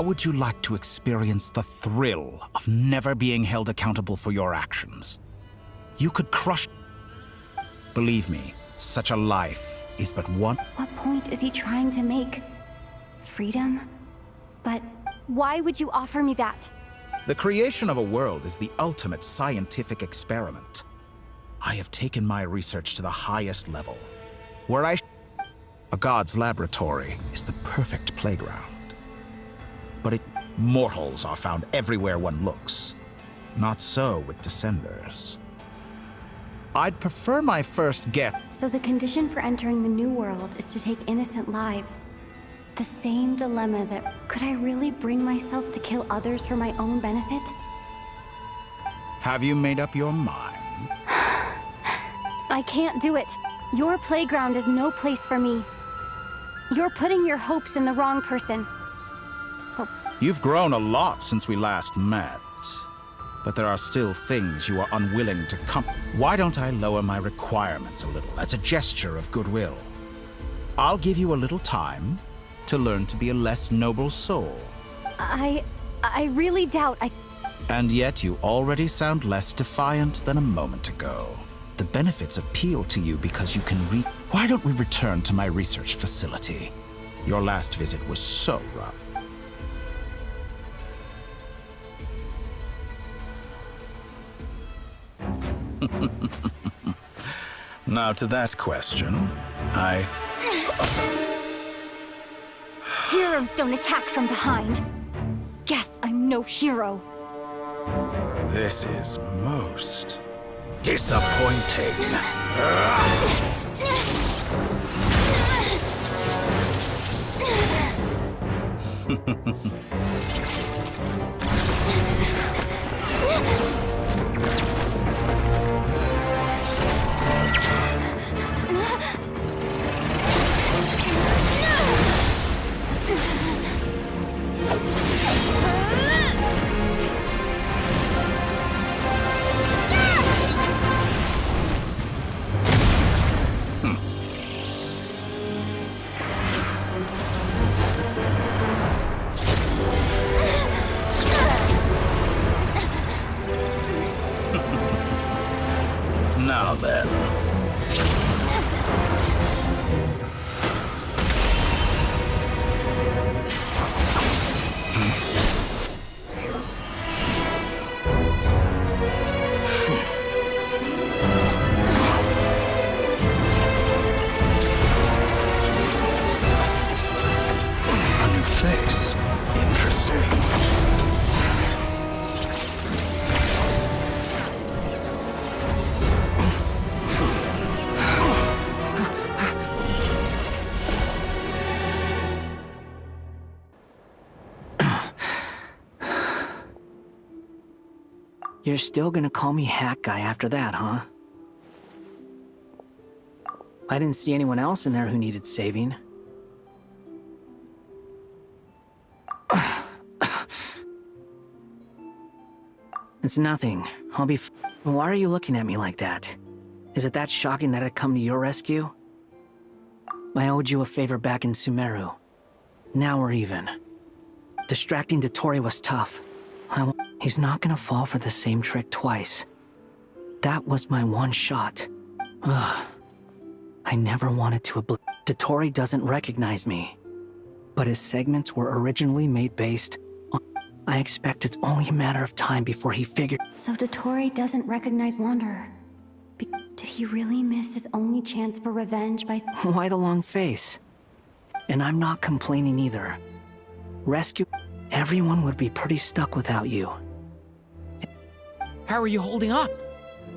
How would you like to experience the thrill of never being held accountable for your actions? You could crush... Believe me, such a life is but one... What point is he trying to make? Freedom? But why would you offer me that? The creation of a world is the ultimate scientific experiment. I have taken my research to the highest level, where a god's laboratory is the perfect playground. But mortals are found everywhere one looks. Not so with Descenders. I'd prefer my first guess. So the condition for entering the new world is to take innocent lives. The same dilemma that, could I really bring myself to kill others for my own benefit? Have you made up your mind? I can't do it. Your playground is no place for me. You're putting your hopes in the wrong person. You've grown a lot since we last met. But there are still things you are unwilling to come. Why don't I lower my requirements a little as a gesture of goodwill? I'll give you a little time to learn to be a less noble soul. I really doubt I... And yet you already sound less defiant than a moment ago. The benefits appeal to you because you can Why don't we return to my research facility? Your last visit was so rough. Now to that question, Heroes don't attack from behind. Guess I'm no hero. This is most disappointing. Now then. A new face. Interesting. You're still gonna call me Hat Guy after that, huh? I didn't see anyone else in there who needed saving. It's nothing. I'll be Why are you looking at me like that? Is it that shocking that I'd come to your rescue? I owed you a favor back in Sumeru. Now we're even. Distracting Дотторе was tough. He's not gonna fall for the same trick twice. That was my one shot. Ugh. I never wanted to Дотторе doesn't recognize me. But his segments were originally made based on... I expect it's only a matter of time before he figured... So Дотторе doesn't recognize Wanderer. Did he really miss his only chance for revenge by... Why the long face? And I'm not complaining either. Rescue... Everyone would be pretty stuck without you. How are you holding up?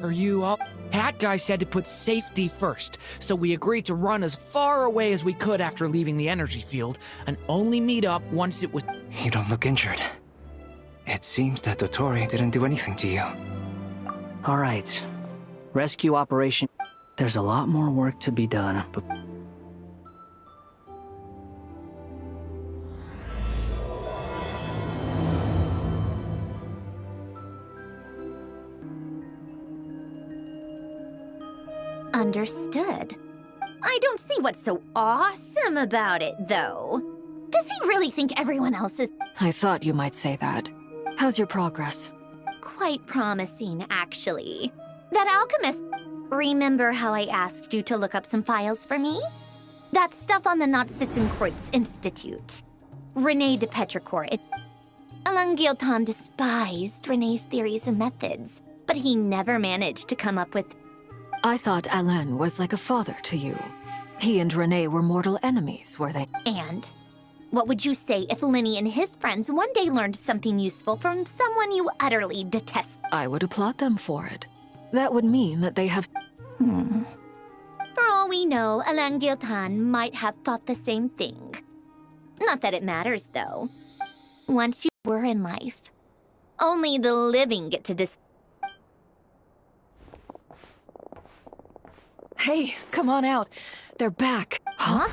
Are you up? Hat Guy said to put safety first, so we agreed to run as far away as we could after leaving the energy field, and only meet up once it was... You don't look injured. It seems that Дотторе didn't do anything to you. All right. Rescue operation... There's a lot more work to be done, but... Understood. I don't see what's so awesome about it, though. Does he really think everyone else is... I thought you might say that. How's your progress? Quite promising, actually. That alchemist... Remember how I asked you to look up some files for me? That stuff on the Nazissenkreuz Institute. Rene de Petrichor. Alain Guillotin despised Rene's theories and methods, but he never managed to come up with... I thought Alain was like a father to you. He and Rene were mortal enemies, were they? And? What would you say if Lenny and his friends one day learned something useful from someone you utterly detest? I would applaud them for it. That would mean that they have... For all we know, Alain Guillotin might have thought the same thing. Not that it matters, though. Once you were in life, only the living get to Hey, come on out. They're back. Huh?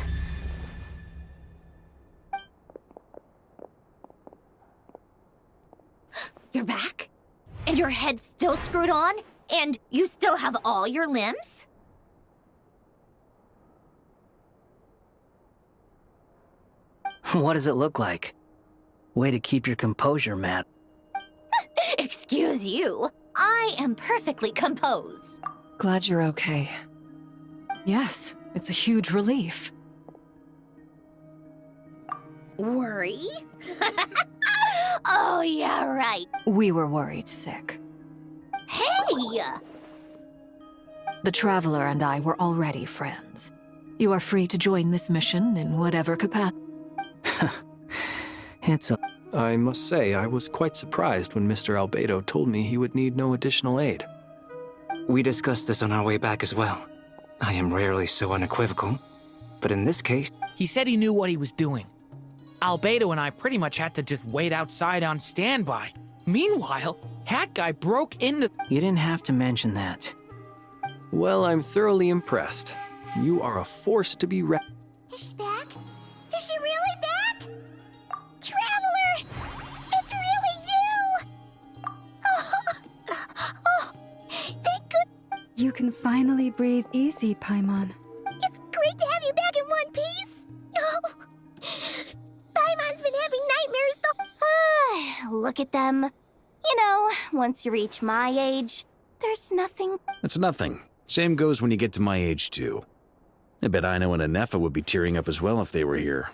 You're back? And your head's still screwed on? And you still have all your limbs? What does it look like? Way to keep your composure, Matt. Excuse you. I am perfectly composed. Glad you're okay. Yes, it's a huge relief. Worry? Oh, yeah, right. We were worried sick. Hey! The Traveler and I were already friends. You are free to join this mission in whatever capacity. It's a... I must say, I was quite surprised when Mr. Albedo told me he would need no additional aid. We discussed this on our way back as well. I am rarely so unequivocal, but in this case... He said he knew what he was doing. Albedo and I pretty much had to just wait outside on standby. Meanwhile, Hat Guy broke into... You didn't have to mention that. Well, I'm thoroughly impressed. You are a force to be reckoned. Is she back? Is she really back? Traveler! It's really you! Oh, thank goodness. You can finally breathe easy, Paimon. It's great to have you back in one piece. Oh, Paimon's been having nightmares though. Look at them. You know, once you reach my age, there's nothing... It's nothing. Same goes when you get to my age, too. I bet Ino and Anefa would be tearing up as well if they were here.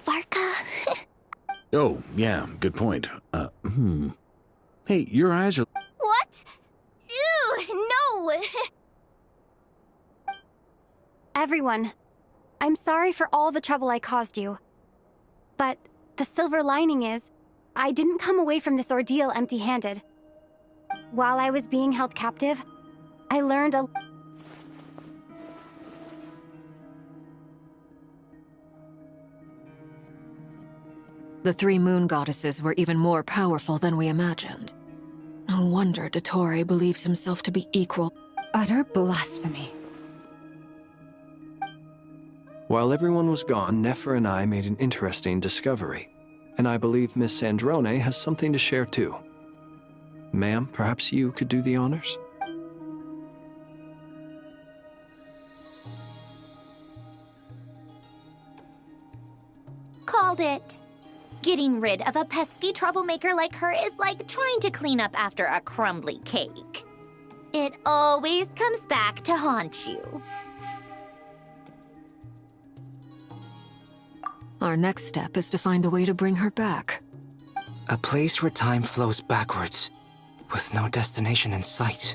Varka. Oh, yeah, good point. Hey, your eyes are... What? Ew, no! Everyone, I'm sorry for all the trouble I caused you. But the silver lining is, I didn't come away from this ordeal empty-handed. While I was being held captive, I learned a... The three moon goddesses were even more powerful than we imagined. No wonder Dottore believes himself to be equal. Utter blasphemy. While everyone was gone, Nefer and I made an interesting discovery. And I believe Miss Sandrone has something to share too. Ma'am, perhaps you could do the honors? Called it. Getting rid of a pesky troublemaker like her is like trying to clean up after a crumbly cake. It always comes back to haunt you. Our next step is to find a way to bring her back. A place where time flows backwards, with no destination in sight.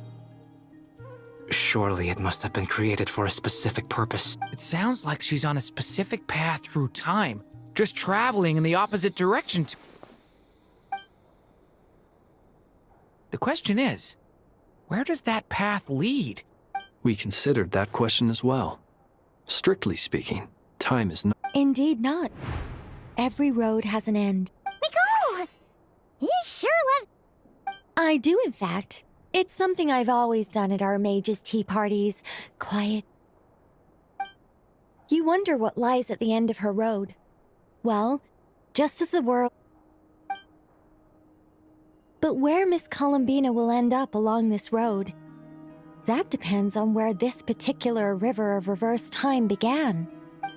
Surely it must have been created for a specific purpose. It sounds like she's on a specific path through time, just traveling in the opposite direction to... The question is, where does that path lead? We considered that question as well. Strictly speaking, time is not... Indeed not. Every road has an end. Nicole! You sure love... I do, in fact. It's something I've always done at our mages' tea parties. Quiet. You wonder what lies at the end of her road. Well, just as the world... But where Miss Columbina will end up along this road, that depends on where this particular river of reverse time began.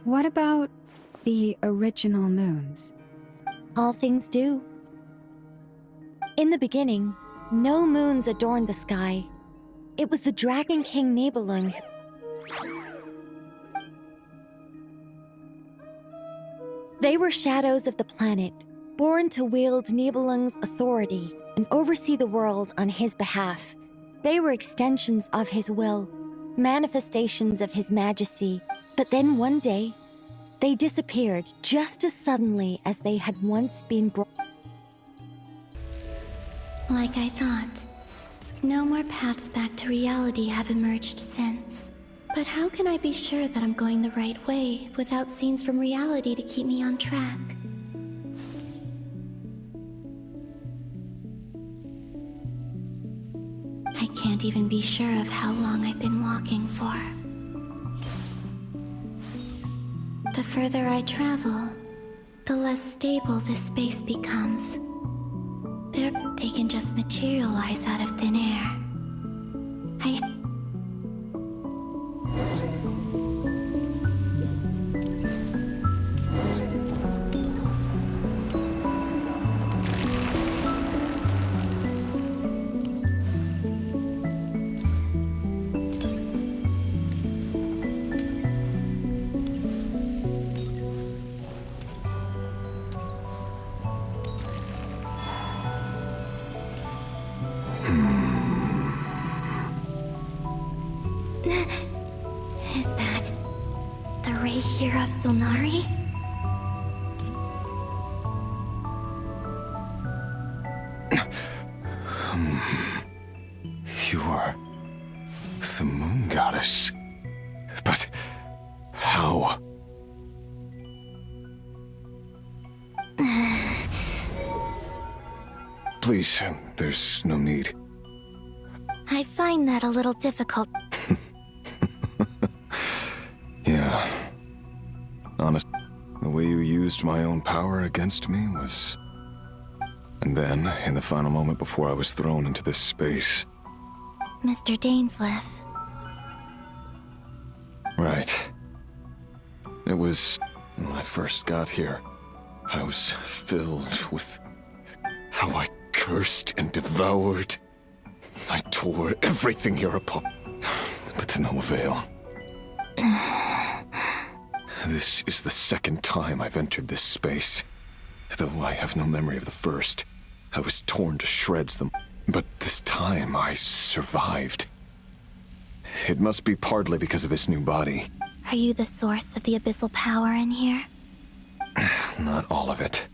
What about The original moons. All things do. In the beginning, no moons adorned the sky. It was the Dragon King Nibelung. They were shadows of the planet, born to wield Nibelung's authority and oversee the world on his behalf. They were extensions of his will, manifestations of his majesty. But then one day, they disappeared just as suddenly as they had once been brought. Like I thought. No more paths back to reality have emerged since. But how can I be sure that I'm going the right way without scenes from reality to keep me on track? I can't even be sure of how long I've been walking for. The further I travel, the less stable this space becomes. They can just materialize out of thin air. Is that the ray here of Solnari? You are the moon goddess. But how? Please, there's no need. I find that a little difficult. Yeah. Honest, the way you used my own power against me was... And then, in the final moment before I was thrown into this space... Mr. Dainsleif. Right. It was... when I first got here, I was filled with... how I cursed and devoured. I tore everything here apart, but to no avail. This is the second time I've entered this space. Though I have no memory of the first, I was torn to shreds but this time I survived. It must be partly because of this new body. Are you the source of the abyssal power in here? Not all of it.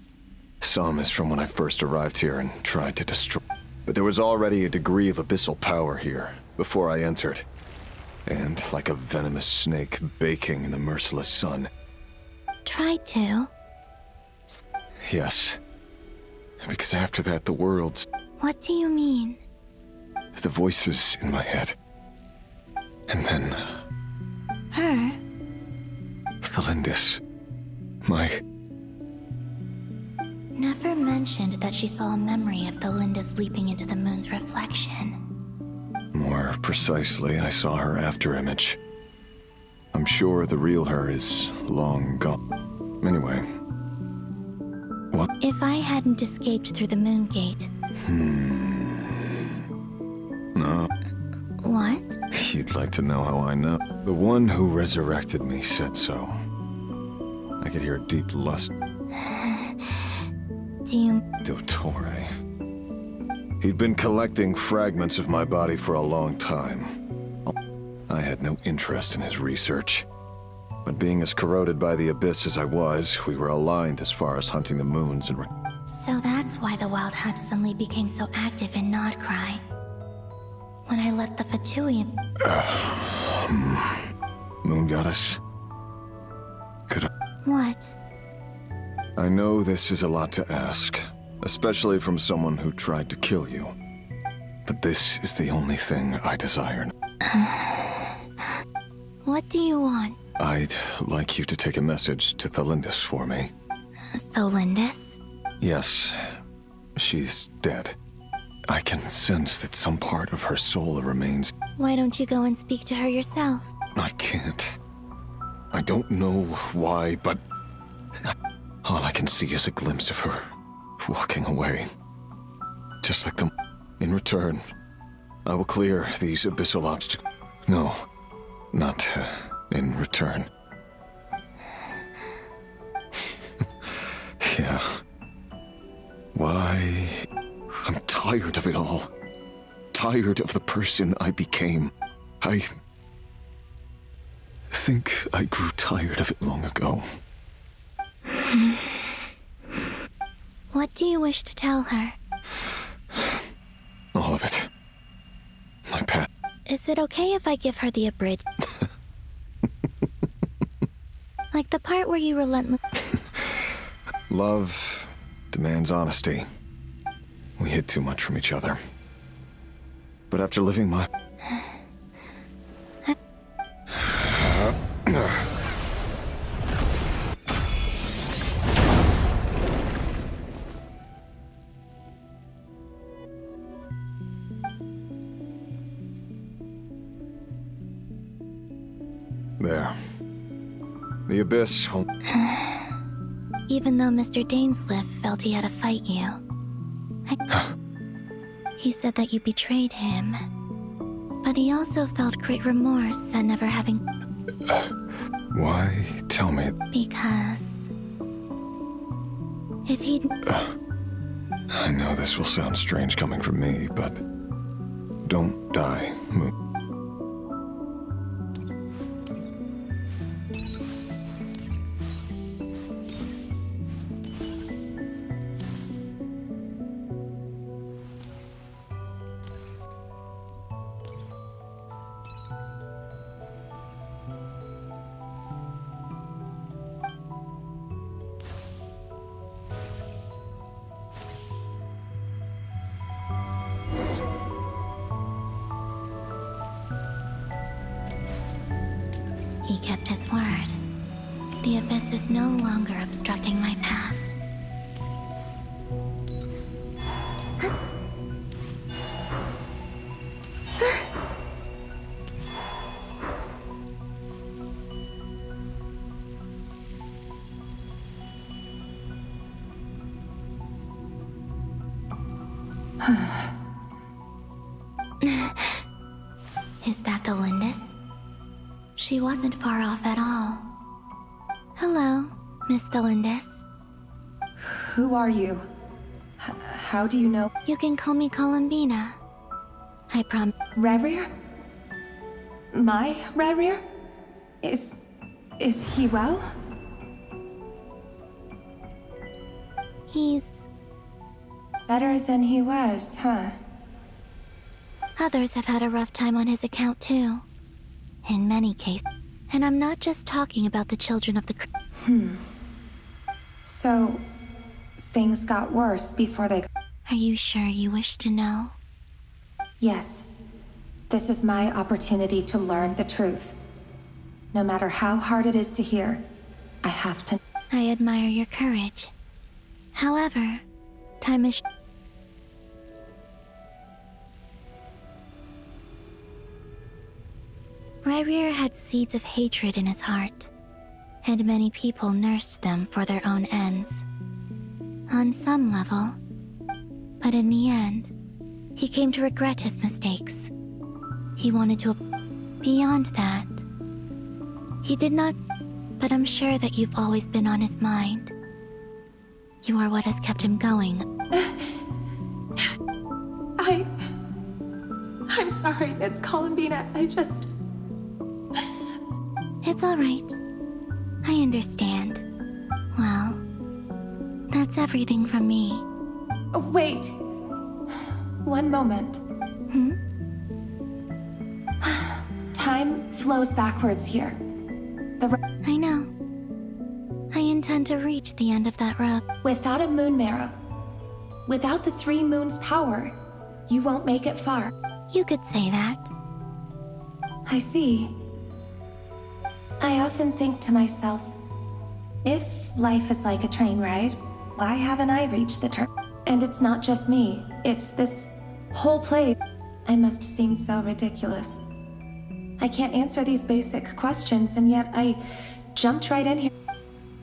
Some is from when I first arrived here and tried to destroy. But there was already a degree of abyssal power here before I entered. And like a venomous snake baking in the merciless sun. Tried to? Yes. Because after that, the worlds... What do you mean? The voices in my head. And then... Her? Thalindis. My... Never mentioned that she saw a memory of Thalindis leaping into the moon's reflection. More precisely, I saw her afterimage. I'm sure the real her is long gone. Anyway... What? If I hadn't escaped through the moon gate... No. What? You'd like to know how I know? The one who resurrected me said so. I could hear a deep lust. Do you... Дотторе. He'd been collecting fragments of my body for a long time. I had no interest in his research. But being as corroded by the abyss as I was, we were aligned as far as hunting the moons and... So that's why the Wild Hunt suddenly became so active in Nodcry. When I left the Fatui... Moon Goddess? Could I... What? I know this is a lot to ask, especially from someone who tried to kill you. But this is the only thing I desire. What do you want? I'd like you to take a message to Thalindis for me. Thalindis? Yes, she's dead. I can sense that some part of her soul remains. Why don't you go and speak to her yourself? I can't. I don't know why, but All I can see is a glimpse of her walking away. Just like them. In return, I will clear these abyssal obstacles. No, not in return. Yeah. Why? I'm tired of it all. Tired of the person I became. I think I grew tired of it long ago. What do you wish to tell her? All of it. My pet. Is it okay if I give her the abridged? Like the part where you relentless... Love demands honesty. We hid too much from each other. But after living my... There. The Abyss will... Even though Mr. Dainsleif felt he had to fight you. He said that you betrayed him. But he also felt great remorse at never having... Why? Tell me. Because... If he'd... I know this will sound strange coming from me, but... Don't die, Moon. He kept his word. The Abyss is no longer obstructing my path. Is that the Lindis? She wasn't far off at all. Hello, Miss Delindis. Who are you? How do you know? You can call me Columbina. I promise. Rerir? My Rerir? Is he well? He's... better than he was, huh? Others have had a rough time on his account too. In many cases. And I'm not just talking about the children of the... So, things got worse before they... Are you sure you wish to know? Yes. This is my opportunity to learn the truth. No matter how hard it is to hear, I have to... I admire your courage. However, time is... Rerir had seeds of hatred in his heart, and many people nursed them for their own ends. On some level. But in the end, he came to regret his mistakes. He wanted to... Beyond that, he did not... But I'm sure that you've always been on his mind. You are what has kept him going. I'm sorry, Miss Columbina. I just... It's all right. I understand. Well, that's everything from me. Wait. One moment. Time flows backwards here. I know. I intend to reach the end of that road. Without a moon marrow, without the 3 moons' power, you won't make it far. You could say that. I see. I often think to myself, if life is like a train ride, why haven't I reached the turn? And it's not just me, it's this whole place. I must seem so ridiculous. I can't answer these basic questions, and yet I jumped right in here.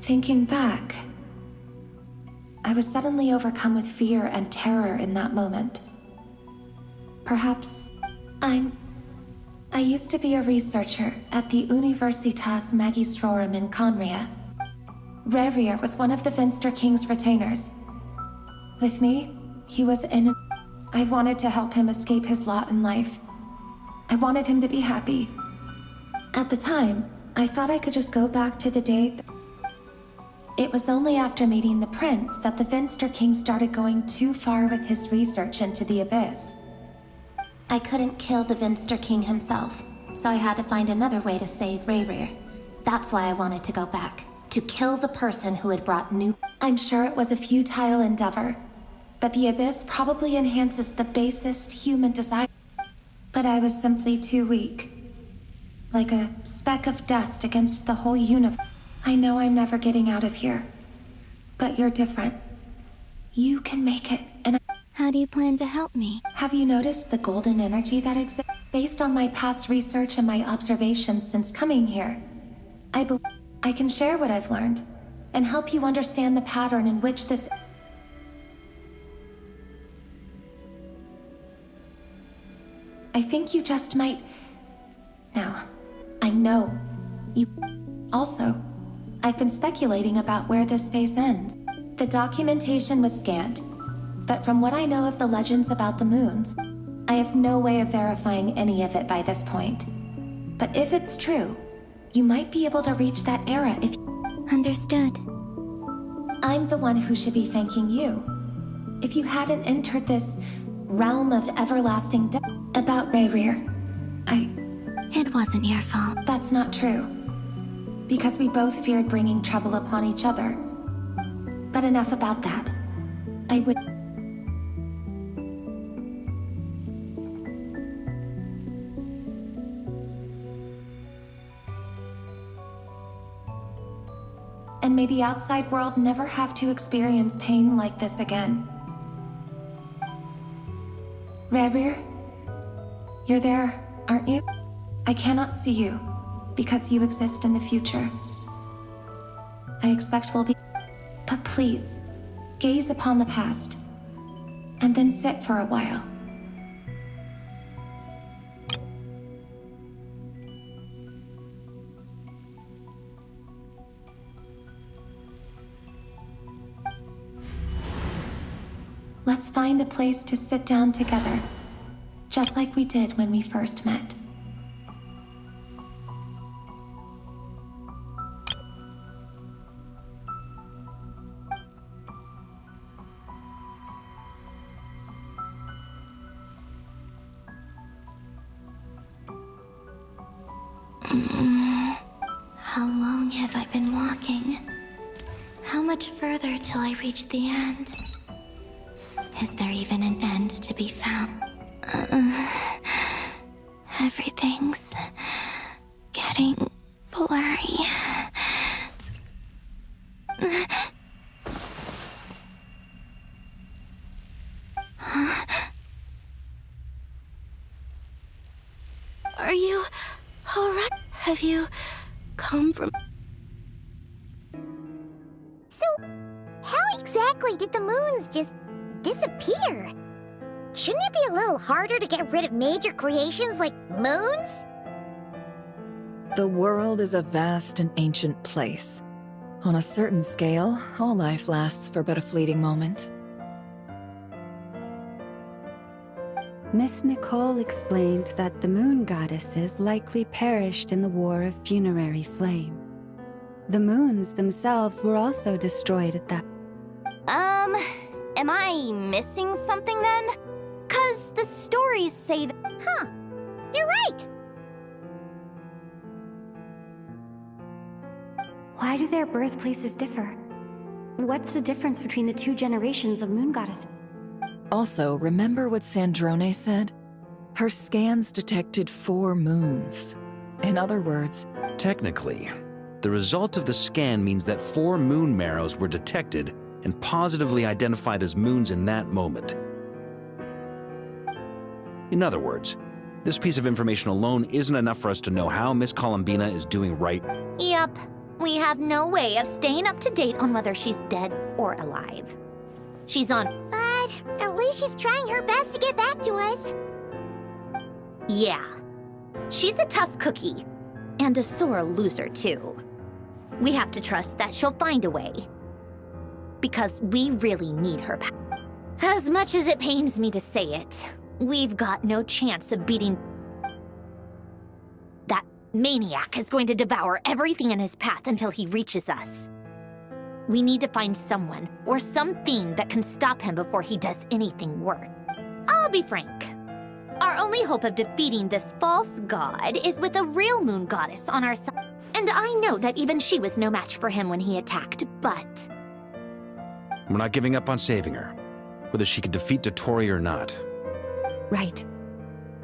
Thinking back, I was suddenly overcome with fear and terror in that moment. Perhaps I used to be a researcher at the Universitas Magistrorum in Conria. Rerir was one of the Vinster King's retainers. With me, he was in. I wanted to help him escape his lot in life. I wanted him to be happy. At the time, I thought I could just go back to the day. It was only after meeting the prince that the Vinster King started going too far with his research into the abyss. I couldn't kill the Vinster King himself, so I had to find another way to save Rerir. That's why I wanted to go back, to kill the person who had brought new. I'm sure it was a futile endeavor, but the abyss probably enhances the basest human desire. But I was simply too weak. Like a speck of dust against the whole universe. I know I'm never getting out of here, but you're different. You can make it, and How do you plan to help me? Have you noticed the golden energy that exists? Based on my past research and my observations since coming here, I can share what I've learned and help you understand the pattern in which this. I think you just might. Now, I know. You. Also, I've been speculating about where this phase ends. The documentation was scanned, but from what I know of the legends about the moons, I have no way of verifying any of it by this point. But if it's true, you might be able to reach that era if. Understood. I'm the one who should be thanking you. If you hadn't entered this realm of everlasting death. About Rerir, It wasn't your fault. That's not true. Because we both feared bringing trouble upon each other. But enough about that. I would. And may the outside world never have to experience pain like this again. Rerir? You're there, aren't you? I cannot see you, because you exist in the future. I expect we'll be. But please, gaze upon the past, and then sit for a while. Let's find a place to sit down together. Just like we did when we first met. How long have I been walking? How much further till I reach the end? Is there even an end to be found? Everything's getting blurry. Huh? Are you alright? Have you come from... So, how exactly did the moons just disappear? Shouldn't it be a little harder to get rid of major creations like moons? The world is a vast and ancient place. On a certain scale, all life lasts for but a fleeting moment. Miss Nicole explained that the moon goddesses likely perished in the War of Funerary Flame. The moons themselves were also destroyed at that. Am I missing something then? 'Cause the stories say that. Huh. You're right. Why do their birthplaces differ? What's the difference between the two generations of moon goddesses? Also, remember what Sandrone said? Her scans detected 4 moons. In other words, Technically, the result of the scan means that 4 moon marrows were detected and positively identified as moons in that moment. In other words, this piece of information alone isn't enough for us to know how Miss Columbina is doing right. Yep. We have no way of staying up to date on whether she's dead or alive. She's on... But at least she's trying her best to get back to us. Yeah. She's a tough cookie. And a sore loser, too. We have to trust that she'll find a way. Because we really need her power. As much as it pains me to say it, we've got no chance of beating... That maniac is going to devour everything in his path until he reaches us. We need to find someone or something that can stop him before he does anything worse. I'll be frank. Our only hope of defeating this false god is with a real moon goddess on our side. And I know that even she was no match for him when he attacked, but... We're not giving up on saving her, whether she can defeat Дотторе or not. Right.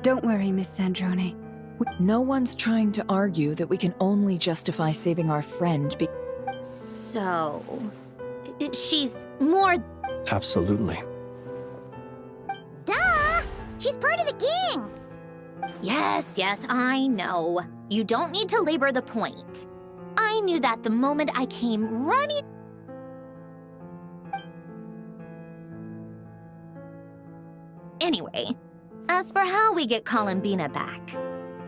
Don't worry, Miss Sandrone. No one's trying to argue that we can only justify saving our friend So... she's more... Absolutely. Duh! She's part of the gang! Yes, I know. You don't need to labor the point. I knew that the moment I came running... Anyway, as for how we get Columbina back,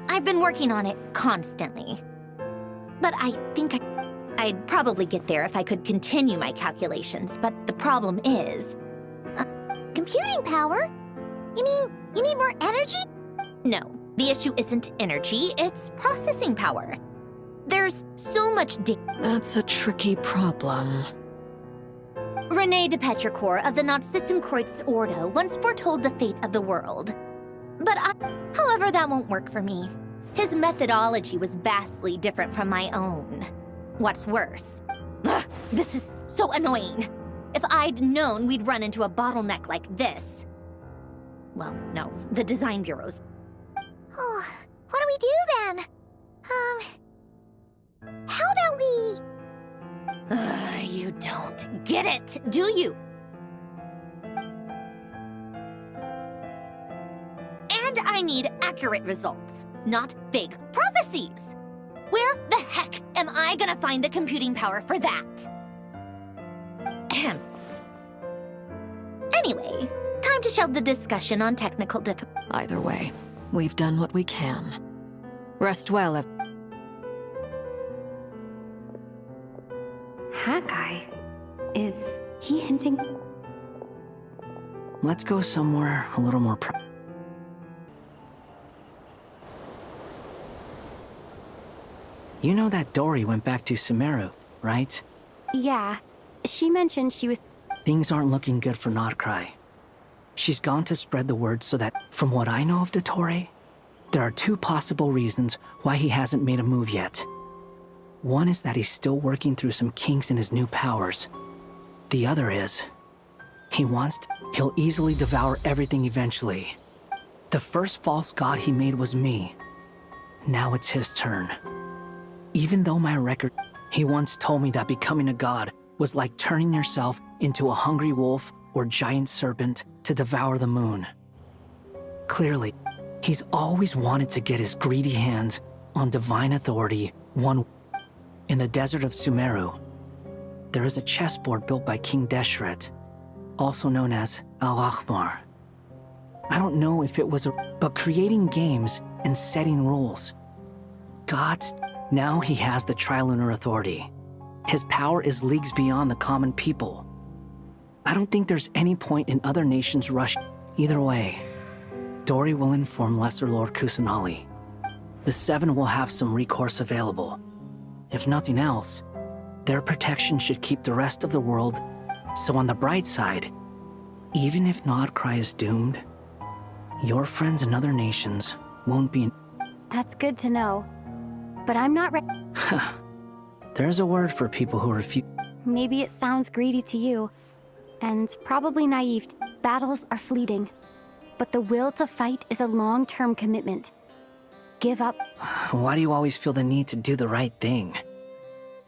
I've been working on it constantly. But I think I'd probably get there if I could continue my calculations, but the problem is... Computing power? You mean, you need more energy? No, the issue isn't energy, it's processing power. There's so much data. That's a tricky problem. René de Petrichor of the Nautitzenkreuz Ordo once foretold the fate of the world. However, that won't work for me. His methodology was vastly different from my own. What's worse, this is so annoying. If I'd known we'd run into a bottleneck like this... Well, no, the design bureaus. Oh, what do we do then? How about we... You don't get it, do you? And I need accurate results, not vague prophecies. Where the heck am I gonna find the computing power for that? Ahem. Anyway, time to shelve the discussion on technical difficulties. Either way, we've done what we can. Rest well, Haggai? Is he hinting? Let's go somewhere a little more You know that Dory went back to Sumeru, right? Yeah. She mentioned she was... Things aren't looking good for Notcry. She's gone to spread the word so that, from what I know of Дотторе, there are two possible reasons why he hasn't made a move yet. One is that he's still working through some kinks in his new powers. The other is, he'll easily devour everything eventually. The first false god he made was me. Now it's his turn. Even though my record, he once told me that becoming a god was like turning yourself into a hungry wolf or giant serpent to devour the moon. Clearly, he's always wanted to get his greedy hands on divine authority In the desert of Sumeru, there is a chessboard built by King Deshret, also known as Al-Ahmar. I don't know if it was but creating games and setting rules. Now he has the Trilunar Authority. His power is leagues beyond the common people. I don't think there's any point in other nations rushing. Either way, Dory will inform Lesser Lord Kusanali. The Seven will have some recourse available. If nothing else, their protection should keep the rest of the world. So on the bright side, even if Notcry is doomed, your friends in other nations won't be... That's good to know. But I'm not ready. There's a word for people who refuse. Maybe it sounds greedy to you, and probably naive. Battles are fleeting, but the will to fight is a long-term commitment. Give up. Why do you always feel the need to do the right thing?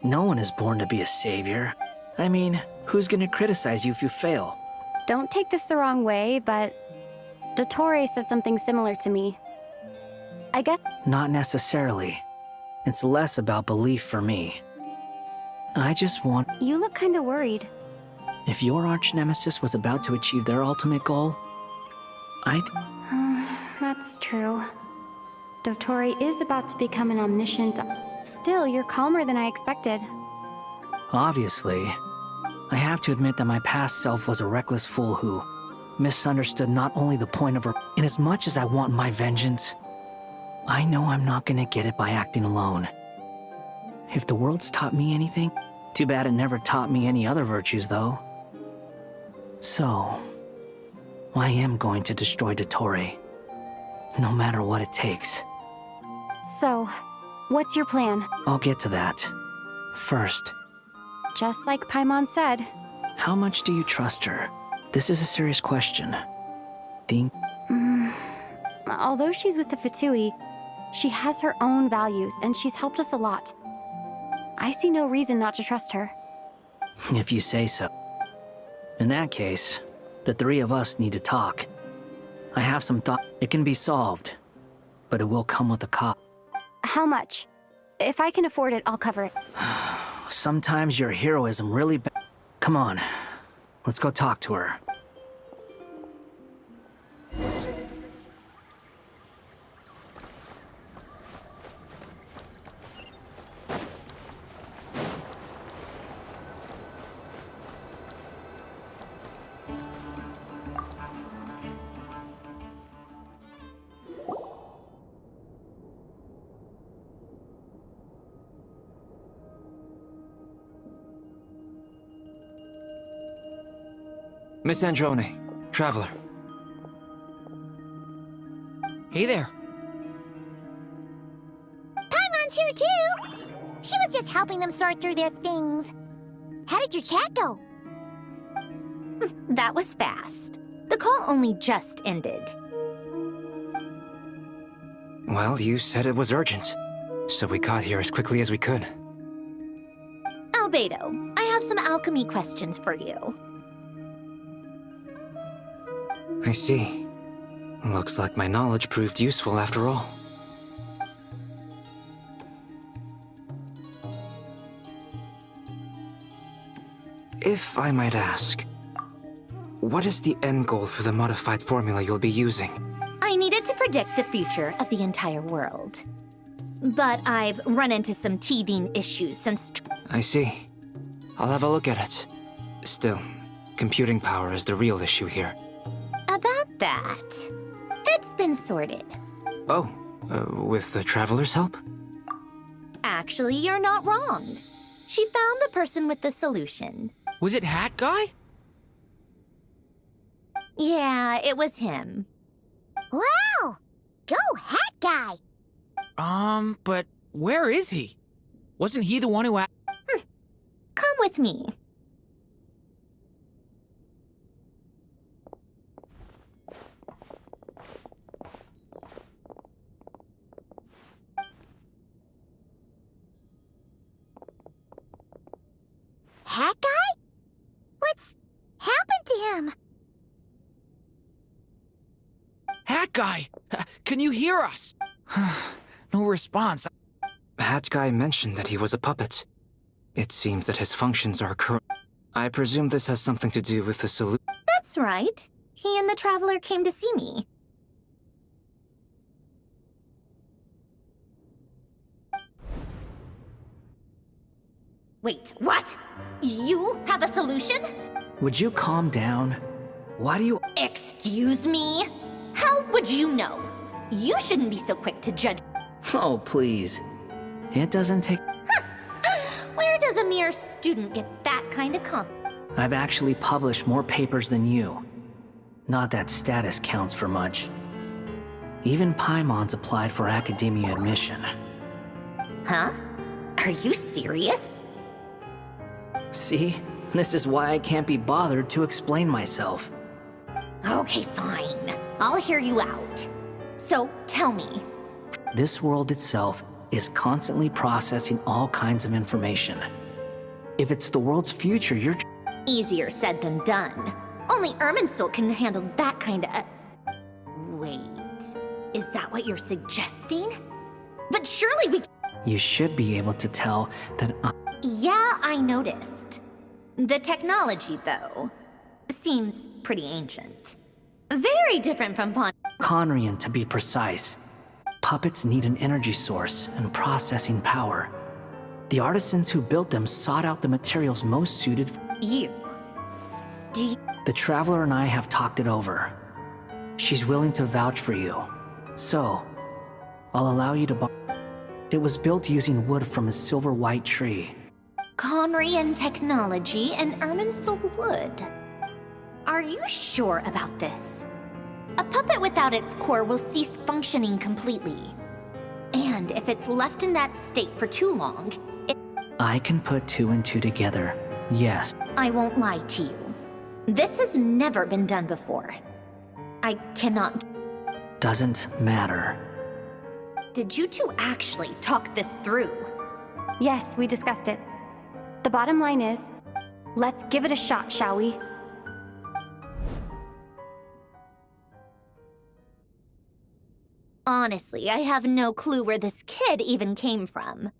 No one is born to be a savior. I mean, who's gonna criticize you if you fail? Don't take this the wrong way, but Дотторе said something similar to me. I guess... Not necessarily. It's less about belief for me. I just want... You look kinda worried. If your arch-nemesis was about to achieve their ultimate goal, That's true. Дотторе is about to become an omniscient... Still, you're calmer than I expected. Obviously. I have to admit that my past self was a reckless fool who misunderstood not only the point of her... In as much as I want my vengeance, I know I'm not gonna get it by acting alone. If the world's taught me anything, too bad it never taught me any other virtues, though. So, I am going to destroy Дотторе, no matter what it takes. So, what's your plan? I'll get to that. First, Just like Paimon said. how much do you trust her? This is a serious question. Think... Although she's with the Fatui, she has her own values, and she's helped us a lot. I see no reason not to trust her. If you say so. In that case, the three of us need to talk. I have some thought. It can be solved, but it will come with a cost. How much? If I can afford it, I'll cover it. Sometimes your heroism really... Come on, let's go talk to her. Miss Androne, Traveler. Hey there. Paimon's here too! She was just helping them sort through their things. How did your chat go? That was fast. The call only just ended. Well, you said it was urgent, so we got here as quickly as we could. Albedo, I have some alchemy questions for you. I see. Looks like my knowledge proved useful after all. If I might ask, what is the end goal for the modified formula you'll be using? I needed to predict the future of the entire world. But I've run into some teething issues since... I see. I'll have a look at it. Still, computing power is the real issue here. About that, it's been sorted. Oh, with the Traveler's help? Actually, you're not wrong. She found the person with the solution. Was it Hat Guy? Yeah, it was him. Wow! Go, Hat Guy! But where is he? Wasn't he the one who... Come with me. Hat Guy? What's happened to him? Hat Guy! Can you hear us? No response. Hat Guy mentioned that he was a puppet. It seems that his functions are current. I presume this has something to do with the solution. That's right. He and the Traveler came to see me. Wait, what? You have a solution? Would you calm down? Why do you... Excuse me? How would you know? You shouldn't be so quick to judge. Oh, please. It doesn't take... Where does a mere student get that kind of confidence? I've actually published more papers than you. Not that status counts for much. Even Paimon's applied for academia admission. Huh? Are you serious? See? This is why I can't be bothered to explain myself. Okay, fine. I'll hear you out. So, tell me. This world itself is constantly processing all kinds of information. If it's the world's future, you're... Easier said than done. Only Irminsul can handle that kind of... Wait, is that what you're suggesting? But surely we... You should be able to tell that Yeah, I noticed. The technology, though, seems pretty ancient. Very different from Conrian, to be precise. Puppets need an energy source and processing power. The artisans who built them sought out the materials most suited for you. The Traveler and I have talked it over. She's willing to vouch for you. So, I'll allow you to buy. It was built using wood from a silver white tree. Conrian technology and Irminsul wood. Are you sure about this? A puppet without its core will cease functioning completely. And if it's left in that state for too long, I can put 2 and 2 together, yes. I won't lie to you. This has never been done before. I cannot... Doesn't matter. Did you two actually talk this through? Yes, we discussed it. The bottom line is, let's give it a shot, shall we? Honestly, I have no clue where this kid even came from.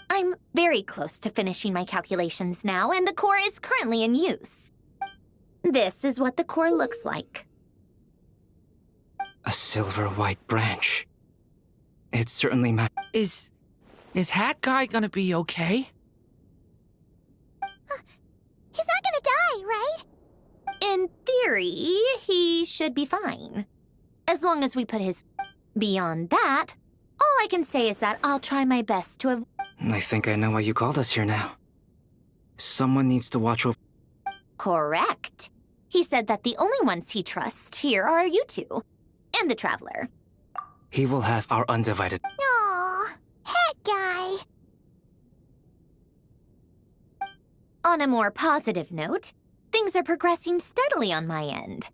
I'm very close to finishing my calculations now, and the core is currently in use. This is what the core looks like. A silver white branch. It certainly Is Hat Guy gonna be okay? He's not gonna die, right? In theory, he should be fine. As long as we put his... Beyond that, all I can say is that I'll try my best to have... I think I know why you called us here now. Someone needs to watch over... Correct. He said that the only ones he trusts here are you two. And the Traveler. He will have our undivided... Aww, Hat Guy. On a more positive note, things are progressing steadily on my end.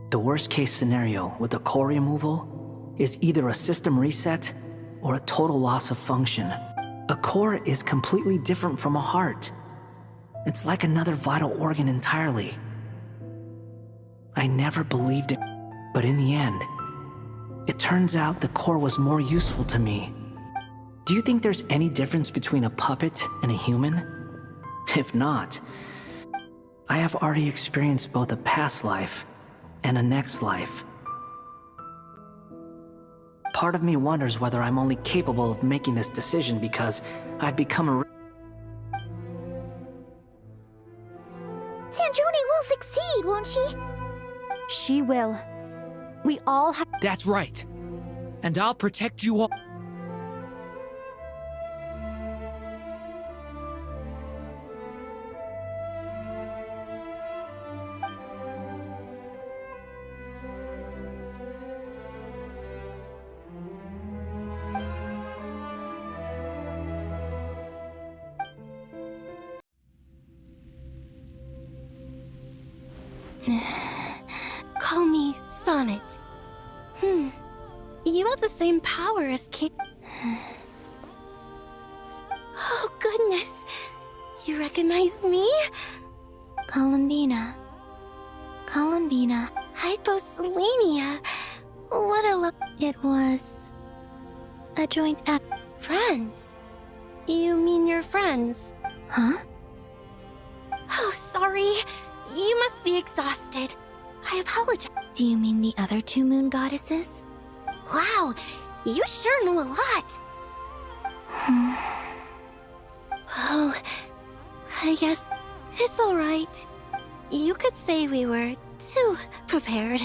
The worst case scenario with the core removal is either a system reset or a total loss of function. A core is completely different from a heart. It's like another vital organ entirely. I never believed it, but in the end, it turns out the core was more useful to me. Do you think there's any difference between a puppet and a human? If not, I have already experienced both a past life and a next life. Part of me wonders whether I'm only capable of making this decision because I've become a... Sandrone will succeed, won't she? She will. We all have... That's right. And I'll protect you all. Call me Sonnet. You have the same power as King. Oh, goodness. You recognize me? Columbina. Hyposelenia. What a look. It was a joint app. Friends? You mean your friends? Huh? Oh, sorry. You must be exhausted. I apologize. Do you mean the other 2 moon goddesses? Wow, you sure know a lot. Oh, I guess it's all right. You could say we were too prepared.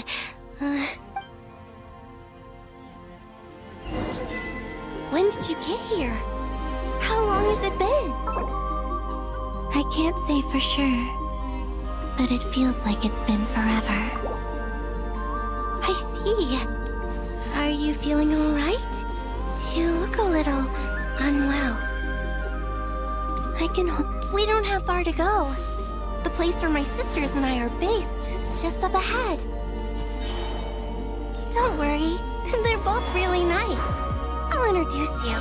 When did you get here? How long has it been? I can't say for sure, but it feels like it's been forever. I see. Are you feeling all right? You look a little unwell. We don't have far to go. The place where my sisters and I are based is just up ahead. Don't worry, they're both really nice. I'll introduce you.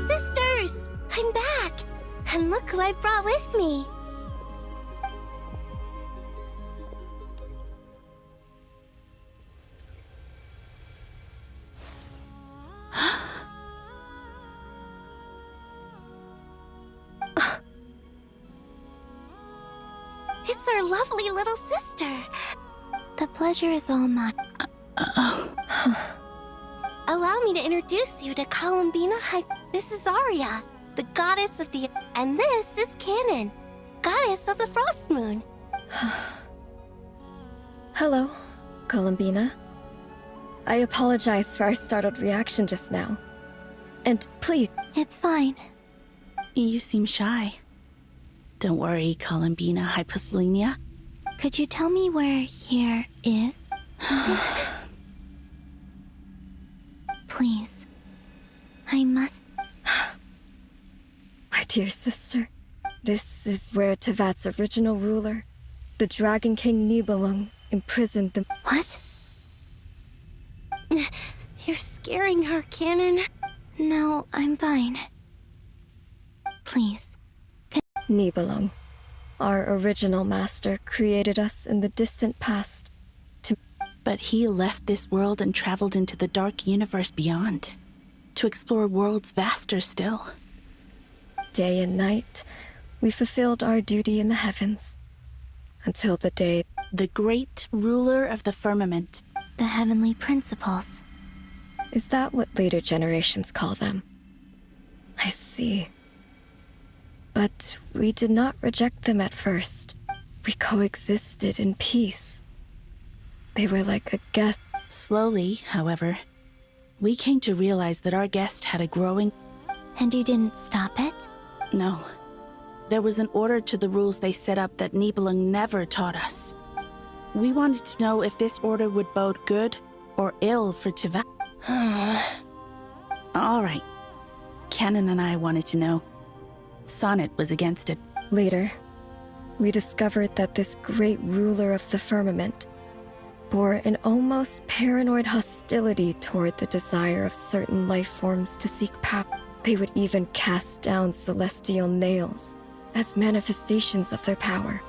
Sisters! I'm back! And look who I've brought with me! It's our lovely little sister. The pleasure is all mine. Allow me to introduce you to Columbina. This is Arya, the goddess of the... And this is Canon, goddess of the Frost Moon. Hello, Columbina. I apologize for our startled reaction just now. And please... It's fine. You seem shy. Don't worry, Columbina Hyposelenia. Could you tell me where here is? Please. I must... My dear sister, this is where Tevat's original ruler, the Dragon King Nibelung, imprisoned the... What? You're scaring her, Canon. No, I'm fine. Please. Nibelung, our original master, created us in the distant past to... But he left this world and traveled into the dark universe beyond, to explore worlds vaster still. Day and night, we fulfilled our duty in the heavens, until the day... The great ruler of the firmament. The heavenly principles. Is that what later generations call them? I see. But we did not reject them at first. We coexisted in peace. They were like a guest. Slowly, however, we came to realize that our guest had a growing... And you didn't stop it? No. There was an order to the rules they set up that Nibelung never taught us. We wanted to know if this order would bode good or ill for Tevat. All right. Canon and I wanted to know. Sonnet was against it. Later, we discovered that this great ruler of the firmament bore an almost paranoid hostility toward the desire of certain life forms to seek power. They would even cast down celestial nails as manifestations of their power.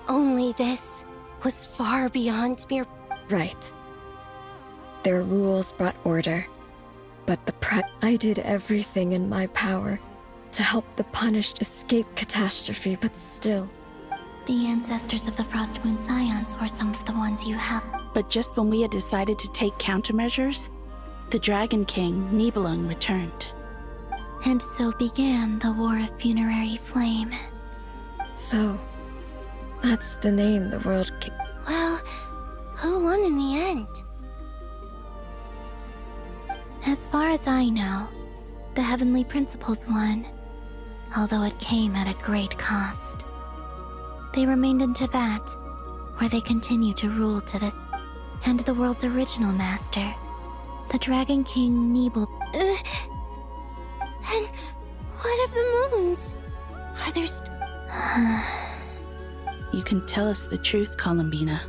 Only this was far beyond mere... Right. Their rules brought order, but I did everything in my power to help the punished escape catastrophe, but still... The ancestors of the Frost Moon Scions were some of the ones you helped. But just when we had decided to take countermeasures, the Dragon King, Nibelung, returned. And so began the War of Funerary Flame. So, that's the name the world... Well, who won in the end? As far as I know, the Heavenly Principles won, although it came at a great cost. They remained in Tevat, where they continue to rule to this... And the world's original master, the Dragon King Nibel... And what of the moons? Are there You can tell us the truth, Columbina.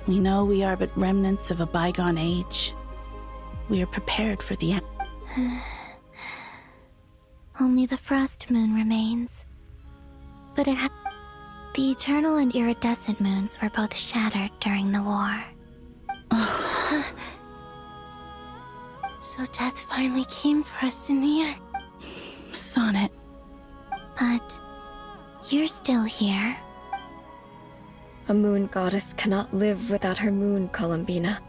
We know we are but remnants of a bygone age. We are prepared for the end. Only the Frost Moon remains. But the eternal and iridescent moons were both shattered during the war. So death finally came for us in the end. Sonnet. But you're still here. A moon goddess cannot live without her moon, Columbina.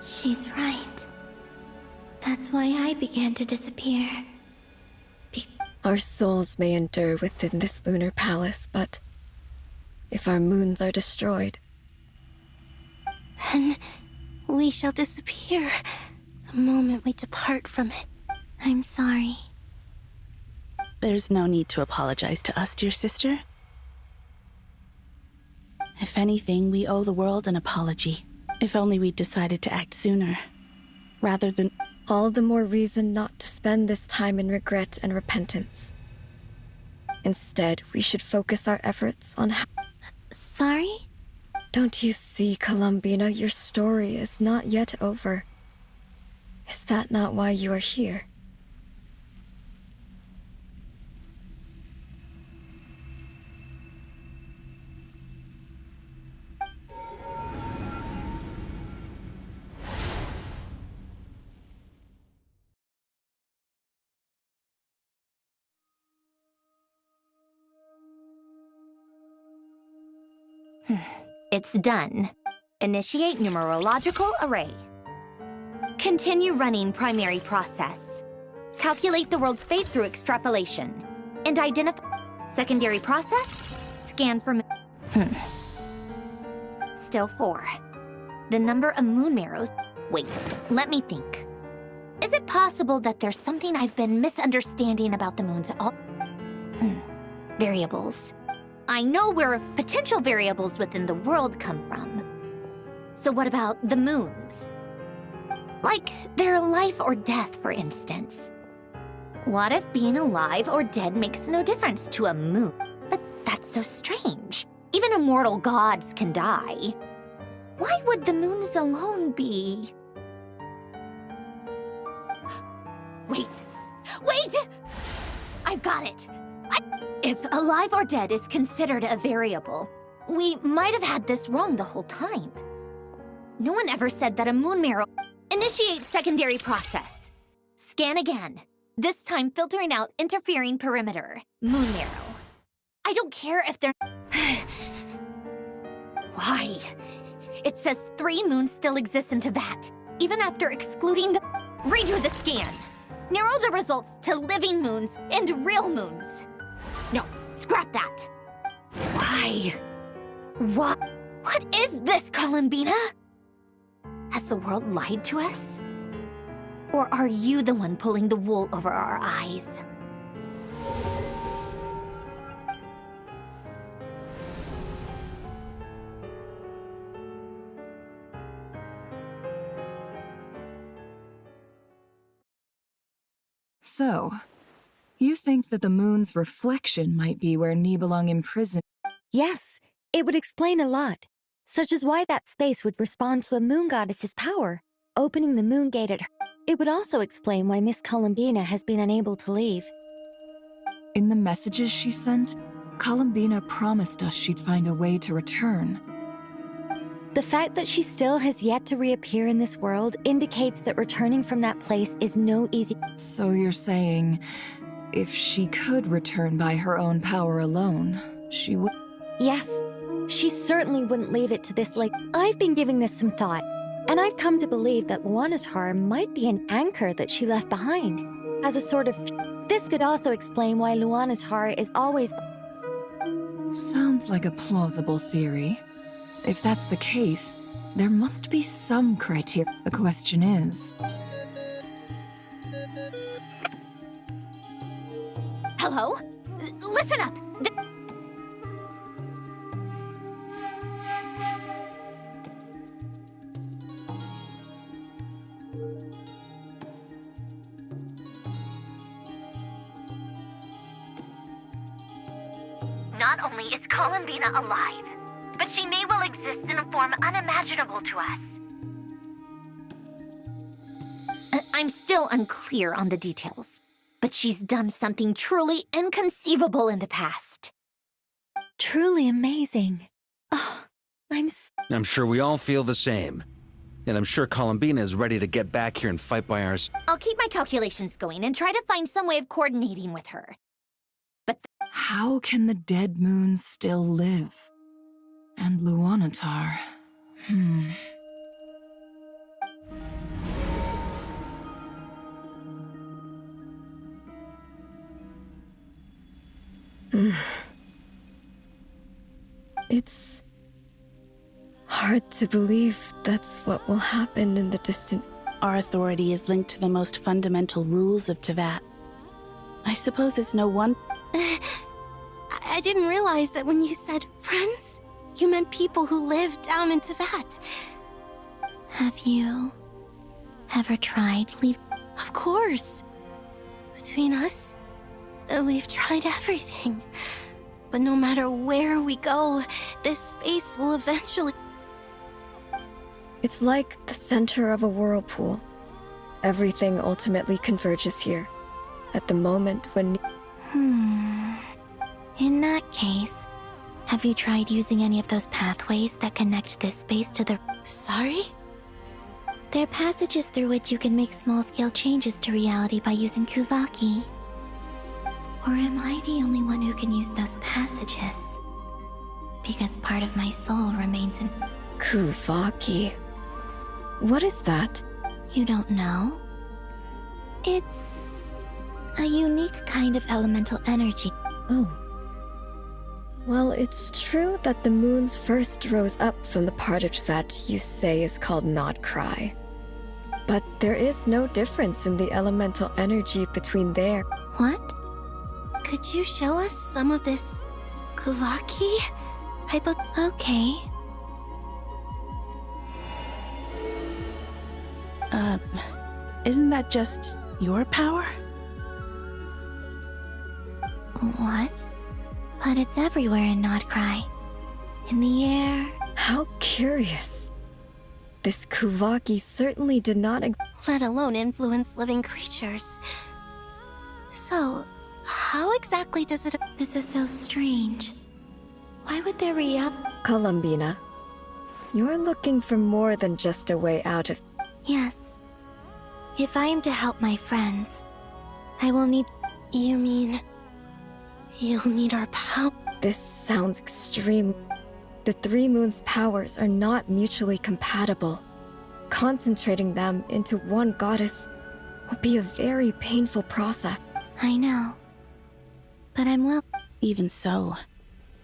She's right. That's why I began to disappear. Our souls may endure within this lunar palace, but if our moons are destroyed, then we shall disappear the moment we depart from it. I'm sorry. There's no need to apologize to us, dear sister. If anything, we owe the world an apology. If only we'd decided to act sooner, rather than... All the more reason not to spend this time in regret and repentance. Instead, we should focus our efforts on Sorry? Don't you see, Columbina, your story is not yet over. Is that not why you are here? It's done. Initiate numerological array. Continue running primary process. Calculate the world's fate through extrapolation. And identify... Secondary process? Scan for... Still 4. The number of moon marrows... Wait, let me think. Is it possible that there's something I've been misunderstanding about the moon's all... Variables. I know where potential variables within the world come from. So what about the moons? Like their life or death, for instance. What if being alive or dead makes no difference to a moon? But that's so strange. Even immortal gods can die. Why would the moons alone be? Wait! Wait! I've got it! If alive or dead is considered a variable, we might have had this wrong the whole time. No one ever said that a moon marrow... Initiate secondary process. Scan again. This time filtering out interfering perimeter. Moon marrow. I don't care if they're... Why? It says 3 moons still exist in Teyvat, even after excluding the... Redo the scan. Narrow the results to living moons and real moons. No, scrap that. Why? What is this, Columbina? Has the world lied to us? Or are you the one pulling the wool over our eyes? So, you think that the moon's reflection might be where Nibelung imprisoned? Yes, it would explain a lot, such as why that space would respond to a moon goddess's power, opening the moon gate at her. It would also explain why Miss Columbina has been unable to leave. In the messages she sent, Columbina promised us she'd find a way to return. The fact that she still has yet to reappear in this world indicates that returning from that place is no easy... So you're saying, if she could return by her own power alone, she would... Yes, she certainly wouldn't leave it to this lake. I've been giving this some thought, and I've come to believe that Luanatar might be an anchor that she left behind. As a sort of... This could also explain why Luanatar is always... Sounds like a plausible theory. If that's the case, there must be some criteria. The question is... Hello? Listen up! Not only is Columbina alive, but she may well exist in a form unimaginable to us. I'm still unclear on the details, but she's done something truly inconceivable in the past. Truly amazing. Oh, I'm sure we all feel the same. And I'm sure Columbina is ready to get back here and fight by our... I'll keep my calculations going and try to find some way of coordinating with her. But how can the dead moon still live? And Luanatar... It's hard to believe that's what will happen in the distant... Our authority is linked to the most fundamental rules of Teyvat. I suppose it's no one. I didn't realize that when you said friends, you meant people who live down in Tibet. Have you ever tried leave? Of course. Between us, we've tried everything. But no matter where we go, this space will eventually... It's like the center of a whirlpool. Everything ultimately converges here. At the moment when... In that case, have you tried using any of those pathways that connect this space to the... Sorry? They're passages through which you can make small-scale changes to reality by using Kuvaki. Or am I the only one who can use those passages? Because part of my soul remains in... Kuvaki. What is that? You don't know? It's a unique kind of elemental energy. Oh. Well, it's true that the moons first rose up from the part of Tibet you say is called Not Cry. But there is no difference in the elemental energy between there. What? Could you show us some of this Kuvaki? Okay. Isn't that just your power? What? But it's everywhere in Not Cry. In the air. How curious. This Kuvaki certainly did not let alone influence living creatures. So, how exactly does it... This is so strange. Why would there be up... Columbina, you're looking for more than just a way out of... Yes. If I am to help my friends, I will need... You mean... You'll need our power? This sounds extreme. The Three Moons' powers are not mutually compatible. Concentrating them into one goddess will be a very painful process. I know. But I'm well... Even so,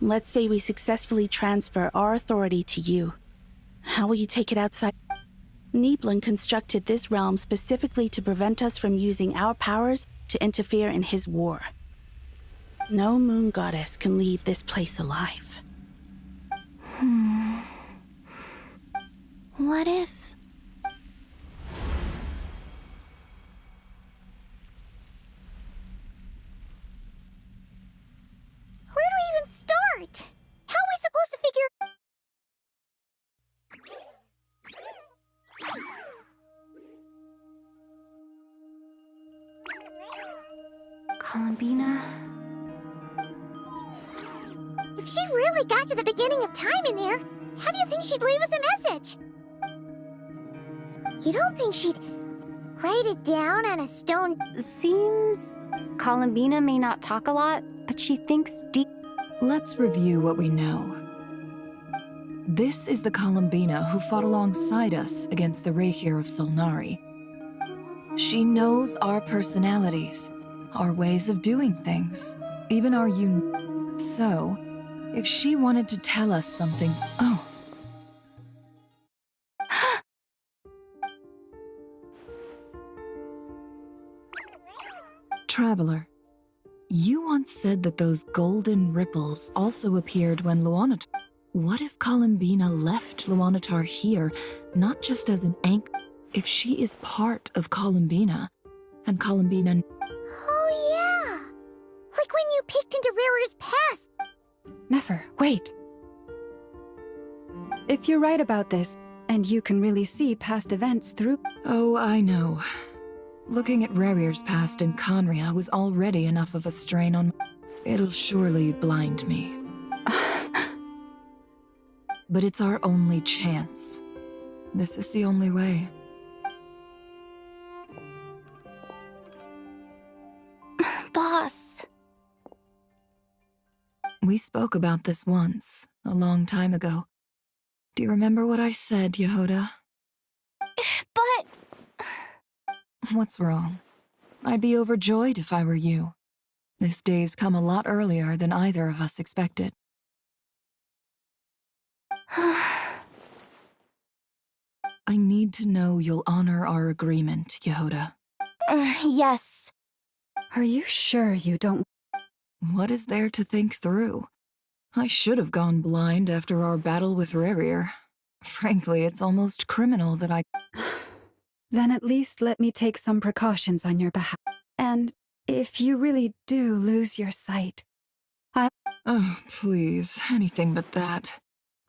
let's say we successfully transfer our authority to you. How will you take it outside? Nibelung constructed this realm specifically to prevent us from using our powers to interfere in his war. No moon goddess can leave this place alive. What if... Where do we even start? How are we supposed to figure... Columbina... If she really got to the beginning of time in there, how do you think she'd leave us a message? You don't think she'd write it down on a stone? Seems Columbina may not talk a lot, but she thinks deep. Let's review what we know. This is the Columbina who fought alongside us against the Reikir of Solnari. She knows our personalities, our ways of doing things, even our So, if she wanted to tell us something... Oh. Traveler, you once said that those golden ripples also appeared when Luanatar... What if Columbina left Luanatar here, not just as an anchor? If she is part of Columbina, and Columbina... Oh yeah! Like when you peeked into Rarer's past! Nefer, wait! If you're right about this, and you can really see past events through... Oh, I know. Looking at Rerir's past in Conria was already enough of a strain on... It'll surely blind me. But it's our only chance. This is the only way. Boss. We spoke about this once, a long time ago. Do you remember what I said, Yehoda? But... What's wrong? I'd be overjoyed if I were you. This day's come a lot earlier than either of us expected. I need to know you'll honor our agreement, Yehoda. Yes. Are you sure you don't? What is there to think through? I should have gone blind after our battle with Rerir. Frankly, it's almost criminal that I... Then at least let me take some precautions on your behalf. And if you really do lose your sight, Oh, please, anything but that.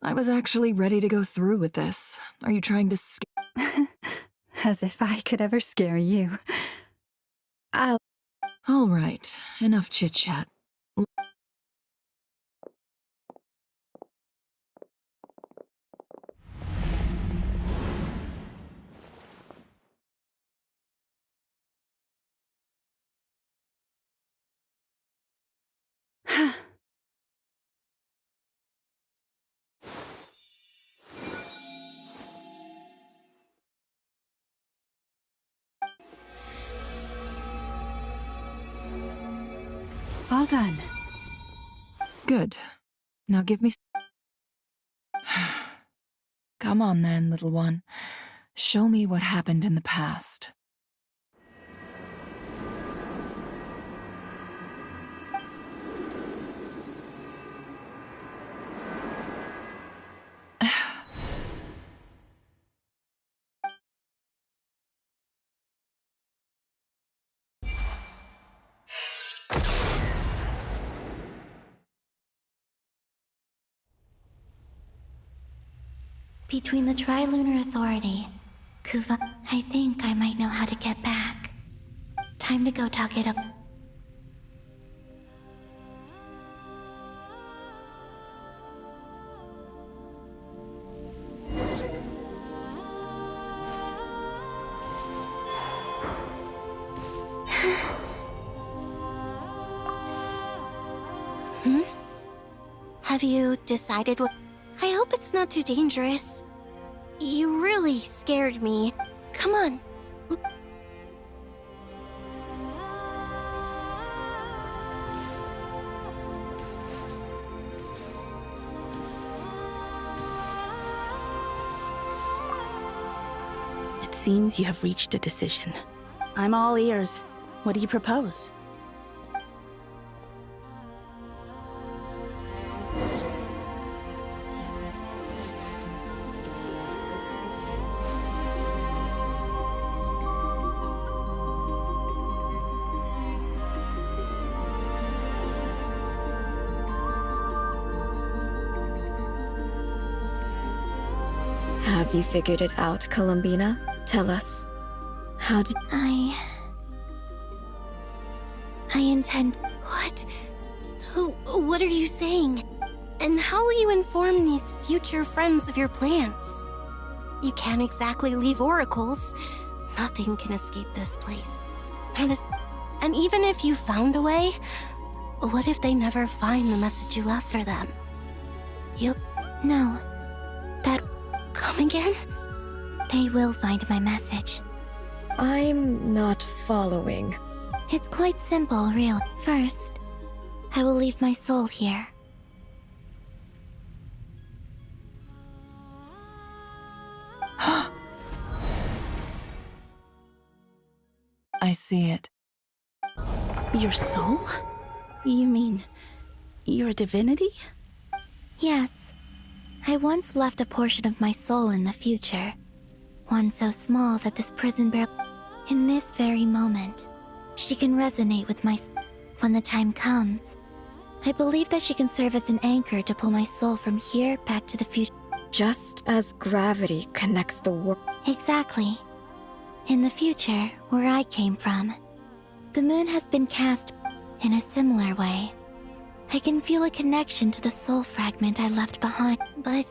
I was actually ready to go through with this. Are you trying to As if I could ever scare you. All right, enough chit-chat. All done. Good. Now give me... Come on then, little one. Show me what happened in the past. Between the Trilunar Authority, Kuva, I think I might know how to get back. Time to go talk it up. Have you decided what... I hope it's not too dangerous. You really scared me. Come on. It seems you have reached a decision. I'm all ears. What do you propose? Have you figured it out, Columbina? Tell us. How did... I intend... What? What are you saying? And how will you inform these future friends of your plans? You can't exactly leave oracles. Nothing can escape this place. And even if you found a way, what if they never find the message you left for them? No. That... Come again? They will find my message. I'm not following. It's quite simple, really. First, I will leave my soul here. I see it. Your soul? You mean... you're a divinity? Yes. I once left a portion of my soul in the future. One so small that this prison barely... In this very moment, she can resonate with my... When the time comes, I believe that she can serve as an anchor to pull my soul from here back to the future. Just as gravity connects the world. Exactly. In the future, where I came from, the moon has been cast in a similar way. I can feel a connection to the soul fragment I left behind. But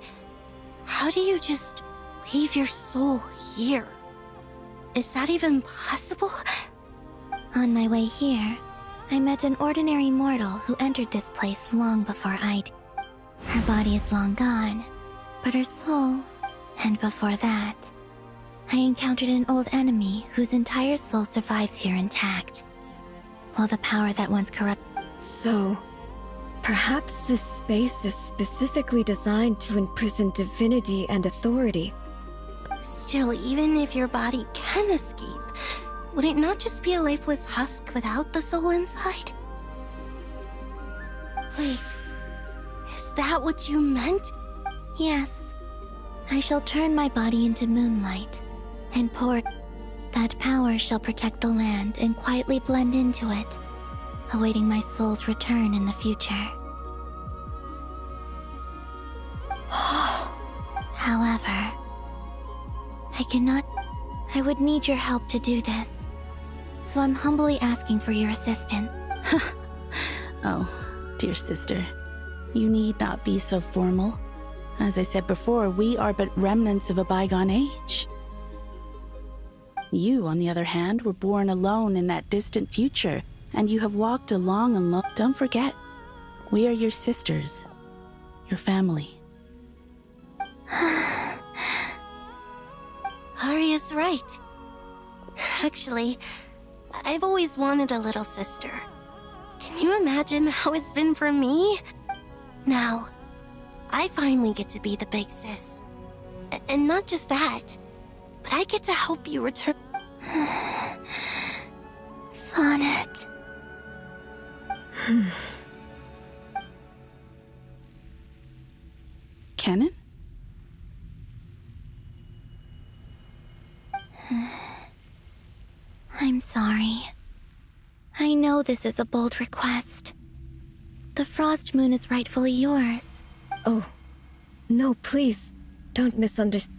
how do you just leave your soul here? Is that even possible? On my way here, I met an ordinary mortal who entered this place long before I did. Her body is long gone, but her soul... And before that, I encountered an old enemy whose entire soul survives here intact. While the power that once corrupted... So... perhaps this space is specifically designed to imprison divinity and authority. Still, even if your body can escape, would it not just be a lifeless husk without the soul inside? Wait, is that what you meant? Yes. I shall turn my body into moonlight and pour. That power shall protect the land and quietly blend into it, awaiting my soul's return in the future. However, I cannot. I would need your help to do this, so I'm humbly asking for your assistance. Oh, dear sister, you need not be so formal. As I said before, we are but remnants of a bygone age. You, on the other hand, were born alone in that distant future, and you have walked along alone. Don't forget, we are your sisters, your family. Arya's right. Actually, I've always wanted a little sister. Can you imagine how it's been for me? Now, I finally get to be the big sis. And not just that, but I get to help you return. Sonnet. Canon? I'm sorry. I know this is a bold request. The Frost Moon is rightfully yours. Oh, no, please, don't misunderstand.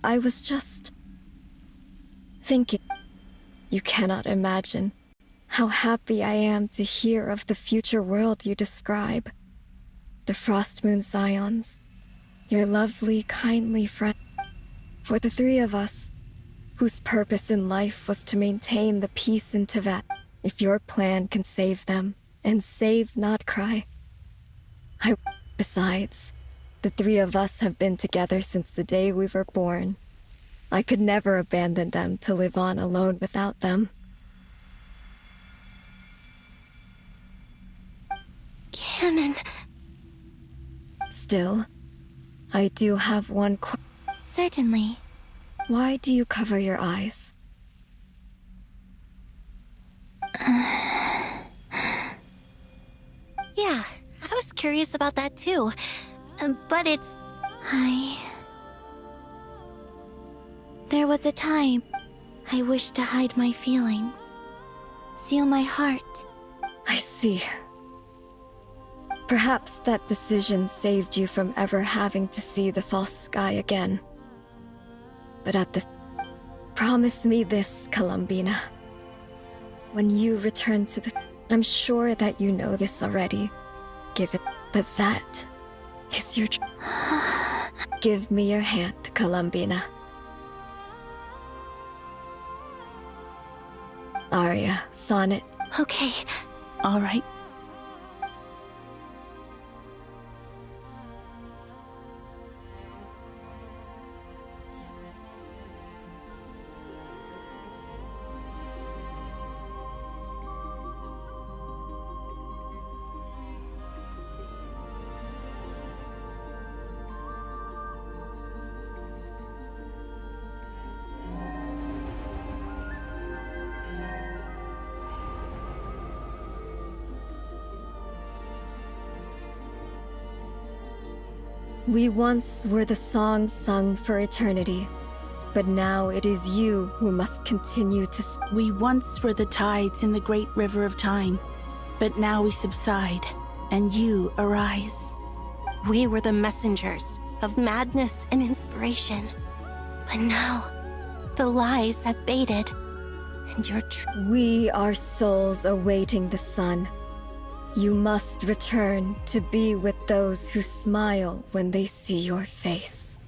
I was just thinking. You cannot imagine how happy I am to hear of the future world you describe. The Frost Moon Scions, your lovely, kindly friend. For the three of us, whose purpose in life was to maintain the peace in Teyvat. If your plan can save them, and save not cry. Besides, the three of us have been together since the day we were born. I could never abandon them to live on alone without them. Canon. Still, I do have one Certainly. Why do you cover your eyes? Yeah, I was curious about that too. But it's... There was a time I wished to hide my feelings. Seal my heart. I see. Perhaps that decision saved you from ever having to see the false sky again. But at the... Promise me this, Columbina. When you return to the... I'm sure that you know this already. Give it... But that is your... Give me your hand, Columbina. Arya, Sonnet. Okay. All right. We once were the songs sung for eternity, but now it is you who must continue to... We once were the tides in the great river of time, but now we subside, and you arise. We were the messengers of madness and inspiration. But now, the lies have faded, and your We are souls awaiting the sun. You must return to be with those who smile when they see your face.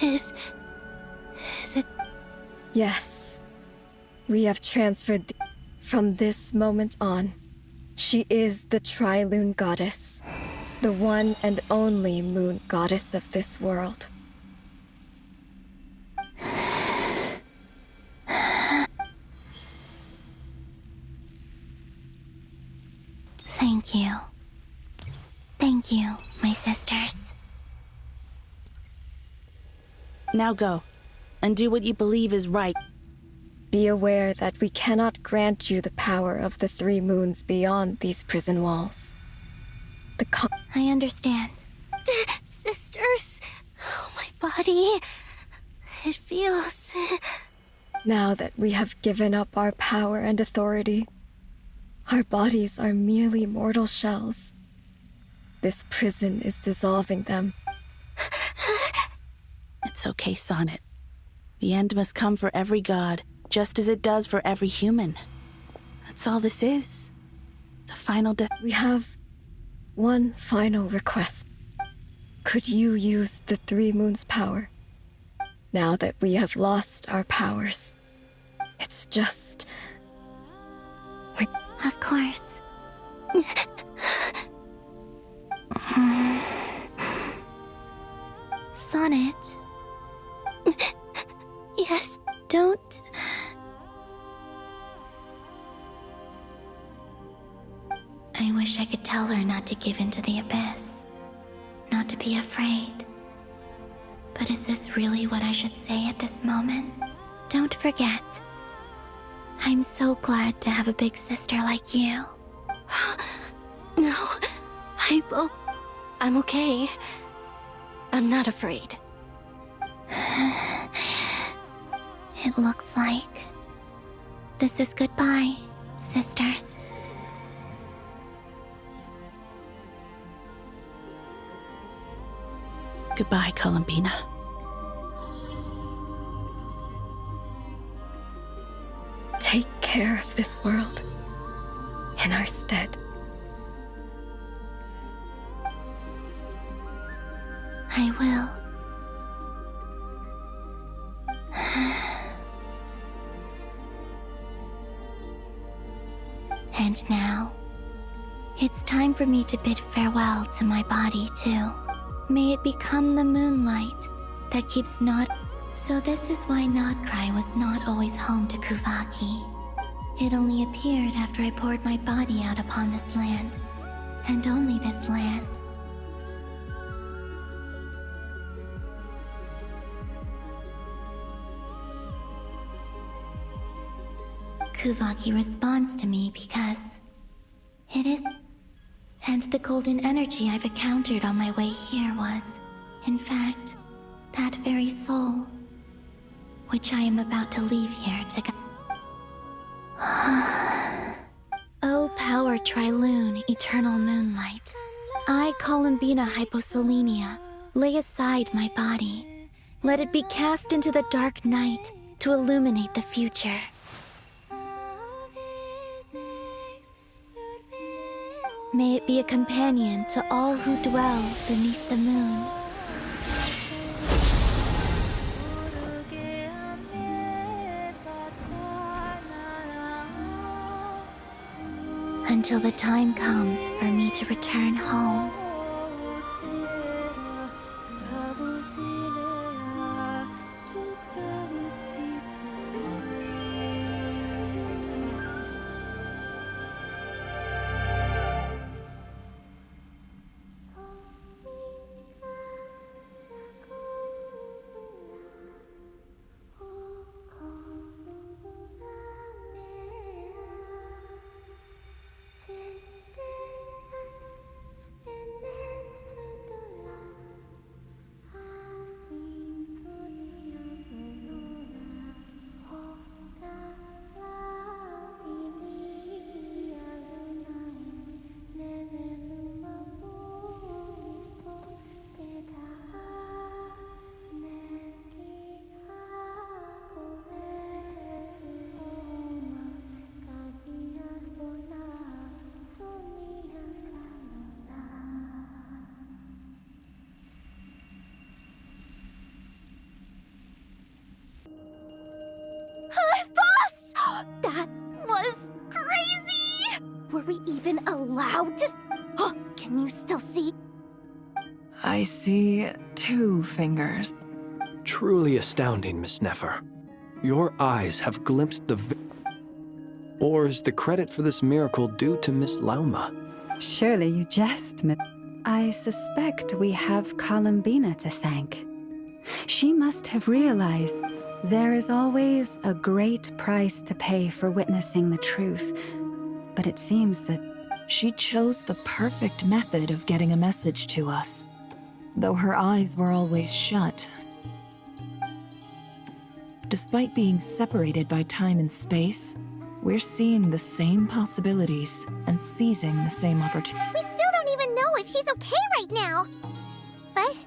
Is it... Yes. We have transferred from this moment on. She is the Tri-Lune Goddess, the one and only moon goddess of this world. Thank you. Thank you, my sisters. Now go, and do what you believe is right. Be aware that we cannot grant you the power of the 3 moons beyond these prison walls. I understand. Sisters, oh, my body. It feels... Now that we have given up our power and authority, our bodies are merely mortal shells. This prison is dissolving them. It's okay, Sonnet. The end must come for every god, just as it does for every human. That's all this is. The final death. We have one final request. Could you use the 3 moons' power? Now that we have lost our powers. It's just... Of course. Sonnet. Yes, don't... I wish I could tell her not to give in to the abyss. Not to be afraid. But is this really what I should say at this moment? Don't forget. I'm so glad to have a big sister like you. No, I'm okay. I'm not afraid. It looks like this is goodbye, sisters. Goodbye, Columbina. Take care of this world in our stead. I will. And now, it's time for me to bid farewell to my body, too. May it become the moonlight that keeps not... So this is why Notcry was not always home to Kuvaki. It only appeared after I poured my body out upon this land. And only this land. Kuvaki responds to me because it is... And the golden energy I've encountered on my way here was, in fact, that very soul, which I am about to leave here to go. O power Tri-Lune, eternal moonlight. I, Columbina Hyposelenia, lay aside my body. Let it be cast into the dark night to illuminate the future. May it be a companion to all who dwell beneath the moon. Until the time comes for me to return home. Were we even allowed to? Oh, can you still see? I see 2 fingers. Truly astounding, Miss Nefer. Your eyes have glimpsed the Or is the credit for this miracle due to Miss Lauma? Surely you jest, Miss. I suspect we have Columbina to thank. She must have realized there is always a great price to pay for witnessing the truth, but it seems that She chose the perfect method of getting a message to us, though her eyes were always shut. Despite being separated by time and space, we're seeing the same possibilities and seizing the same opportunities. We still don't even know if she's okay right now. But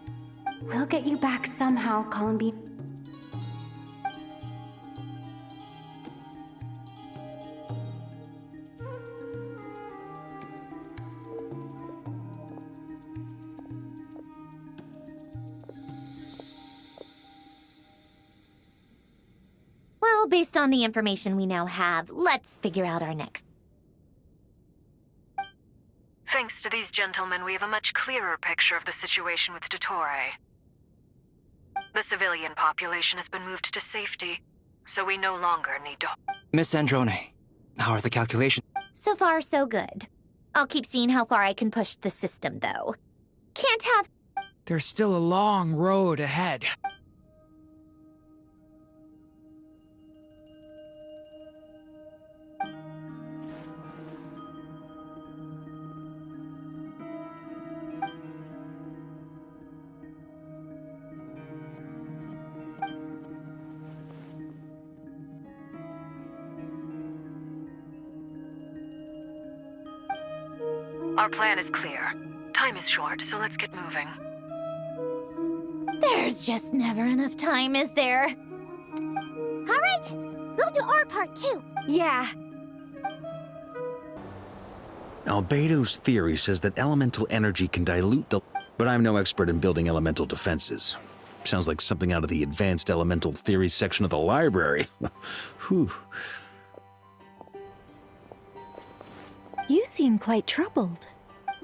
We'll get you back somehow, Columbine. Well, based on the information we now have, let's figure out our next. Thanks to these gentlemen, we have a much clearer picture of the situation with Dottore. The civilian population has been moved to safety, so we no longer need to... Miss Androne, how are the calculations? So far, so good. I'll keep seeing how far I can push the system, though. Can't have... There's still a long road ahead. Our plan is clear. Time is short, so let's get moving. There's just never enough time, is there? all right, we'll do our part too. Yeah. Albedo's theory says that elemental energy can dilute the... But I'm no expert in building elemental defenses. Sounds like something out of the advanced elemental theory section of the library. Whew. You seem quite troubled.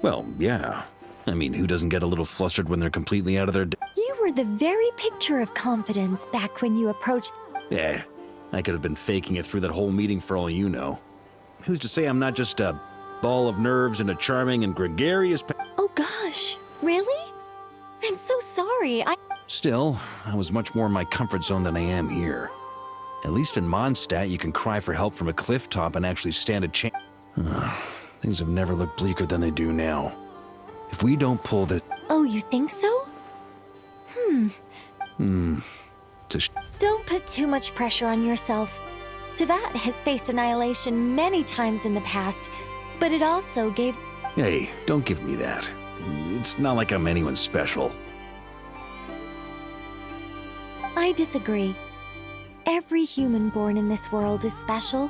Well, yeah. I mean, who doesn't get a little flustered when they're completely out of their... You were the very picture of confidence back when you approached... Eh, I could have been faking it through that whole meeting for all you know. Who's to say I'm not just a ball of nerves and a charming and gregarious... Oh gosh, really? I'm so sorry, Still, I was much more in my comfort zone than I am here. At least in Mondstadt, you can cry for help from a cliff top and actually stand a chance. Things have never looked bleaker than they do now. If we don't pull this... Oh, you think so? Don't put too much pressure on yourself. Tevat has faced annihilation many times in the past, but it also gave... Hey, don't give me that. It's not like I'm anyone special. I disagree. Every human born in this world is special.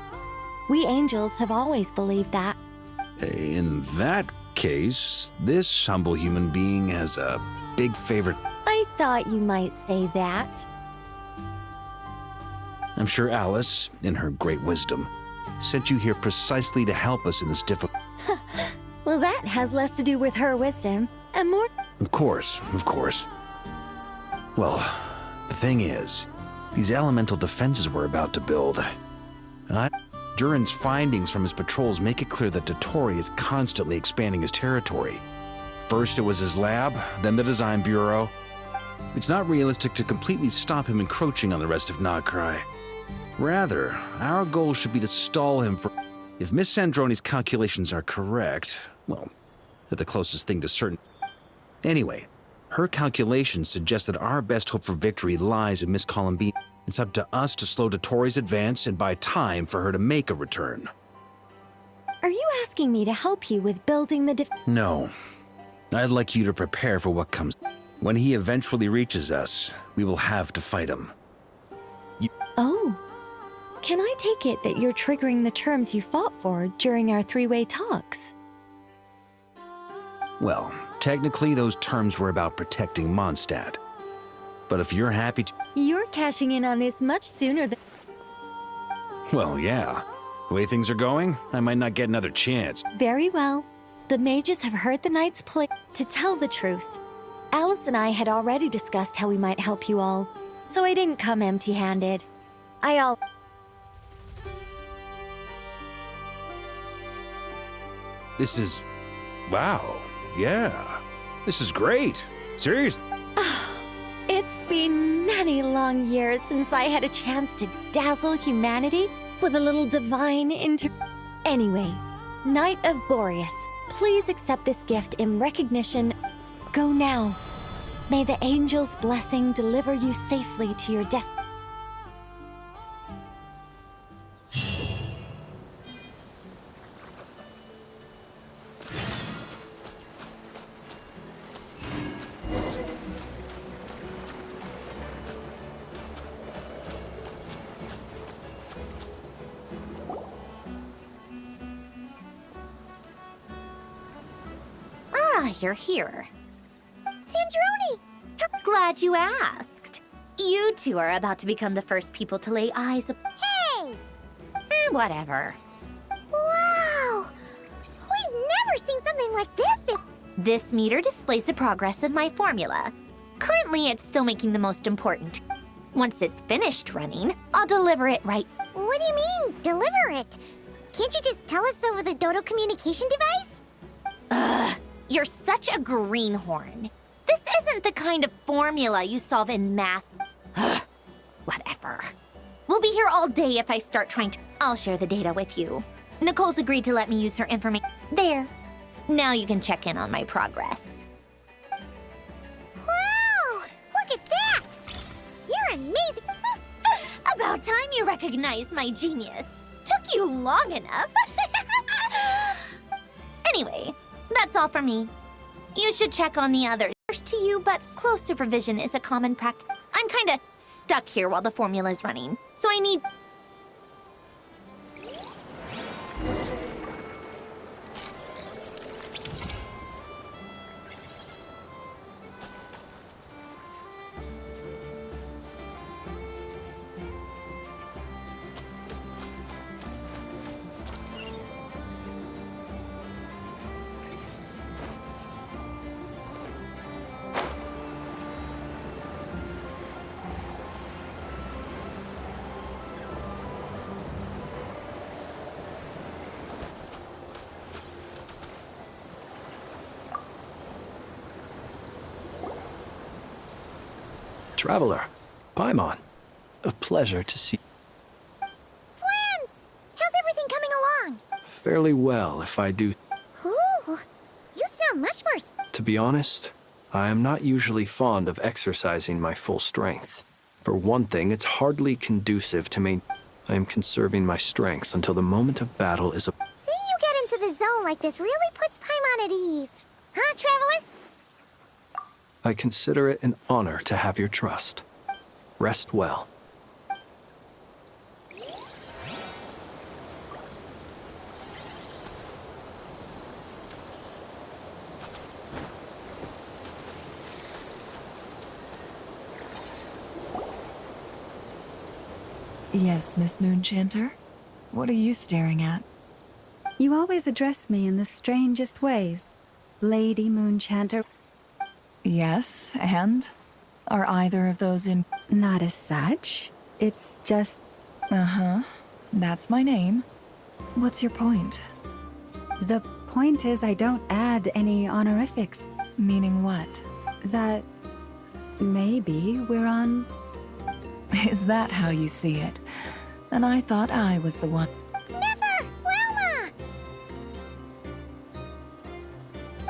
We angels have always believed that. In that case, this humble human being has a big favorite. I thought you might say that. I'm sure Alice, in her great wisdom, sent you here precisely to help us in this difficult... Well, that has less to do with her wisdom, and more... Of course, of course. Well, the thing is, these elemental defenses we're about to build... Durin's findings from his patrols make it clear that Dottore is constantly expanding his territory. First it was his lab, then the design bureau. It's not realistic to completely stop him encroaching on the rest of Nagrai. Rather, our goal should be to stall him for... If Miss Androne's calculations are correct, well, they're the closest thing to certain... Anyway, her calculations suggest that our best hope for victory lies in Miss Columbine. It's up to us to slow Dottore's advance and buy time for her to make a return. Are you asking me to help you with building the No. I'd like you to prepare for what comes. When he eventually reaches us, we will have to fight him. Oh. Can I take it that you're triggering the terms you fought for during our three-way talks? Well, technically those terms were about protecting Mondstadt. But if you're happy to... You're cashing in on this much sooner than... Well, yeah. The way things are going, I might not get another chance. Very well. The mages have heard the knight's plea. To tell the truth, Alice and I had already discussed how we might help you all, so I didn't come empty-handed. This is... wow. Yeah. This is great. Seriously. It's been many long years since I had a chance to dazzle humanity with a little divine Anyway, Knight of Boreas, please accept this gift in recognition. Go now. May the angel's blessing deliver you safely to your destiny. You're here. Sandrone! Glad you asked. You two are about to become the first people to lay eyes upon... Hey! Whatever. Wow! We've never seen something like this before. This meter displays the progress of my formula. Currently, it's still making the most important. Once it's finished running, I'll deliver it right... What do you mean, deliver it? Can't you just tell us over the Dodo communication device? Ugh. You're such a greenhorn. This isn't the kind of formula you solve in math. Ugh, whatever. We'll be here all day if I start trying to... I'll share the data with you. Nicole's agreed to let me use her information. There. Now you can check in on my progress. Wow! Look at that! You're amazing! About time you recognized my genius. Took you long enough. Anyway... That's all for me. You should check on the others. To you, but close supervision is a common practice. I'm kinda stuck here while the formula's running, so I need... Traveler, Paimon, a pleasure to see. Flans! How's everything coming along? Fairly well, if I do. Ooh, you sound much more... To be honest, I am not usually fond of exercising my full strength. For one thing, it's hardly conducive to me. I am conserving my strength until the moment of battle is a... Seeing you get into the zone like this really puts Paimon at ease. Huh, Traveler? I consider it an honor to have your trust. Rest well. Yes, Miss Moonchanter? What are you staring at? You always address me in the strangest ways. Lady Moonchanter. Yes, and? Are either of those in... Not as such. It's just... Uh-huh. That's my name. What's your point? The point is I don't add any honorifics. Meaning what? That... maybe we're on... Is that how you see it? And I thought I was the one... Never! Wilma!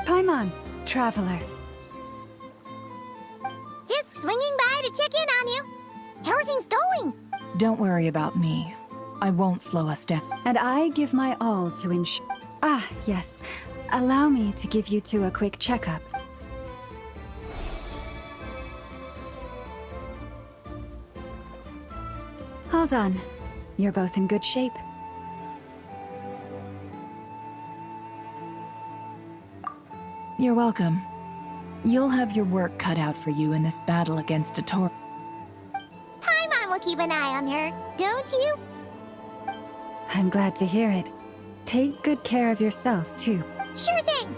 Paimon, Traveler. Just swinging by to check in on you. How are things going? Don't worry about me. I won't slow us down. And I give my all to ensure... Ah, yes. Allow me to give you two a quick checkup. Hold on. You're both in good shape. You're welcome. You'll have your work cut out for you in this battle against Дотторе. Paimon will keep an eye on her, don't you? I'm glad to hear it. Take good care of yourself, too. Sure thing!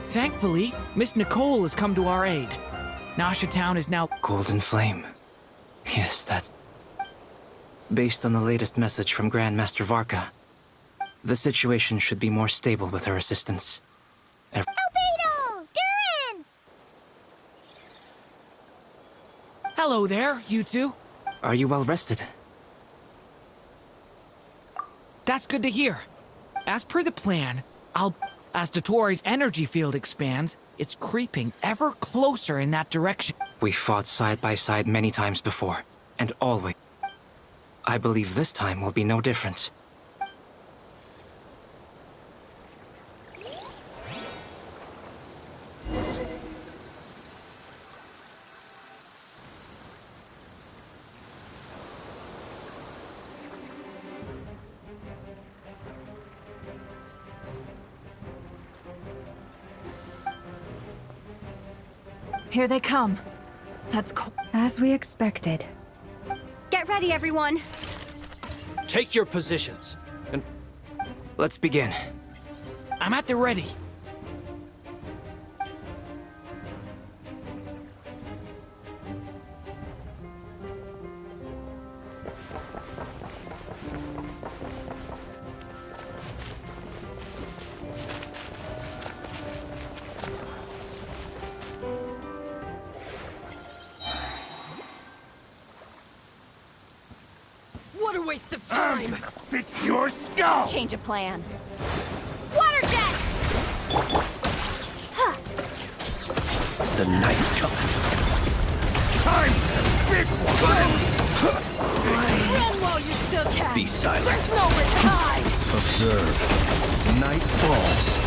Thankfully, Miss Nicole has come to our aid. Nasha Town is now— Golden Flame. Yes, that's... Based on the latest message from Grandmaster Varka, the situation should be more stable with her assistance. Albedo! Durin! Hello there, you two. Are you well rested? That's good to hear. As per the plan, as Dottore's energy field expands, it's creeping ever closer in that direction. We fought side by side many times before, and always. I believe this time will be no different. Here they come. That's cool. As we expected. Get ready, everyone. Take your positions. And let's begin. I'm at the ready. What a waste of time! Fix your skull! Change of plan. Water jet! The night cometh. Time! Big one! Run while you still can! Be silent. There's nowhere to hide! Observe. Night falls.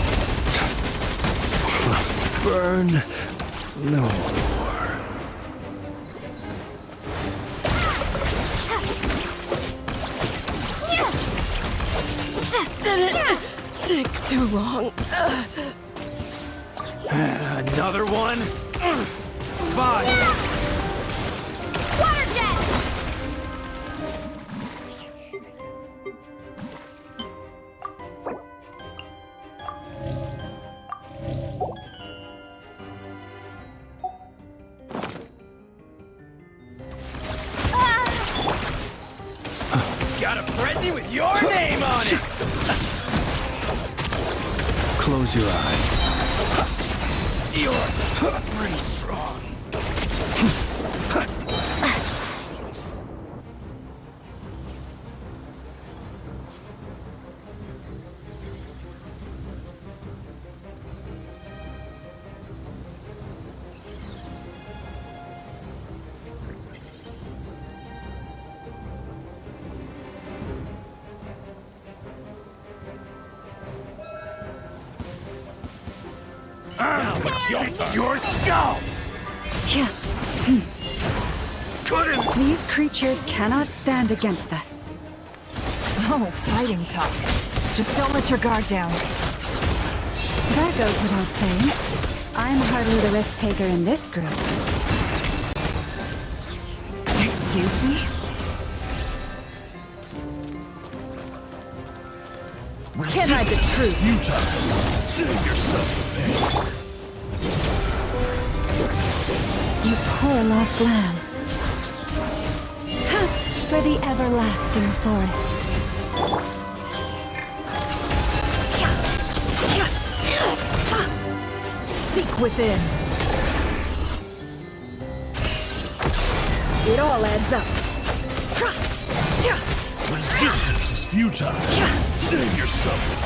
Burn no more. Did it take too long? Another one? Fine. Water jet! Got a present with your name on it! Close your eyes. You're pretty strong. Fix your skull! Yeah. These creatures cannot stand against us. Oh, fighting tough. Just don't let your guard down. That goes without saying. I'm hardly the risk taker in this group. Excuse me? Can't hide the truth. Futile. Save yourself the pain. You poor lost lamb. Ha! For the everlasting forest. Seek within. It all adds up. Resistance is futile. Save yourself the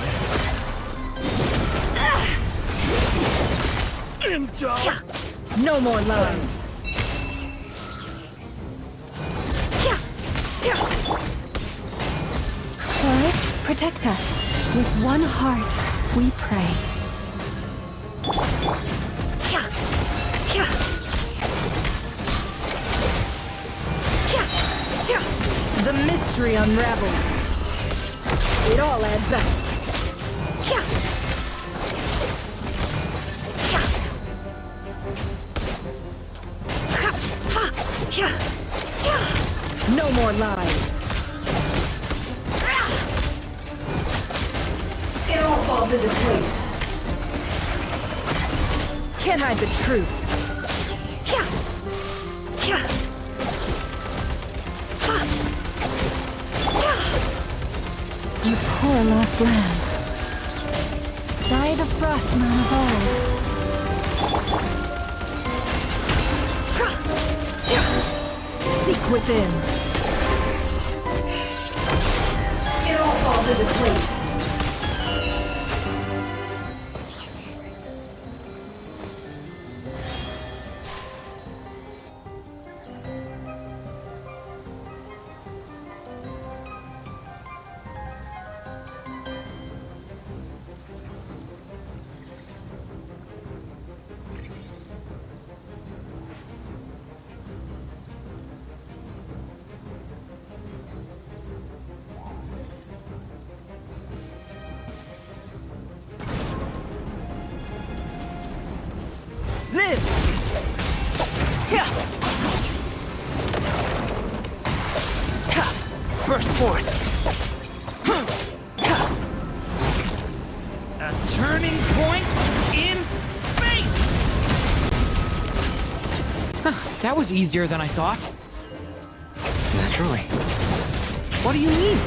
pain. Indulge. No more lies. Forest, protect us. With one heart, we pray. The mystery unravels. It all adds up. No more lies. It all falls into place. Can't hide the truth. You poor lost lamb. Die the frostman of old. Seek within. It all falls into place. Live! Burst forth! A turning point in fate! That was easier than I thought. Naturally. What do you mean?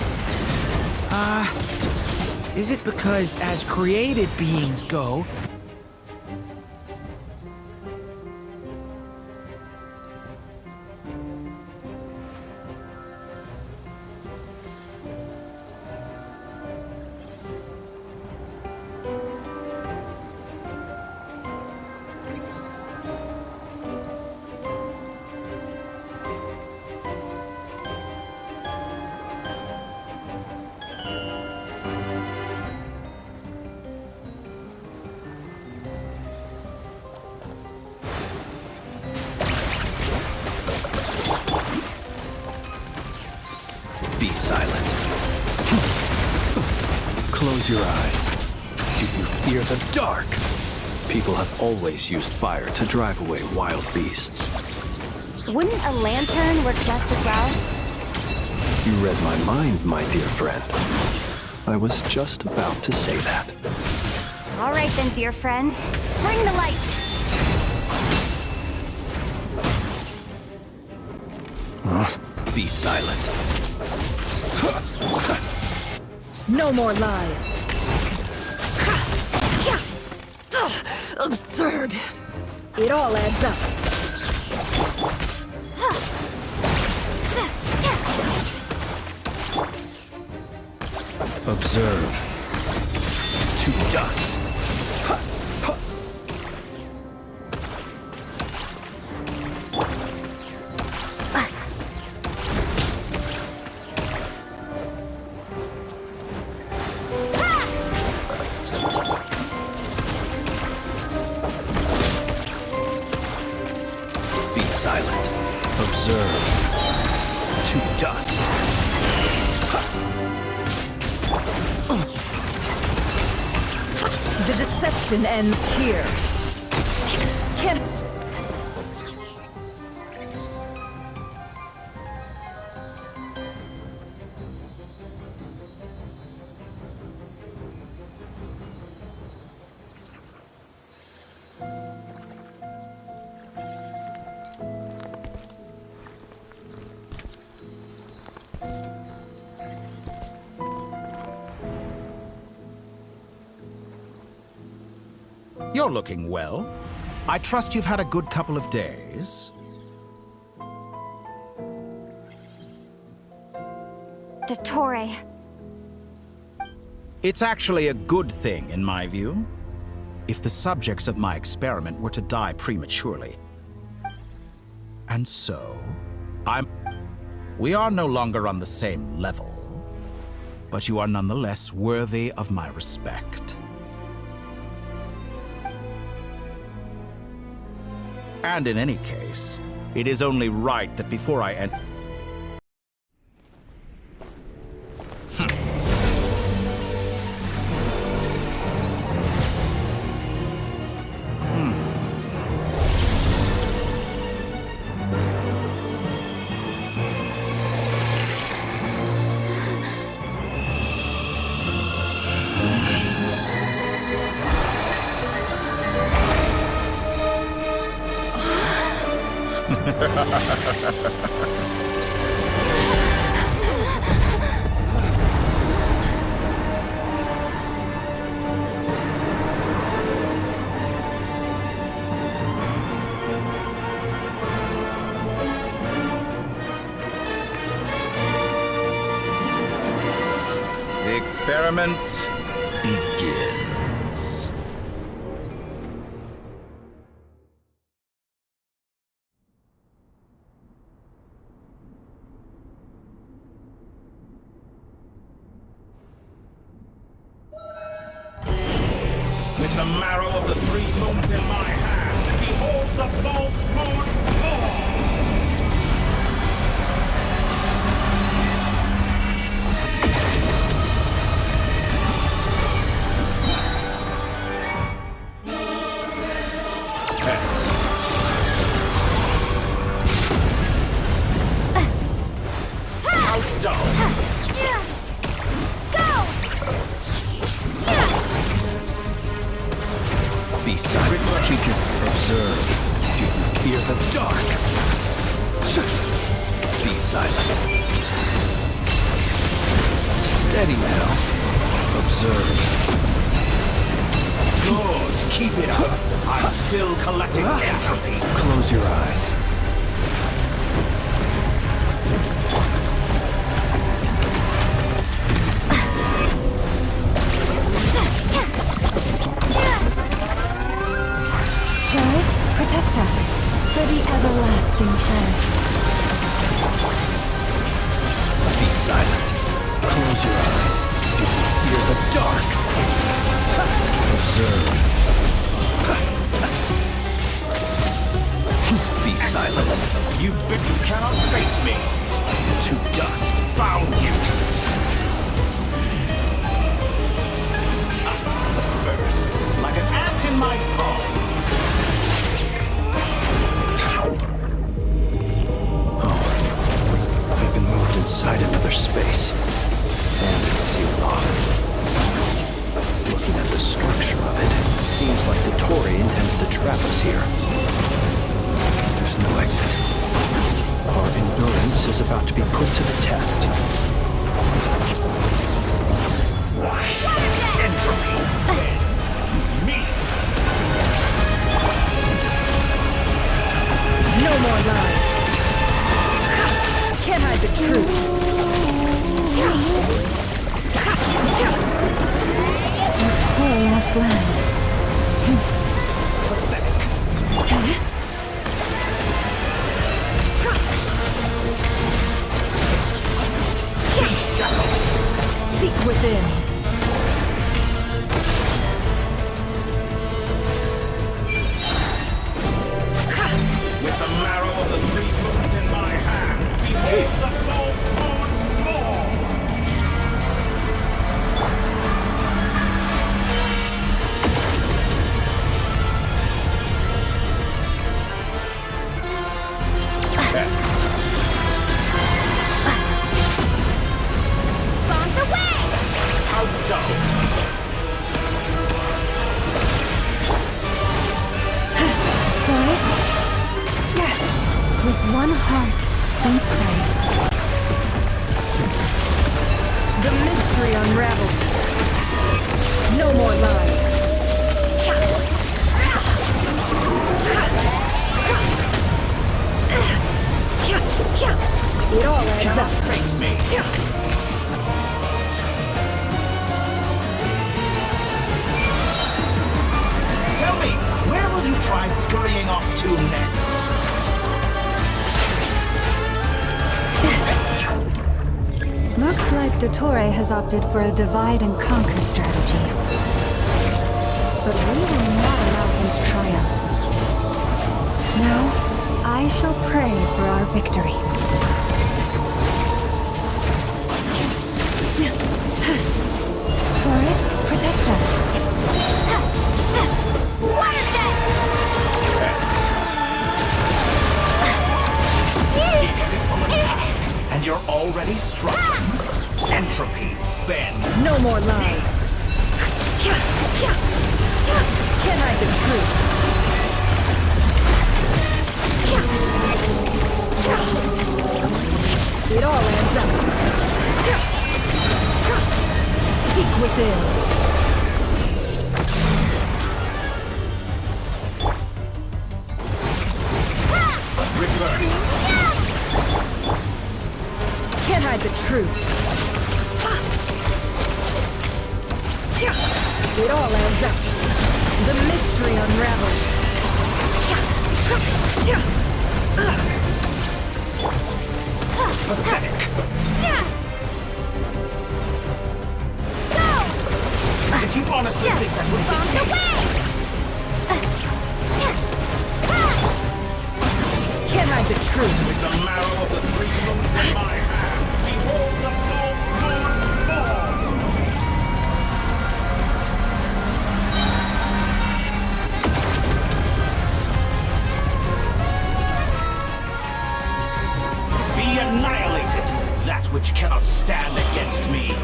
Is it because as created beings go, Be silent. Close your eyes. Do you fear the dark? People have always used fire to drive away wild beasts. Wouldn't a lantern work just as well? You read my mind, my dear friend. I was just about to say that. All right then, dear friend. Bring the light! Be silent. No more lies. Absurd. It all adds up. Observe. To dust. Be silent. Observe. To dust. The deception ends here. Can You're looking well. I trust you've had a good couple of days. Dottore. It's actually a good thing, in my view. If the subjects of my experiment were to die prematurely. And so, we are no longer on the same level, but you are nonetheless worthy of my respect. And in any case, it is only right that before I end... The experiment begins. With the marrow of the 3 moons in my hand, behold the false moons fall! Be silent, Kika. Observe. Do you fear the dark? Be silent. Steady now. Observe. Good. Keep it up. I'm still collecting entropy. Close your eyes. Protect us for the everlasting past. Be silent. Close your eyes. Do you fear the dark? Observe. Be silent. You cannot face me. To dust. Found you. First, like an ant in my palm. Inside another space, and it's sealed off. Looking at the structure of it, it seems like Дотторе intends to trap us here. There's no exit. Our endurance is about to be put to the test. Entropy bends to me. No more lies. Can't hide the truth. Our poor lost land. Pathetic. Be shackled. Seek within. With the marrow of the 3 moons in my hand, behold the false moons fall! Bombs away! How dull! With one heart, we pray. The mystery unravels. No more lies. It all adds up. Face me! Tell me, where will you try scurrying off to next? Looks like Дотторе has opted for a divide and conquer strategy. But we will not allow him to triumph. Now, I shall pray for our victory. Forest, protect us. Water jet! Simple attack, and you're already struggling. Entropy, bend. No more lies. Can't hide the truth. It all adds up. Seek within. Reverse. Can't hide the truth. It all adds up. The mystery unravels. Pathetic. Did you honestly think that would On the way! Can't hide the truth. With the marrow of the three moons in my hand, behold the false moon's fall! Be annihilated, that which cannot stand against me.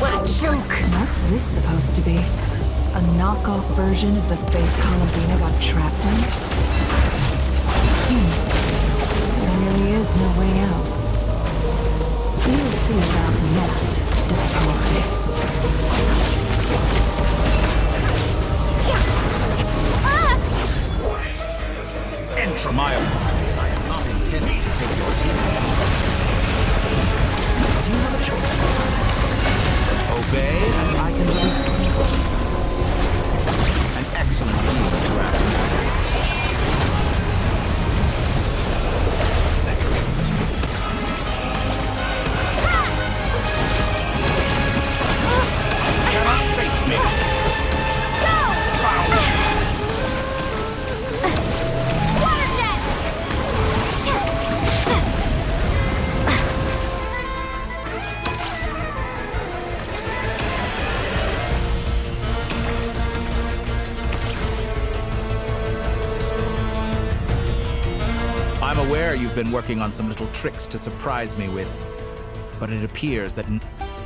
What a joke! What's this supposed to be? A knockoff version of the space Columbina got trapped in? There really is no way out. We'll see about that, Dottore. Enter my apologies. I am not intending to take your teammates. Do you have a choice? Obey, and I can release them. An excellent deal, if you ask me. Cannot face me. Go! Found. Water jet! I'm aware you've been working on some little tricks to surprise me with, but it appears that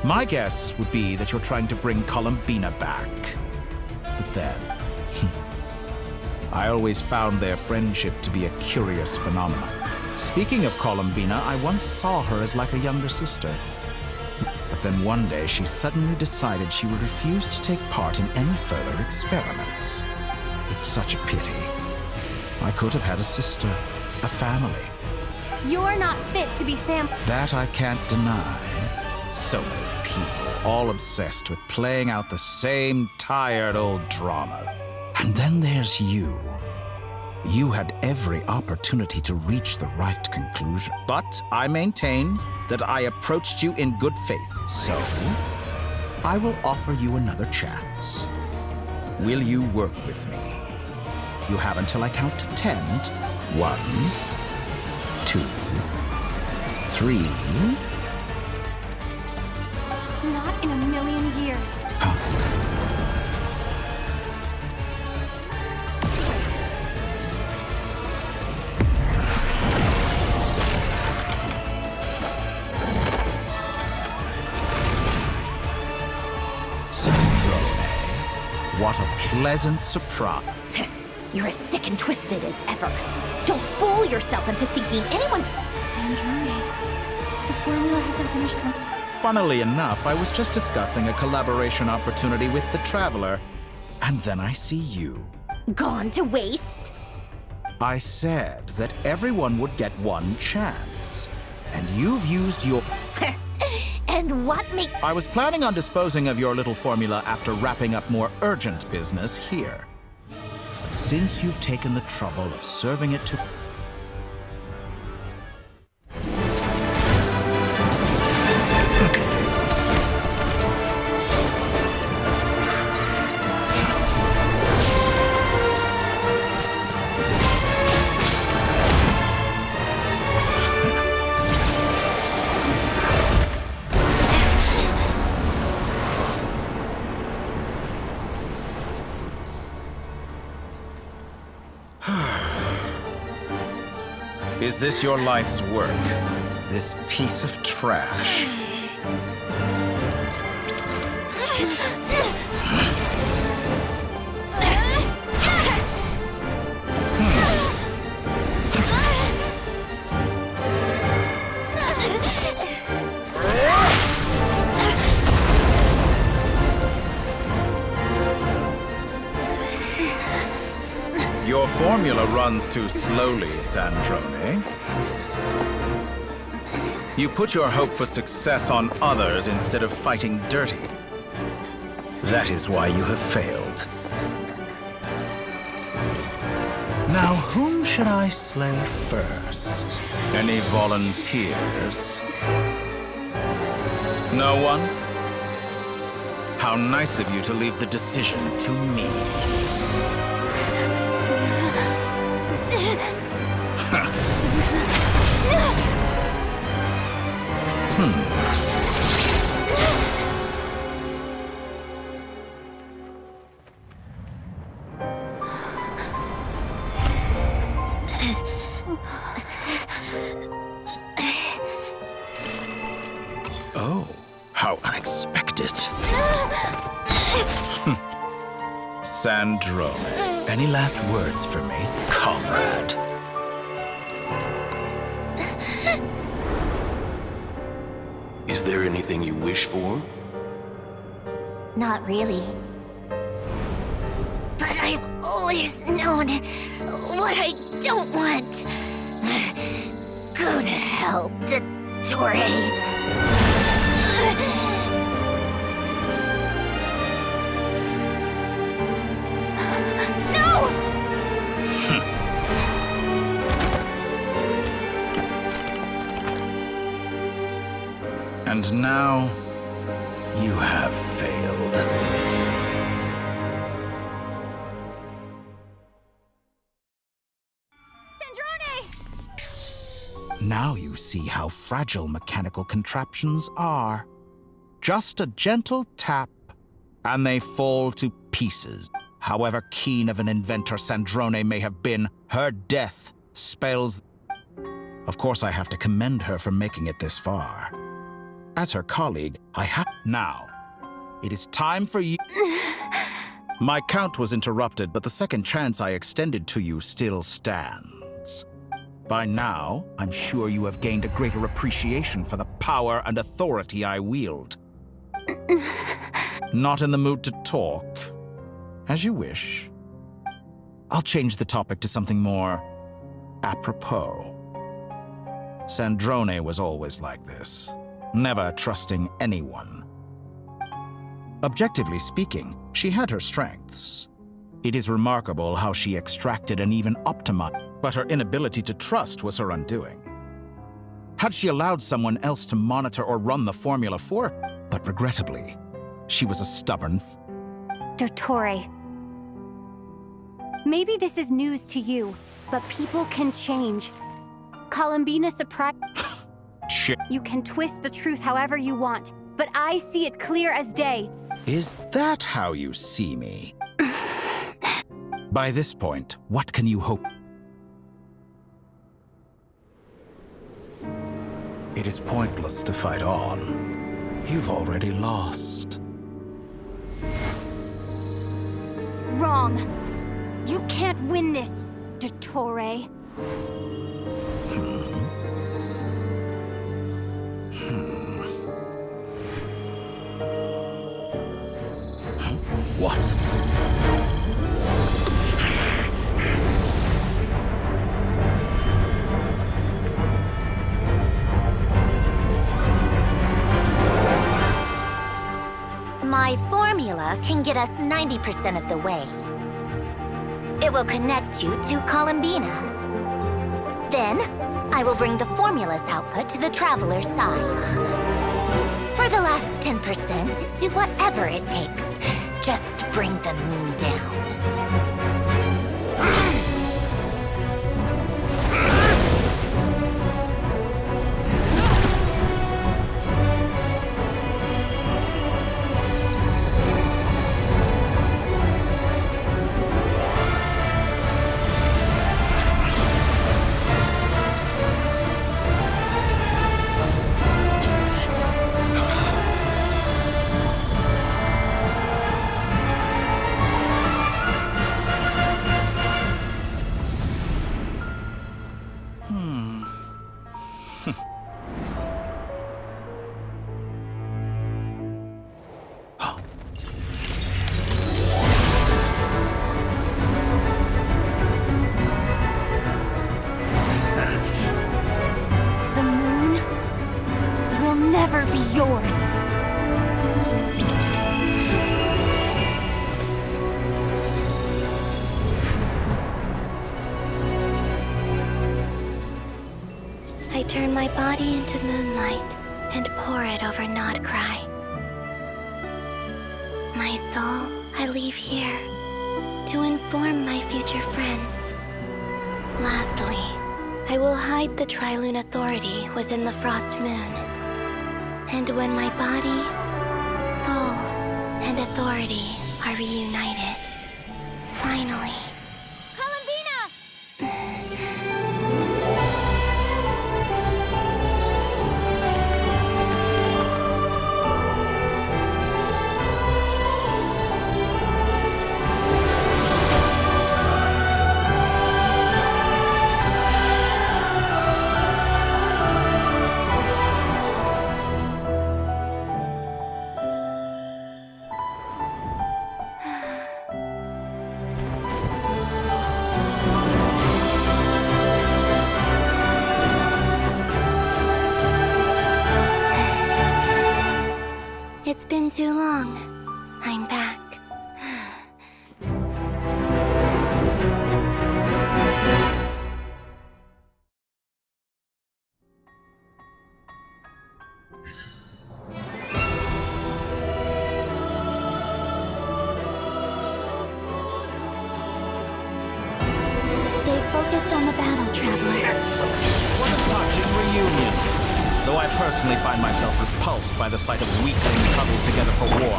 my guess would be that you're trying to bring Columbina back. But then, I always found their friendship to be a curious phenomenon. Speaking of Columbina, I once saw her as like a younger sister. But then one day she suddenly decided she would refuse to take part in any further experiments. It's such a pity. I could have had a sister. A family. You're not fit to be That I can't deny. So many people, all obsessed with playing out the same tired old drama. And then there's you. You had every opportunity to reach the right conclusion. But I maintain that I approached you in good faith. So, I will offer you another chance. Will you work with me? You have until I count to 10. 1, 2, 3. Not in a million years. What a pleasant surprise. You're as sick and twisted as ever. Don't fool yourself into thinking anyone's... Sandrone, the formula hasn't finished. Funnily enough, I was just discussing a collaboration opportunity with the Traveler, and then I see you. Gone to waste? I said that everyone would get one chance, and you've used your... And what make... I was planning on disposing of your little formula after wrapping up more urgent business here. But since you've taken the trouble of serving it to... Is this your life's work? This piece of trash? formula runs too slowly, Sandrone. You put your hope for success on others instead of fighting dirty. That is why you have failed. Now, whom should I slay first? Any volunteers? No one? How nice of you to leave the decision to me. Oh, how unexpected. Sandrone, any last words for me, comrade? Is there anything you wish for? Not really. But I've always known what I don't want. Go to hell, Dottore. And now, you have failed. Now you see how fragile mechanical contraptions are. Just a gentle tap, and they fall to pieces. However keen of an inventor Sandrone may have been, her death spells... Of course, I have to commend her for making it this far. As her colleague, I have... Now, it is time for you... My count was interrupted, but the second chance I extended to you still stands. By now, I'm sure you have gained a greater appreciation for the power and authority I wield. Not in the mood to talk? As you wish. I'll change the topic to something more apropos. Sandrone was always like this, never trusting anyone. Objectively speaking, she had her strengths. It is remarkable how she extracted and even optimized, but her inability to trust was her undoing. Had she allowed someone else to monitor or run the formula for her, but regrettably, she was a stubborn... Dottore. Maybe this is news to you, but people can change. Columbina surprised... Shit. You can twist the truth however you want, but I see it clear as day. Is that how you see me? By this point, what can you hope? It is pointless to fight on. You've already lost. Wrong. You can't win this, Dottore. What? My formula can get us 90% of the way. It will connect you to Columbina. Then, I will bring the formula's output to the Traveler's side. For the last 10%, do whatever it takes. Just bring the moon down. I turn my body into moonlight and pour it over Nodcry. My soul, I leave here to inform my future friends. Lastly, I will hide the Trilune Authority within the Frost Moon. And when my body, soul, and authority are reunited, finally... It's been too long. I'm back. Stay focused on the battle, Traveler. Excellent. What a touching reunion. Though I personally find myself repulsed by the sight of weaklings huddled together for war.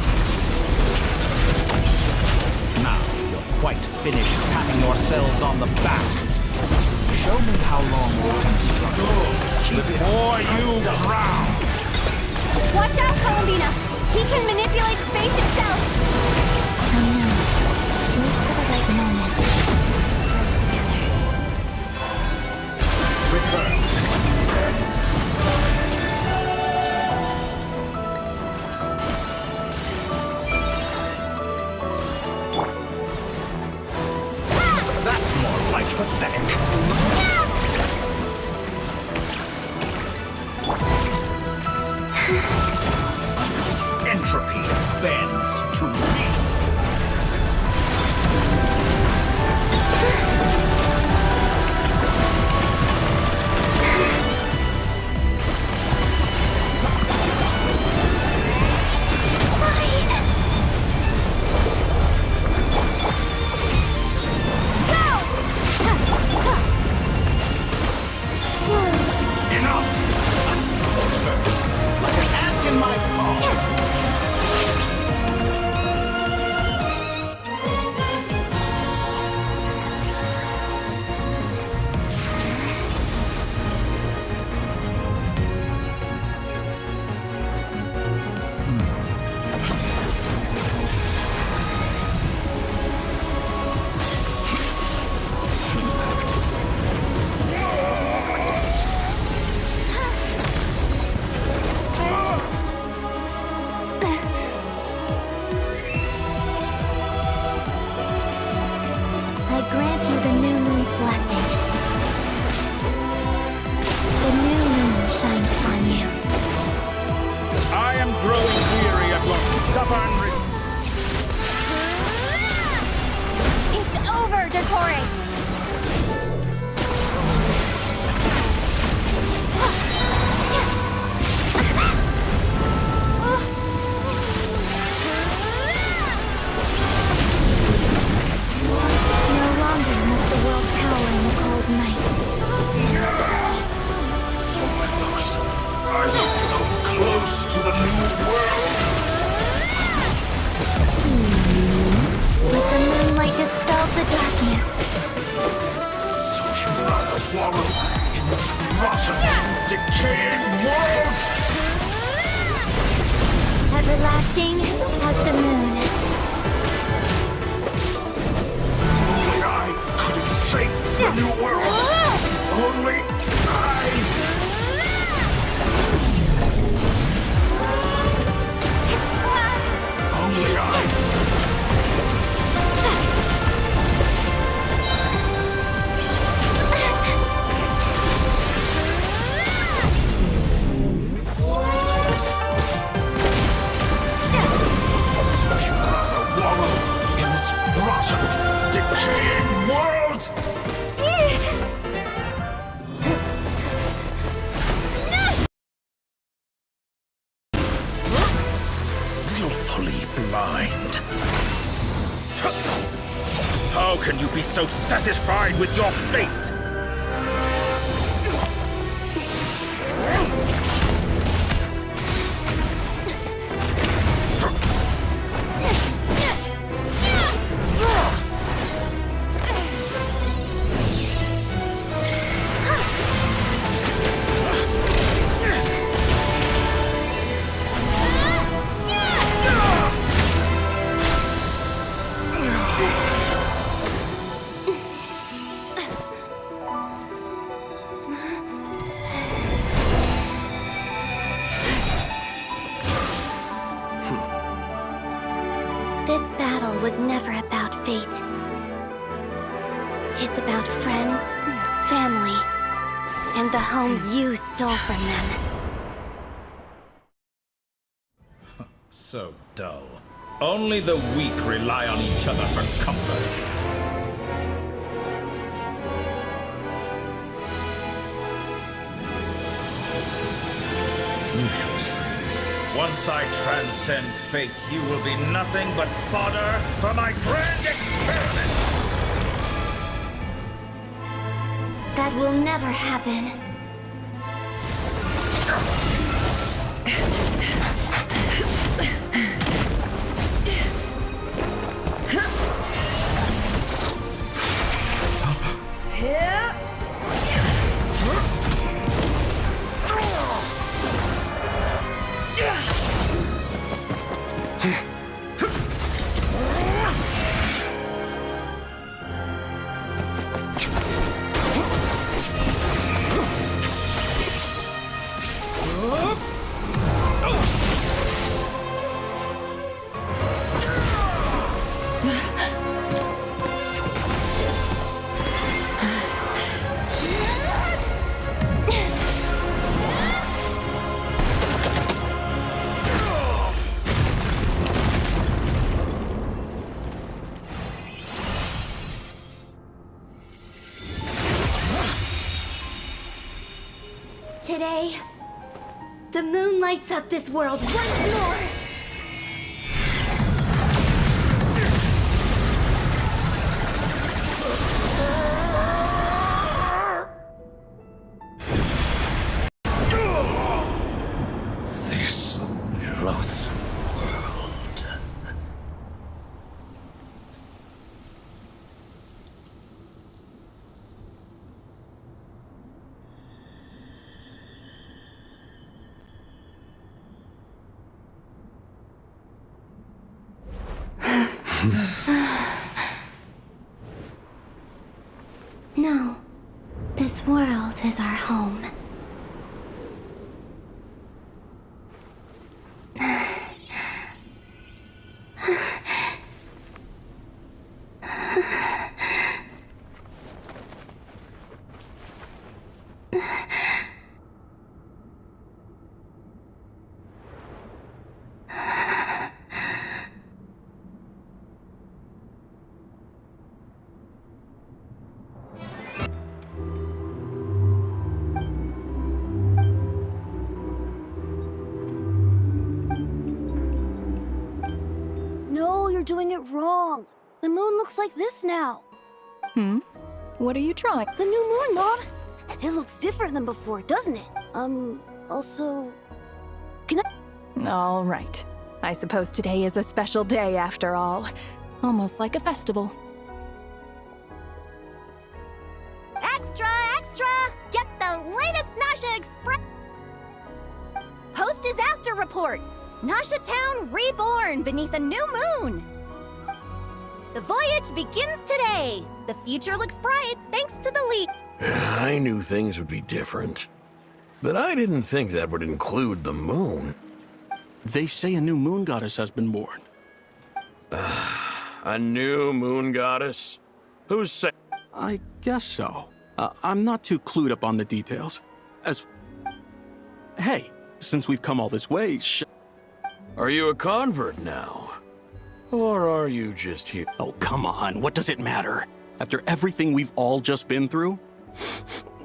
Now you're quite finished patting yourselves on the back. Show me how long you can struggle before you drown. Watch out, Columbina! He can manipulate space itself! Oh no. Wait for the right moment. Strike together. Reverse. That's more like pathetic. Entropy bends to me. Like an ant in my paw. It's over, Dottore! No longer must the world cower in the cold night. So close. I'm so close to the new world. Let the moonlight dispel the darkness. So you rather wallow in this rotten, decaying world? Everlasting as the moon. Only I could have shaped the new world. Only I. Only I. Decaying world! so satisfied with your fate? This battle was never about fate. It's about friends, family, and the home you stole from them. So dull. Only the weak rely on each other for comfort. You shall see. Once I transcend fate, you will be nothing but fodder for my grand experiment! That will never happen. Today, the moon lights up this world once more! This loathsome world. No, this world is our home. No, you're doing it wrong. The moon looks like this now. What are you trying? The new moon, Mom. It looks different than before, doesn't it? Also... Can I... All right. I suppose today is a special day after all. Almost like a festival. Extra, extra! Get the latest Nasha Express post-disaster report! Nasha Town reborn beneath a new moon! The voyage begins today! The future looks bright thanks to the leap. I knew things would be different. But I didn't think that would include the moon. They say a new moon goddess has been born. A new moon goddess? Who's saying? I guess so. I'm not too clued up on the details. Hey, since we've come all this way, Are you a convert now? Or are you just here? Oh, come on. What does it matter? After everything we've all just been through?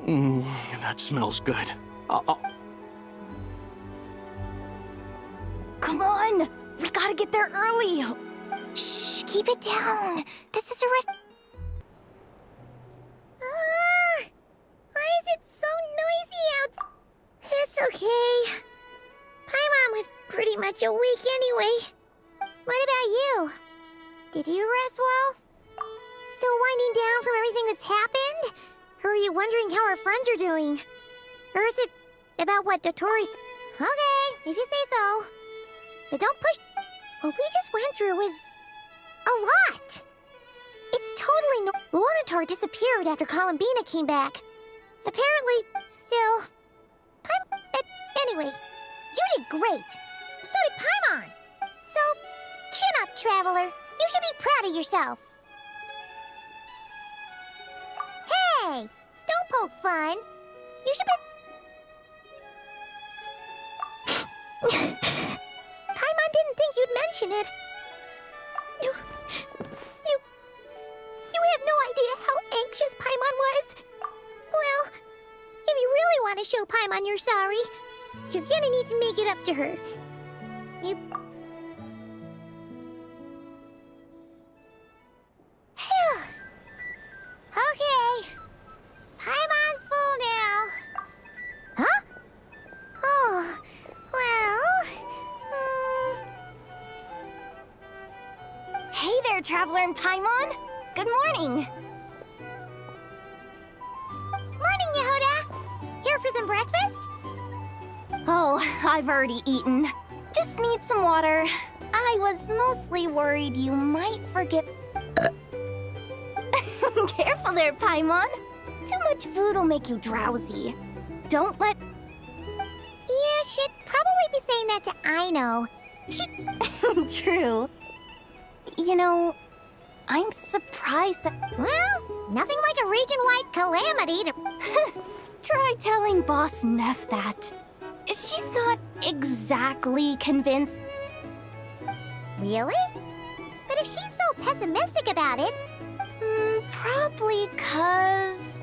That smells good. Come on! We gotta get there early! Shh, keep it down. This is a risk. pretty much awake anyway. What about you? Did you rest well? Still winding down from everything that's happened? Or are you wondering how our friends are doing? Or is it about what Дотторe said? Okay, if you say so. But don't push. What we just went through was a lot. It's totally Luanatar disappeared after Columbina came back. Apparently, still. Anyway, you did great. So did Paimon. So, chin up, Traveler. You should be proud of yourself. Hey, don't poke fun. You should be... Paimon didn't think you'd mention it. You have no idea how anxious Paimon was. Well, if you really want to show Paimon you're sorry, you're gonna need to make it up to her. You... Phew. Okay. Paimon's full now. Huh? Oh, well... Hey there, Traveler and Paimon! Good morning! Morning, Yehuda! Here for some breakfast? Oh, I've already eaten. Just need some water. I was mostly worried you might forget... Careful there, Paimon. Too much food will make you drowsy. Don't let... Yeah, she'd probably be saying that to Aino. True. You know, I'm surprised that... Well, nothing like a region-wide calamity to... Try telling Boss Neff that. She's not exactly convinced. Really? But if she's so pessimistic about it... Probably 'cause...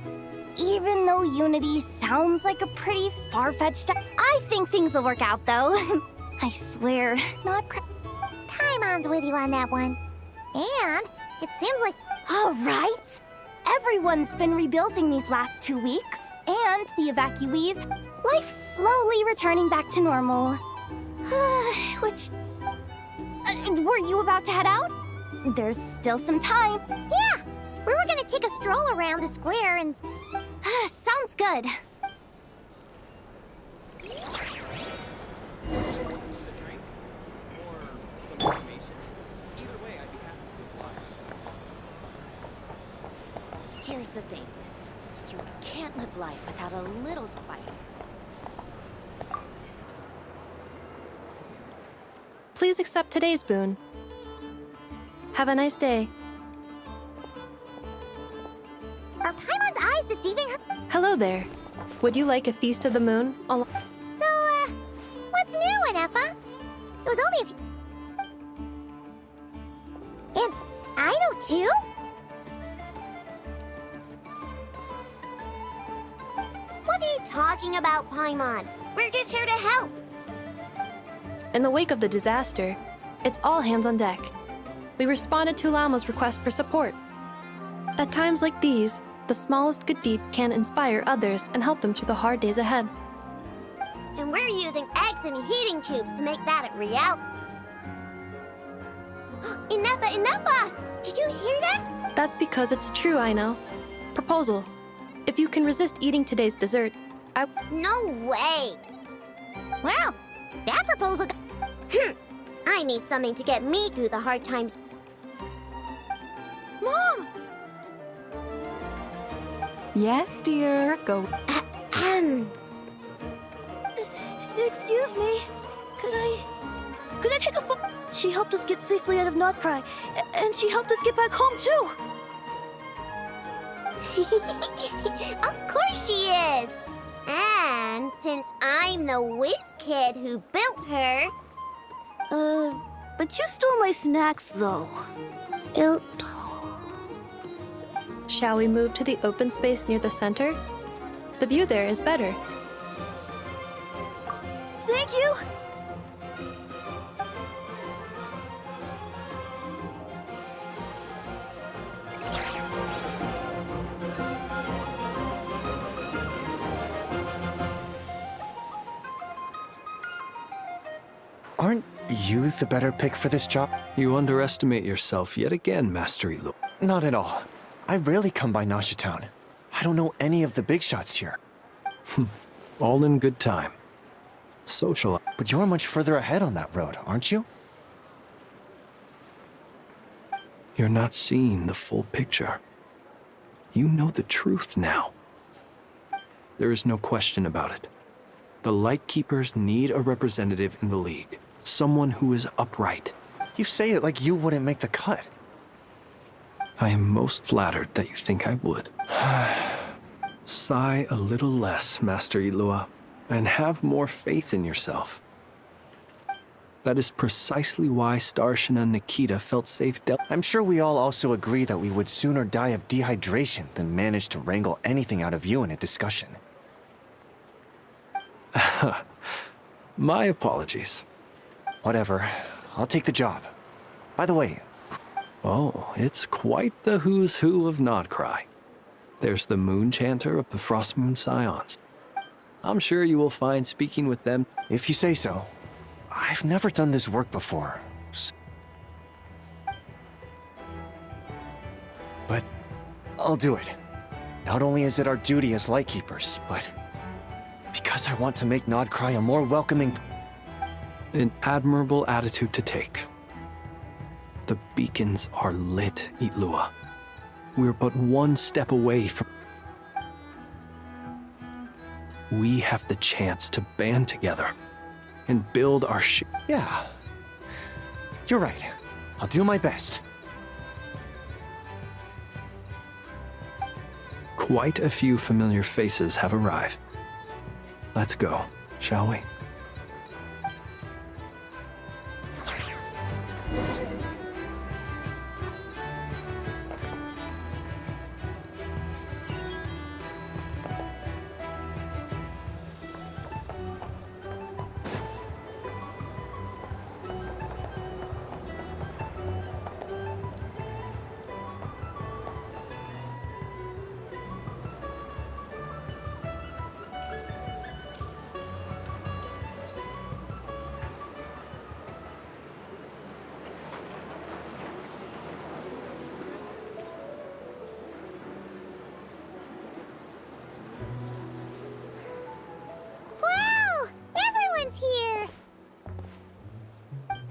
Even though Unity sounds like a pretty far-fetched... I think things will work out, though. I swear, not Paimon's with you on that one. And it seems like... All right. Everyone's been rebuilding these last 2 weeks. And the evacuees, life's slowly returning back to normal. Which... were you about to head out? There's still some time. Yeah! We were gonna take a stroll around the square and... Sounds good. Here's the thing. You can't live life without a little spice. Please accept today's boon. Have a nice day. Are Paimon's eyes deceiving her? Hello there. Would you like a feast of the moon? So, what's new, Anefa? It was only a few... And Aino too? What are you talking about, Paimon? We're just here to help. In the wake of the disaster, it's all hands on deck. We responded to Lama's request for support. At times like these, the smallest good deed can inspire others and help them through the hard days ahead. And we're using eggs and heating tubes to make that a reality. Enough! Did you hear that? That's because it's true, I know. Proposal. If you can resist eating today's dessert, No way! Well, that proposal... I need something to get me through the hard times. Mom! Yes, dear. Go. Excuse me. Could I take a She helped us get safely out of Notcry, and she helped us get back home too. Of course she is! And since I'm the whiz kid who built her... But you stole my snacks, though. Oops. Shall we move to the open space near the center? The view there is better. Thank you! Aren't you the better pick for this job? You underestimate yourself yet again, Master Ilu. Not at all. I rarely come by Nasha Town. I don't know any of the big shots here. All in good time. Social. But you're much further ahead on that road, aren't you? You're not seeing the full picture. You know the truth now. There is no question about it. The Lightkeepers need a representative in the League. Someone who is upright. You say it like you wouldn't make the cut. I am most flattered that you think I would. Sigh a little less, Master Ilua, and have more faith in yourself. That is precisely why Starshina and Nikita felt safe. I'm sure we all also agree that we would sooner die of dehydration than manage to wrangle anything out of you in a discussion. My apologies. Whatever. I'll take the job. By the way... Oh, it's quite the who's who of Nodcry. There's the Moon Chanter of the Frostmoon Scions. I'm sure you will find speaking with them... If you say so. I've never done this work before. But I'll do it. Not only is it our duty as Lightkeepers, but because I want to make Nodcry a more welcoming... An admirable attitude to take. The beacons are lit, Itlua. We're but one step away from... We have the chance to band together and build our Yeah. You're right. I'll do my best. Quite a few familiar faces have arrived. Let's go, shall we?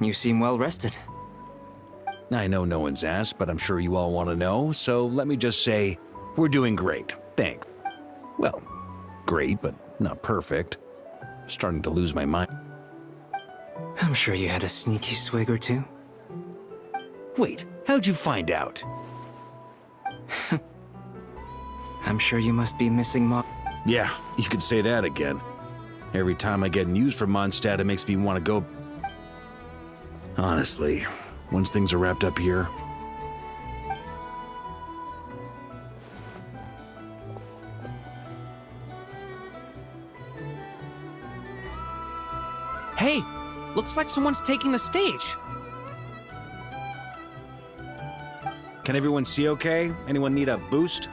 You seem well rested. I know no one's asked, but I'm sure you all want to know, so let me just say, we're doing great. Thanks. Well, great, but not perfect. Starting to lose my mind. I'm sure you had a sneaky swig or two. Wait, how'd you find out? I'm sure you must be missing Yeah, you could say that again. Every time I get news from Mondstadt, it makes me want to go... Honestly, once things are wrapped up here... Hey, looks like someone's taking the stage. Can everyone see okay? Anyone need a boost?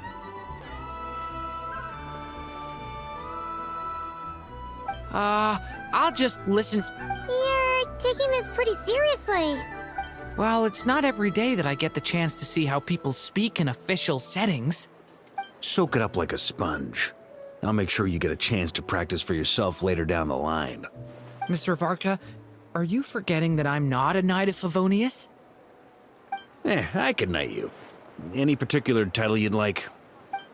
I'll just listen. You're taking this pretty seriously. Well, it's not every day that I get the chance to see how people speak in official settings. Soak it up like a sponge. I'll make sure you get a chance to practice for yourself later down the line. Mr. Varka, are you forgetting that I'm not a Knight of Favonius? I can knight you. Any particular title you'd like?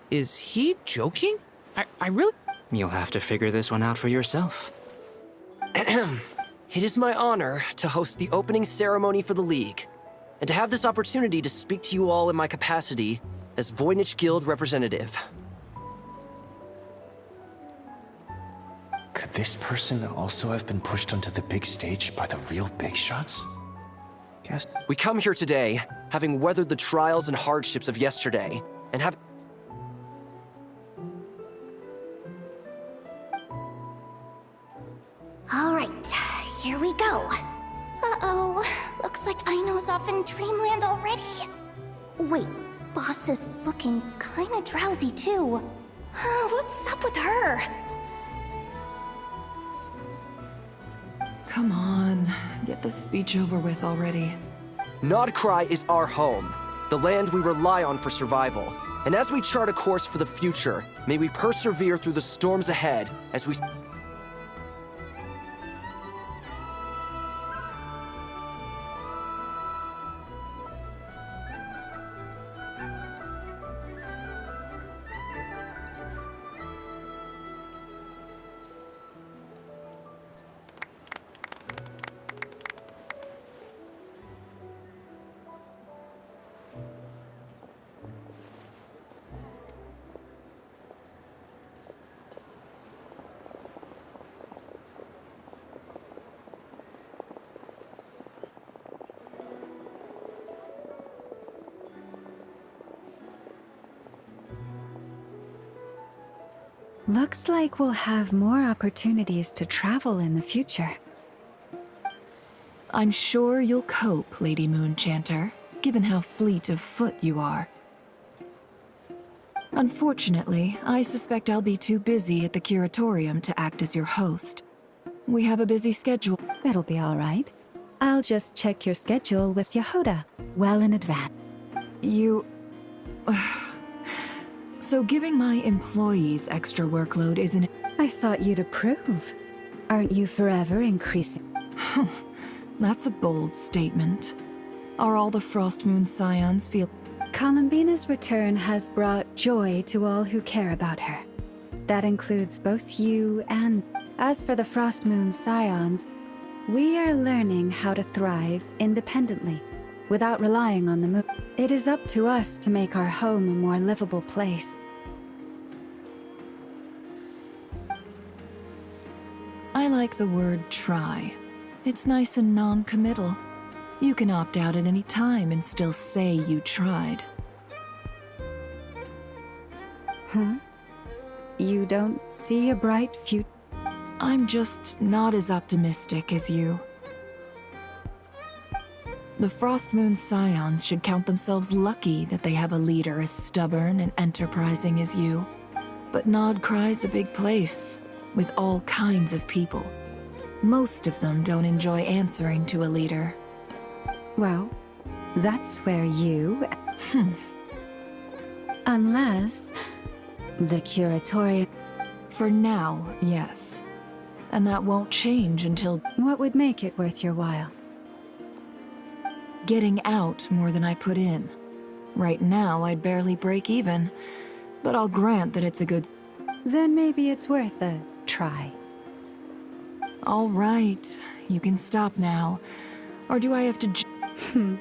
Is he joking? I really... You'll have to figure this one out for yourself. It is my honor to host the opening ceremony for the League, and to have this opportunity to speak to you all in my capacity as Voynich Guild representative. Could this person also have been pushed onto the big stage by the real big shots? Yes. We come here today, having weathered the trials and hardships of yesterday, and have... All right, here we go. Uh-oh, looks like Aino's off in Dreamland already. Wait, Boss is looking kinda drowsy too. What's up with her? Come on, Get this speech over with already. Nodcry is our home, the land we rely on for survival. And as we chart a course for the future, may we persevere through the storms ahead as we... Looks like we'll have more opportunities to travel in the future. I'm sure you'll cope, Lady Moonchanter, given how fleet of foot you are. Unfortunately, I suspect I'll be too busy at the Curatorium to act as your host. We have a busy schedule. It'll be all right. I'll just check your schedule with Yehoda well in advance. You... So giving my employees extra workload isn't... I thought you'd approve. Aren't you forever increasing? That's a bold statement. Are all the Frostmoon Scions feel... Columbina's return has brought joy to all who care about her. That includes both you and... As for the Frostmoon Scions, we are learning how to thrive independently, without relying on the moon. It is up to us to make our home a more livable place. I like the word try. It's nice and non-committal. You can opt out at any time and still say you tried. You don't see a bright future? I'm just not as optimistic as you. The Frostmoon Scions should count themselves lucky that they have a leader as stubborn and enterprising as you. But Nodcry's a big place, with all kinds of people. Most of them don't enjoy answering to a leader. Well, that's where you... Unless... the Curatorium... For now, yes. And that won't change until... What would make it worth your while? Getting out more than I put in. Right now, I'd barely break even. But I'll grant that it's a good... Then maybe it's worth a try. All right, you can stop now. Or do I have to...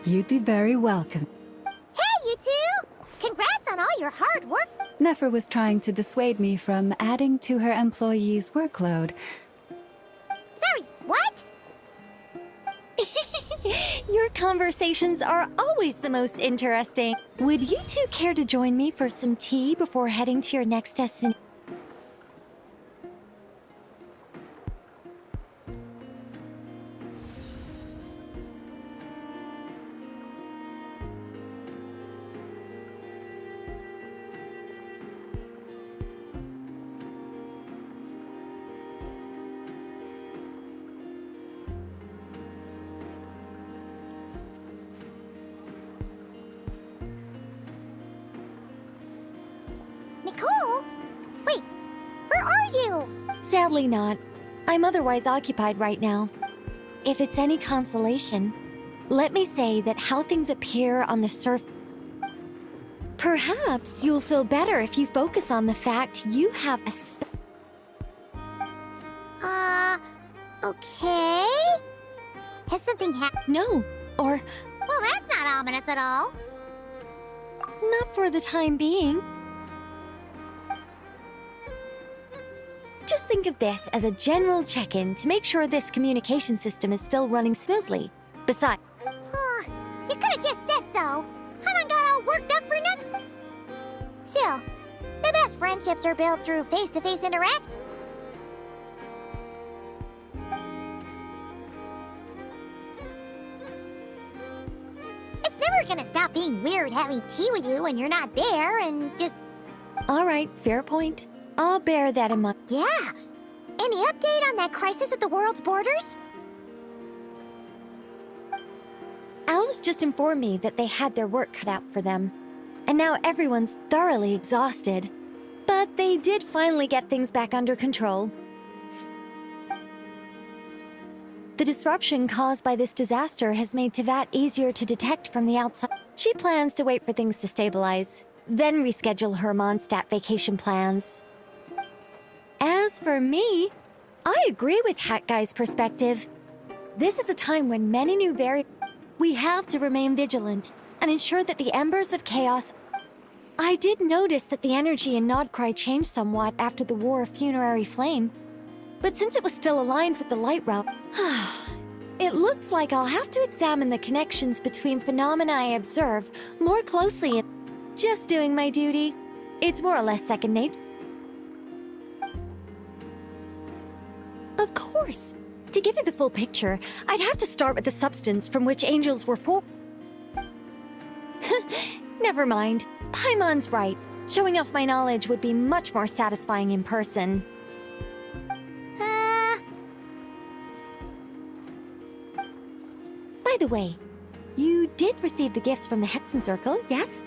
You'd be very welcome. Hey, you two! Congrats on all your hard work! Nefer was trying to dissuade me from adding to her employees' workload. Sorry, what? Your conversations are always the most interesting. Would you two care to join me for some tea before heading to your next destination? Nicole? Wait, where are you? Sadly not. I'm otherwise occupied right now. If it's any consolation, let me say that how things appear on the surface... Perhaps you'll feel better if you focus on the fact you have a Okay? Has something happened? No, or... Well, that's not ominous at all. Not for the time being. Just think of this as a general check-in to make sure this communication system is still running smoothly. Besides... You could've just said so. Haven't got all worked up for nothing. Still, the best friendships are built through face-to-face interaction. It's never gonna stop being weird having tea with you when you're not there and just... All right, fair point. I'll bear that in mind. Yeah. Any update on that crisis at the world's borders? Alice just informed me that they had their work cut out for them, and now everyone's thoroughly exhausted. But they did finally get things back under control. The disruption caused by this disaster has made Teyvat easier to detect from the outside. She plans to wait for things to stabilize, then reschedule her Mondstadt vacation plans. As for me, I agree with Hat Guy's perspective. This is a time when many new we have to remain vigilant and ensure that the embers of chaos. I did notice that the energy in Nodcry changed somewhat after the War of Funerary Flame, but since it was still aligned with the light realm, it looks like I'll have to examine the connections between phenomena I observe more closely. Just doing my duty. It's more or less second nature. Of course. To give you the full picture, I'd have to start with the substance from which angels were formed. Never mind. Paimon's right. Showing off my knowledge would be much more satisfying in person. By the way, you did receive the gifts from the Hexen Circle, yes?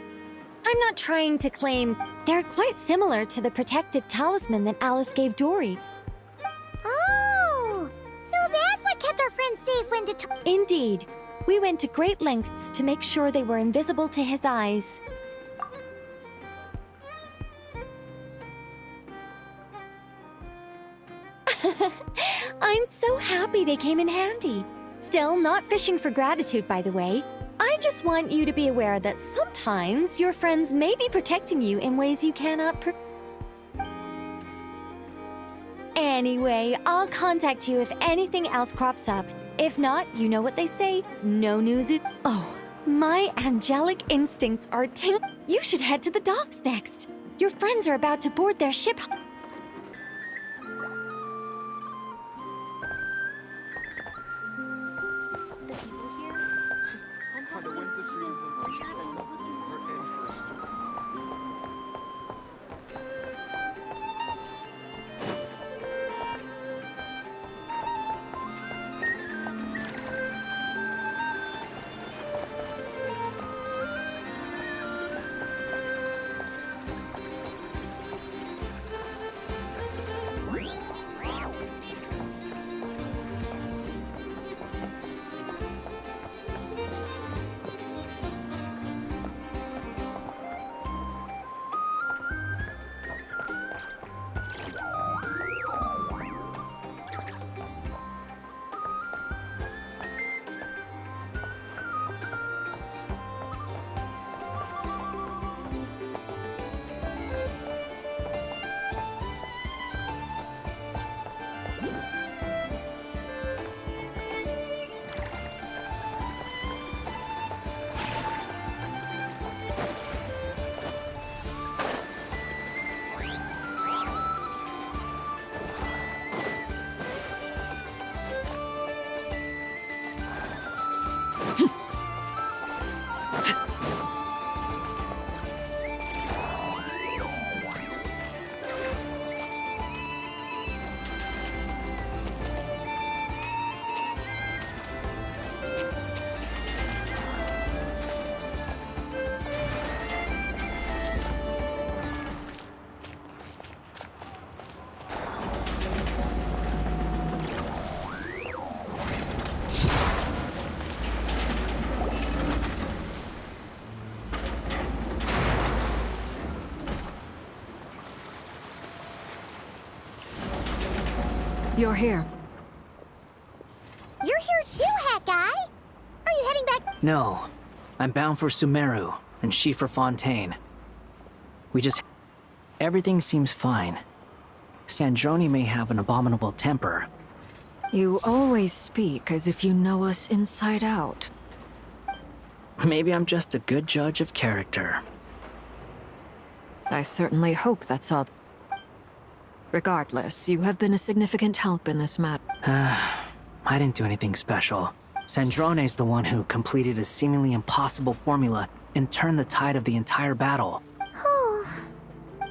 I'm not trying to claim they're quite similar to the protective talisman that Alice gave Dory. Oh! So that's what kept our friends safe when Indeed. We went to great lengths to make sure they were invisible to his eyes. I'm so happy they came in handy. Still, not fishing for gratitude, by the way. I just want you to be aware that sometimes your friends may be protecting you in ways you cannot Anyway, I'll contact you if anything else crops up. If not, you know what they say, no news is... Oh, my angelic instincts are You should head to the docks next. Your friends are about to board their ship. You're here. You're here too, Hat Guy! Are you heading back? No. I'm bound for Sumeru, and she for Fontaine. Everything seems fine. Sandrone may have an abominable temper. You always speak as if you know us inside out. Maybe I'm just a good judge of character. I certainly hope that's all. Regardless, you have been a significant help in this matter. I didn't do anything special. Sandrone's the one who completed a seemingly impossible formula and turned the tide of the entire battle.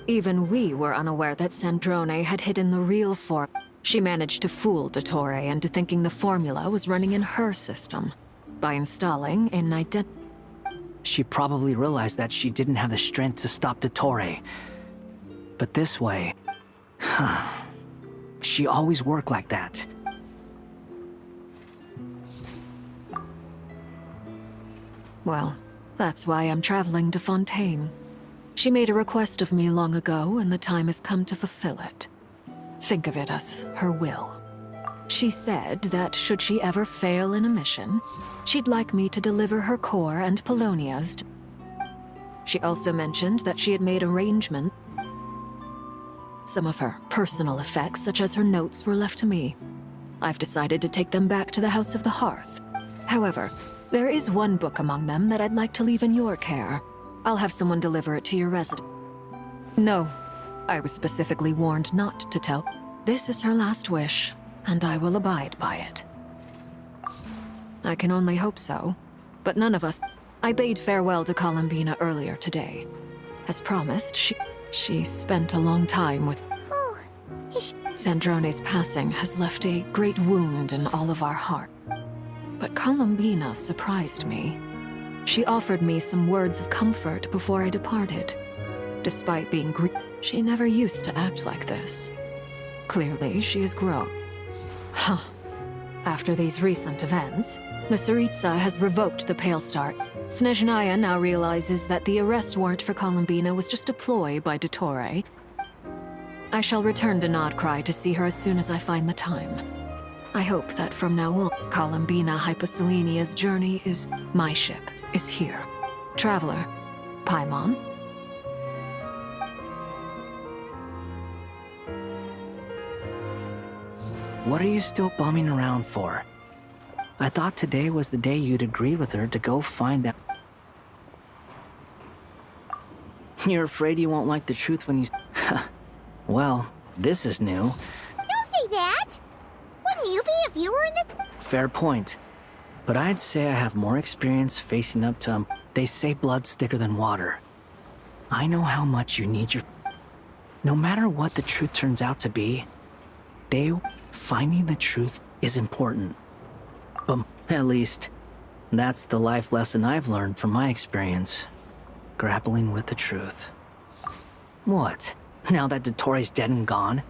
Even we were unaware that Sandrone had hidden the real form. She managed to fool Dottore into thinking the formula was running in her system. by installing an identity. She probably realized that she didn't have the strength to stop Dottore. But this way... she always worked like that. Well, that's why I'm traveling to Fontaine. She made a request of me long ago, and the time has come to fulfill it. Think of it as her will. She said that should she ever fail in a mission, she'd like me to deliver her core and Polonia's. She also mentioned that she had made arrangements. Some of her personal effects, such as her notes, were left to me. I've decided to take them back to the House of the Hearth. However, there is one book among them that I'd like to leave in your care. I'll have someone deliver it to your residence. No, I was specifically warned not to tell. This is her last wish, and I will abide by it. I can only hope so, but none of us... I bade farewell to Columbina earlier today. As promised, she spent a long time with... Sandrone's passing has left a great wound in all of our hearts. But Columbina surprised me. She offered me some words of comfort before I departed. Despite being she never used to act like this. Clearly, she has grown. Huh. After these recent events, the Tsaritsa has revoked the Pale Star. Snezhnaya now realizes that the arrest warrant for Columbina was just a ploy by Dottore. I shall return to Nodcry to see her as soon as I find the time. I hope that from now on, Columbina Hyposelenia's journey is... My ship is here. Traveler, Paimon. What are you still bumming around for? I thought today was the day you'd agreed with her to go find out. You're afraid you won't like the truth when you... Well, this is new. Don't say that! Wouldn't you be if you were in this? Fair point. But I'd say I have more experience facing up to... They say blood's thicker than water. I know how much you need your... No matter what the truth turns out to be, finding the truth is important. But at least, that's the life lesson I've learned from my experience. Grappling with the truth. What? Now that Dottore's dead and gone?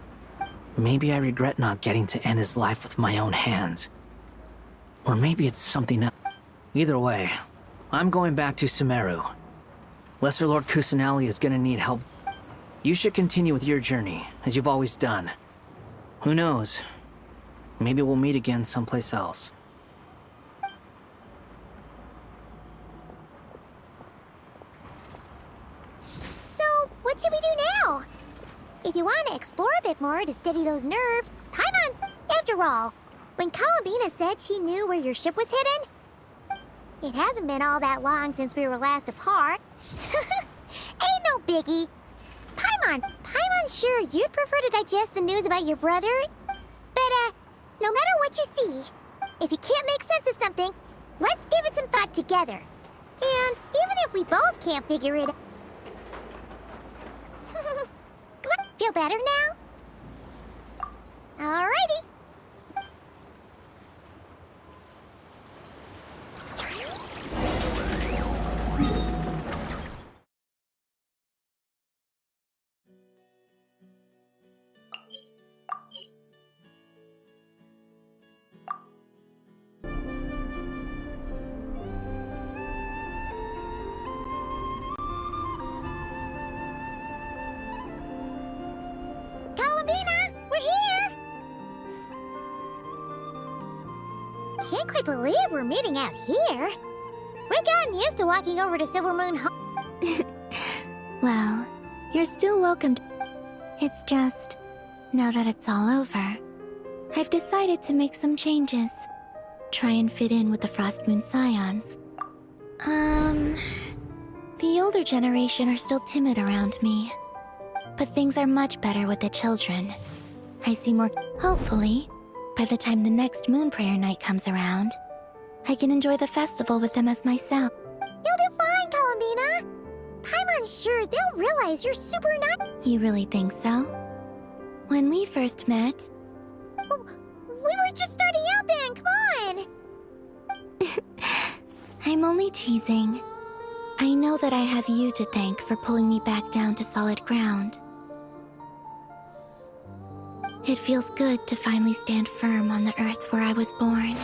Maybe I regret not getting to end his life with my own hands. Or maybe it's something else. Either way, I'm going back to Sumeru. Lesser Lord Kusanali is gonna need help. You should continue with your journey, as you've always done. Who knows? Maybe we'll meet again someplace else. So, what should we do now? If you want to explore a bit more to steady those nerves, Paimon's... After all, when Columbina said she knew where your ship was hidden, it hasn't been all that long since we were last apart. Ain't no biggie. Paimon's sure you'd prefer to digest the news about your brother. But, no matter what you see, if you can't make sense of something, let's give it some thought together. And even if we both can't figure it... Feel better now? Alrighty. Can't quite believe we're meeting out here. We've gotten used to walking over to Silvermoon Hall. Well, you're still welcome. It's just, now that it's all over, I've decided to make some changes. Try and fit in with the Frostmoon Scions. The older generation are still timid around me. But things are much better with the children. I see more... Hopefully, by the time the next Moon Prayer Night comes around, I can enjoy the festival with them as myself. You'll do fine, Columbina. Paimon's sure they'll realize you're super nice. You really think so? When we first met... Oh, we were just starting out then, come on! I'm only teasing. I know that I have you to thank for pulling me back down to solid ground. It feels good to finally stand firm on the earth where I was born.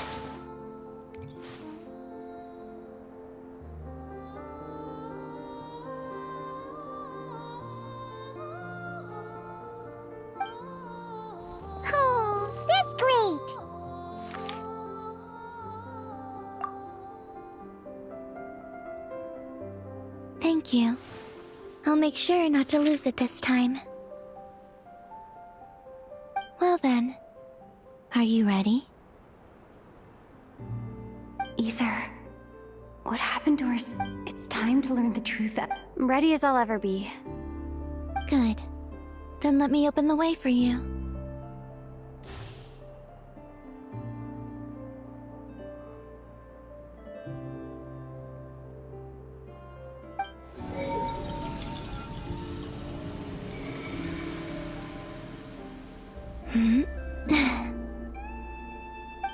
Oh, that's great! Thank you. I'll make sure not to lose it this time. Well then, are you ready? Ether, what happened to her? It's time to learn the truth. Ready as I'll ever be. Good. Then let me open the way for you.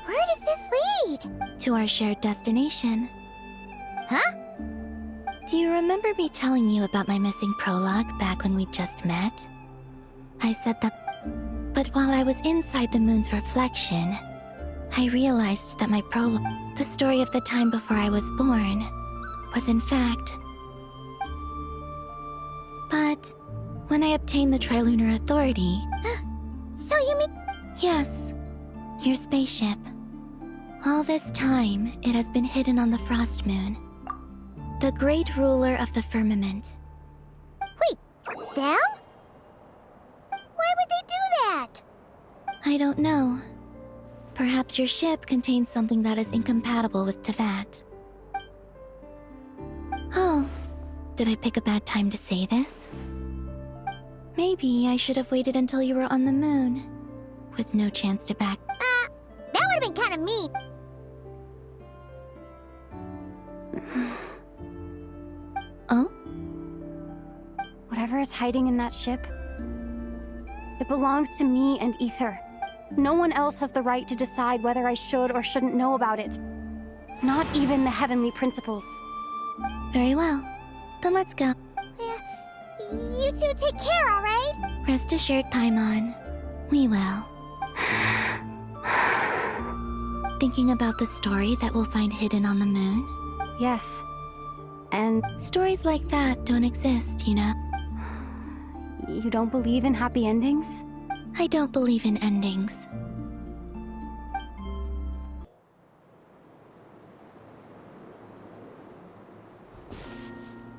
Where does this lead? To our shared destination. Huh? Do you remember me telling you about my missing prologue back when we just met? I said that, but while I was inside the moon's reflection, I realized that my prologue, the story of the time before I was born, was in fact... But when I obtained the Trilunar Authority... So you mean... Yes, your spaceship. All this time, it has been hidden on the Frost Moon, the great ruler of the firmament. Wait, them? Why would they do that? I don't know. Perhaps your ship contains something that is incompatible with Teyvat. Oh, did I pick a bad time to say this? Maybe I should have waited until you were on the moon, with no chance to back. That would have been kind of mean. Oh? Whatever is hiding in that ship, it belongs to me and Ether. No one else has the right to decide whether I should or shouldn't know about it. Not even the Heavenly Principles. Very well. Then let's go. You two take care, alright? Rest assured, Paimon. We will. Thinking about the story that we'll find hidden on the moon? Yes. And stories like that don't exist, you know? You don't believe in happy endings? I don't believe in endings.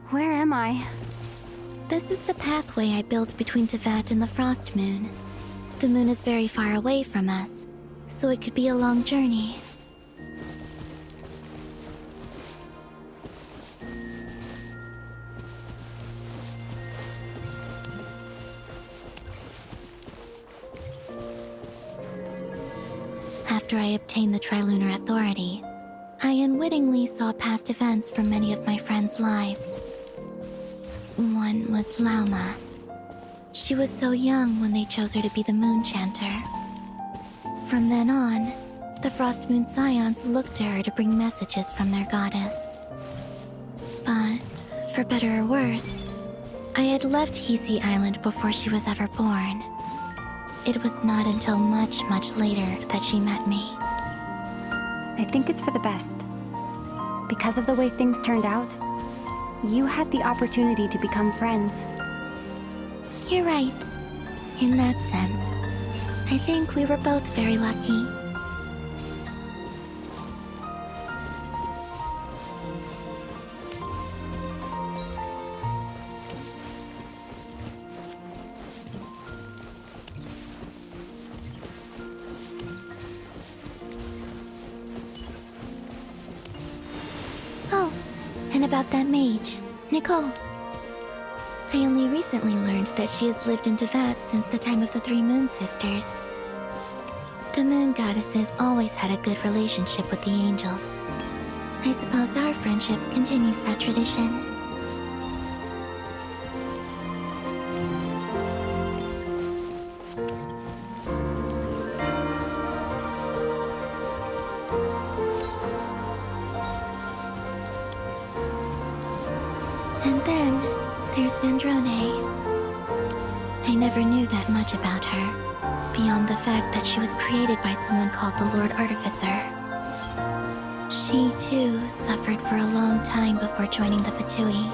Where am I? This is the pathway I built between Teyvat and the Frost Moon. The moon is very far away from us, so it could be a long journey. After I obtained the Trilunar Authority, I unwittingly saw past events from many of my friends' lives. One was Lauma. She was so young when they chose her to be the Moon Chanter. From then on, the Frost Moon Scions looked to her to bring messages from their goddess. But, for better or worse, I had left Hisi Island before she was ever born. It was not until much, much later that she met me. I think it's for the best. Because of the way things turned out, you had the opportunity to become friends. You're right. In that sense, I think we were both very lucky. Oh, and about that mage, Nicole. I only recently learned that she has lived in Teyvat since the time of the Three Moon Sisters. The Moon Goddesses always had a good relationship with the angels. I suppose our friendship continues that tradition. Zandrone. I never knew that much about her, beyond the fact that she was created by someone called the Lord Artificer. She, too, suffered for a long time before joining the Fatui.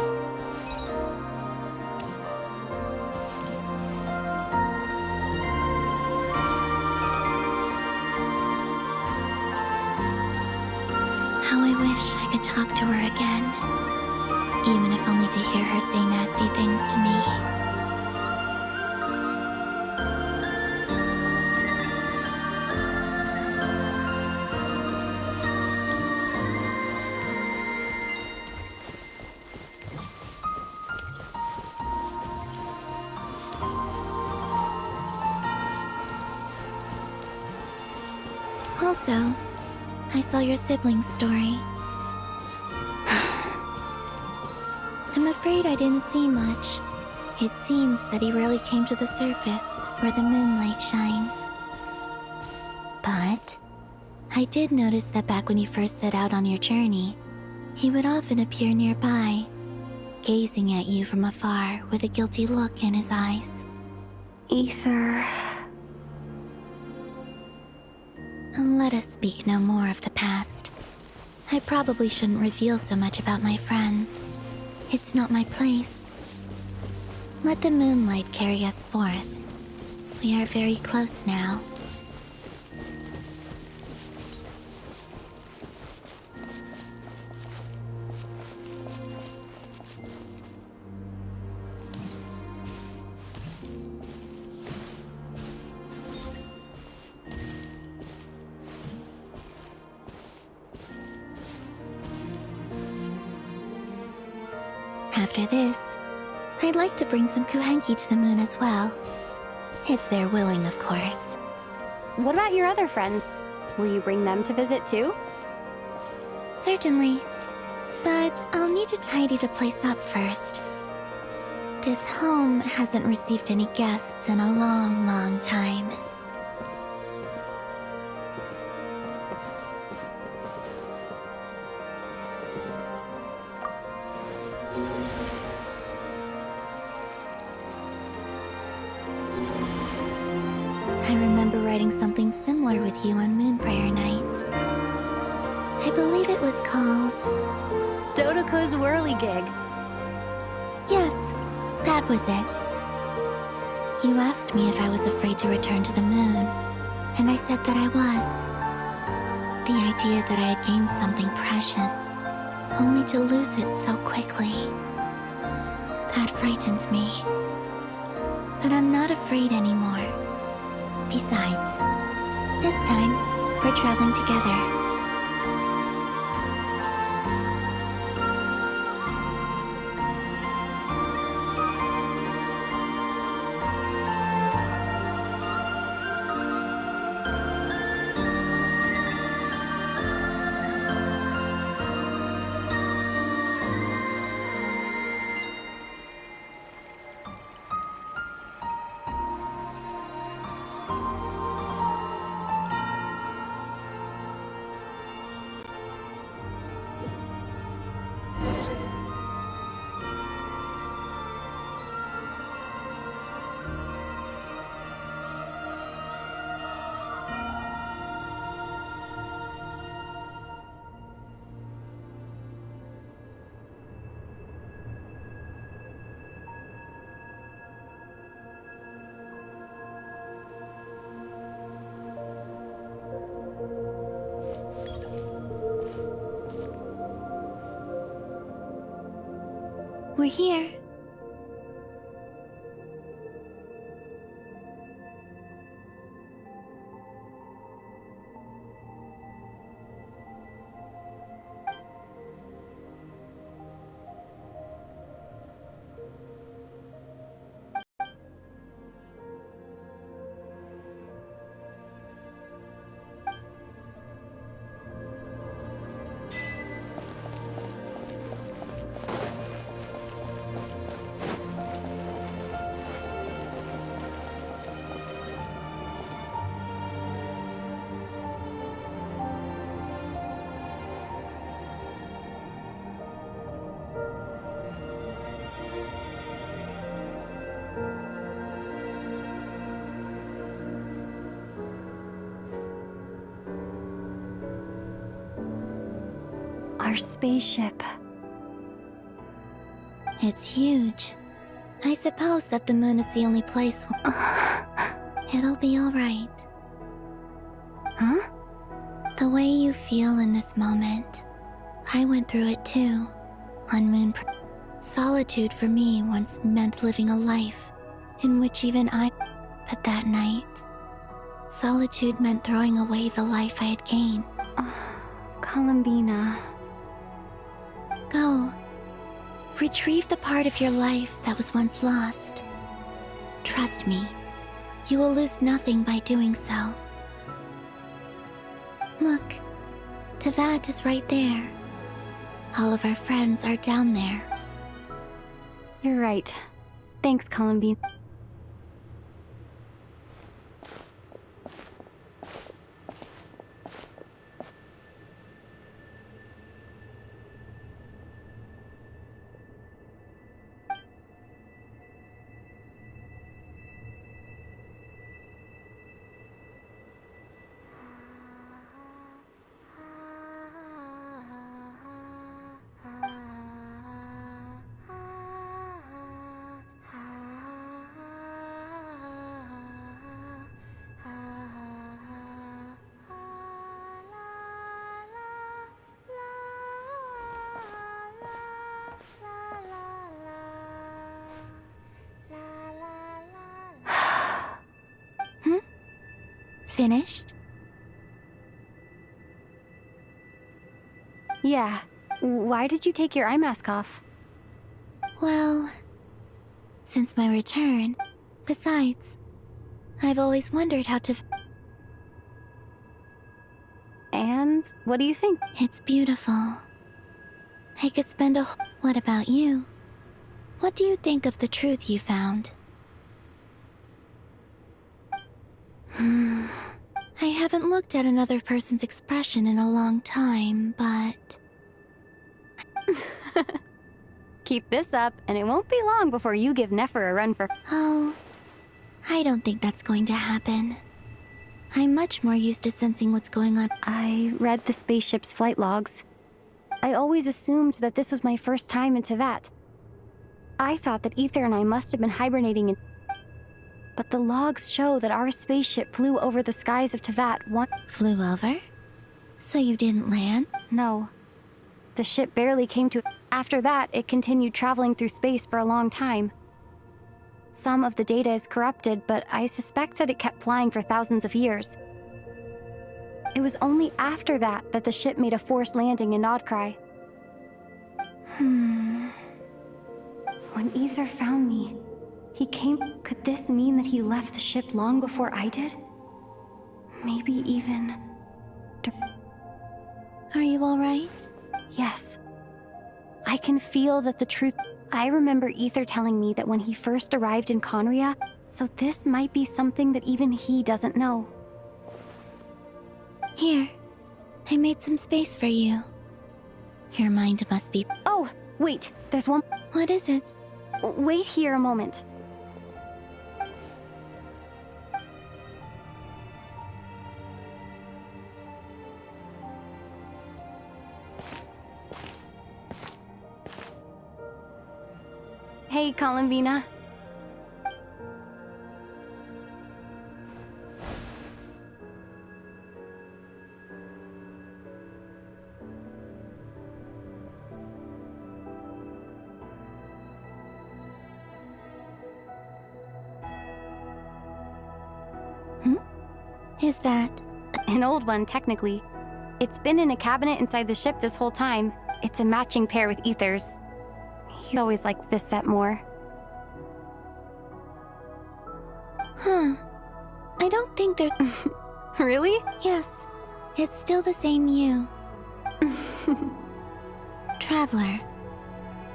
How I wish I could talk to her again, even if only to hear her say nasty things to me. Also, I saw your siblings' story. I'm afraid I didn't see much. It seems that he rarely came to the surface where the moonlight shines. But I did notice that back when you first set out on your journey, he would often appear nearby, gazing at you from afar with a guilty look in his eyes. Ether. Let us speak no more of the past. I probably shouldn't reveal so much about my friends. It's not my place. Let the moonlight carry us forth. We are very close now. After this, I'd like to bring some kuhenki to the moon as well. If they're willing, of course. What about your other friends? Will you bring them to visit too? Certainly. But I'll need to tidy the place up first. This home hasn't received any guests in a long, long time. I remember writing something similar with you on Moonbriar Night. I believe it was called... Dodoko's Whirligig. Yes, that was it. You asked me if I was afraid to return to the moon, and I said that I was. The idea that I had gained something precious, only to lose it so quickly. That frightened me. But I'm not afraid anymore. Besides, this time, we're traveling together. We're here. Our spaceship. It's huge. I suppose that the moon is the only place. It'll be alright. Huh? The way you feel in this moment. I went through it too. On Moon. Solitude for me once meant living a life in which even I. But that night, solitude meant throwing away the life I had gained. Columbina. Go. Retrieve the part of your life that was once lost. Trust me, you will lose nothing by doing so. Look, Teyvat is right there. All of our friends are down there. You're right. Thanks, Columbine. Finished? Yeah. Why did you take your eye mask off? Well, since my return. Besides, I've always wondered how to. And what do you think? It's beautiful. I could spend a. What about you? What do you think of the truth you found? I haven't looked at another person's expression in a long time, but... Keep this up, and it won't be long before you give Nefer a run for... Oh, I don't think that's going to happen. I'm much more used to sensing what's going on. I read the spaceship's flight logs. I always assumed that this was my first time in Teyvat. I thought that Ether and I must have been hibernating in... But the logs show that our spaceship flew over the skies of Teyvat one... Flew over? So you didn't land? No. The ship barely came to... After that, it continued traveling through space for a long time. Some of the data is corrupted, but I suspect that it kept flying for thousands of years. It was only after that that the ship made a forced landing in Nodcry. When Ether found me, he came... Could this mean that he left the ship long before I did? Maybe even... Are you alright? Yes. I can feel that the truth... I remember Ether telling me that when he first arrived in Conria, so this might be something that even he doesn't know. Here, I made some space for you. Your mind must be... Oh, wait, there's one... What is it? Wait here a moment. Hey, Columbina. Is that... An old one, technically. It's been in a cabinet inside the ship this whole time. It's a matching pair with Ether's. He's always liked this set more. Huh. I don't think they're... Really? Yes. It's still the same you. Traveler,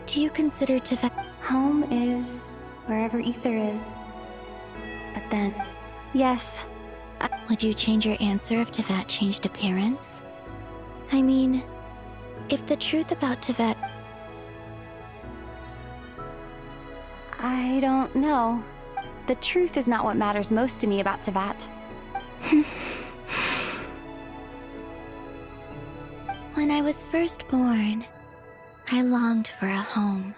do you consider Teyvat... Home is wherever Ether is. But then... Yes. Would you change your answer if Teyvat changed appearance? I mean, if the truth about Teyvat... I don't know. The truth is not what matters most to me about When I was first born, I longed for a home.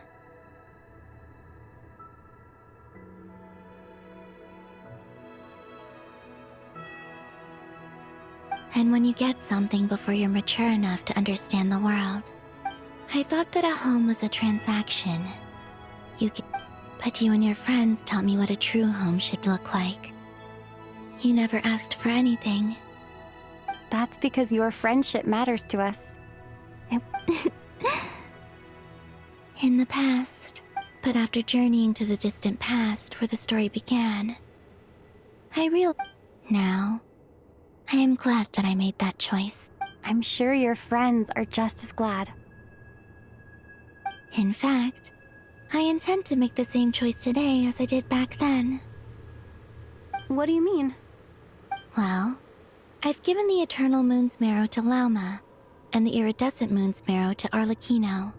And when you get something before you're mature enough to understand the world, I thought that a home was a transaction. But you and your friends taught me what a true home should look like. You never asked for anything. That's because your friendship matters to us. In the past, but after journeying to the distant past where the story began, I realized now, I am glad that I made that choice. I'm sure your friends are just as glad. In fact, I intend to make the same choice today as I did back then. What do you mean? Well, I've given the Eternal Moon's Marrow to Lauma, and the Iridescent Moon's Marrow to Arlecchino.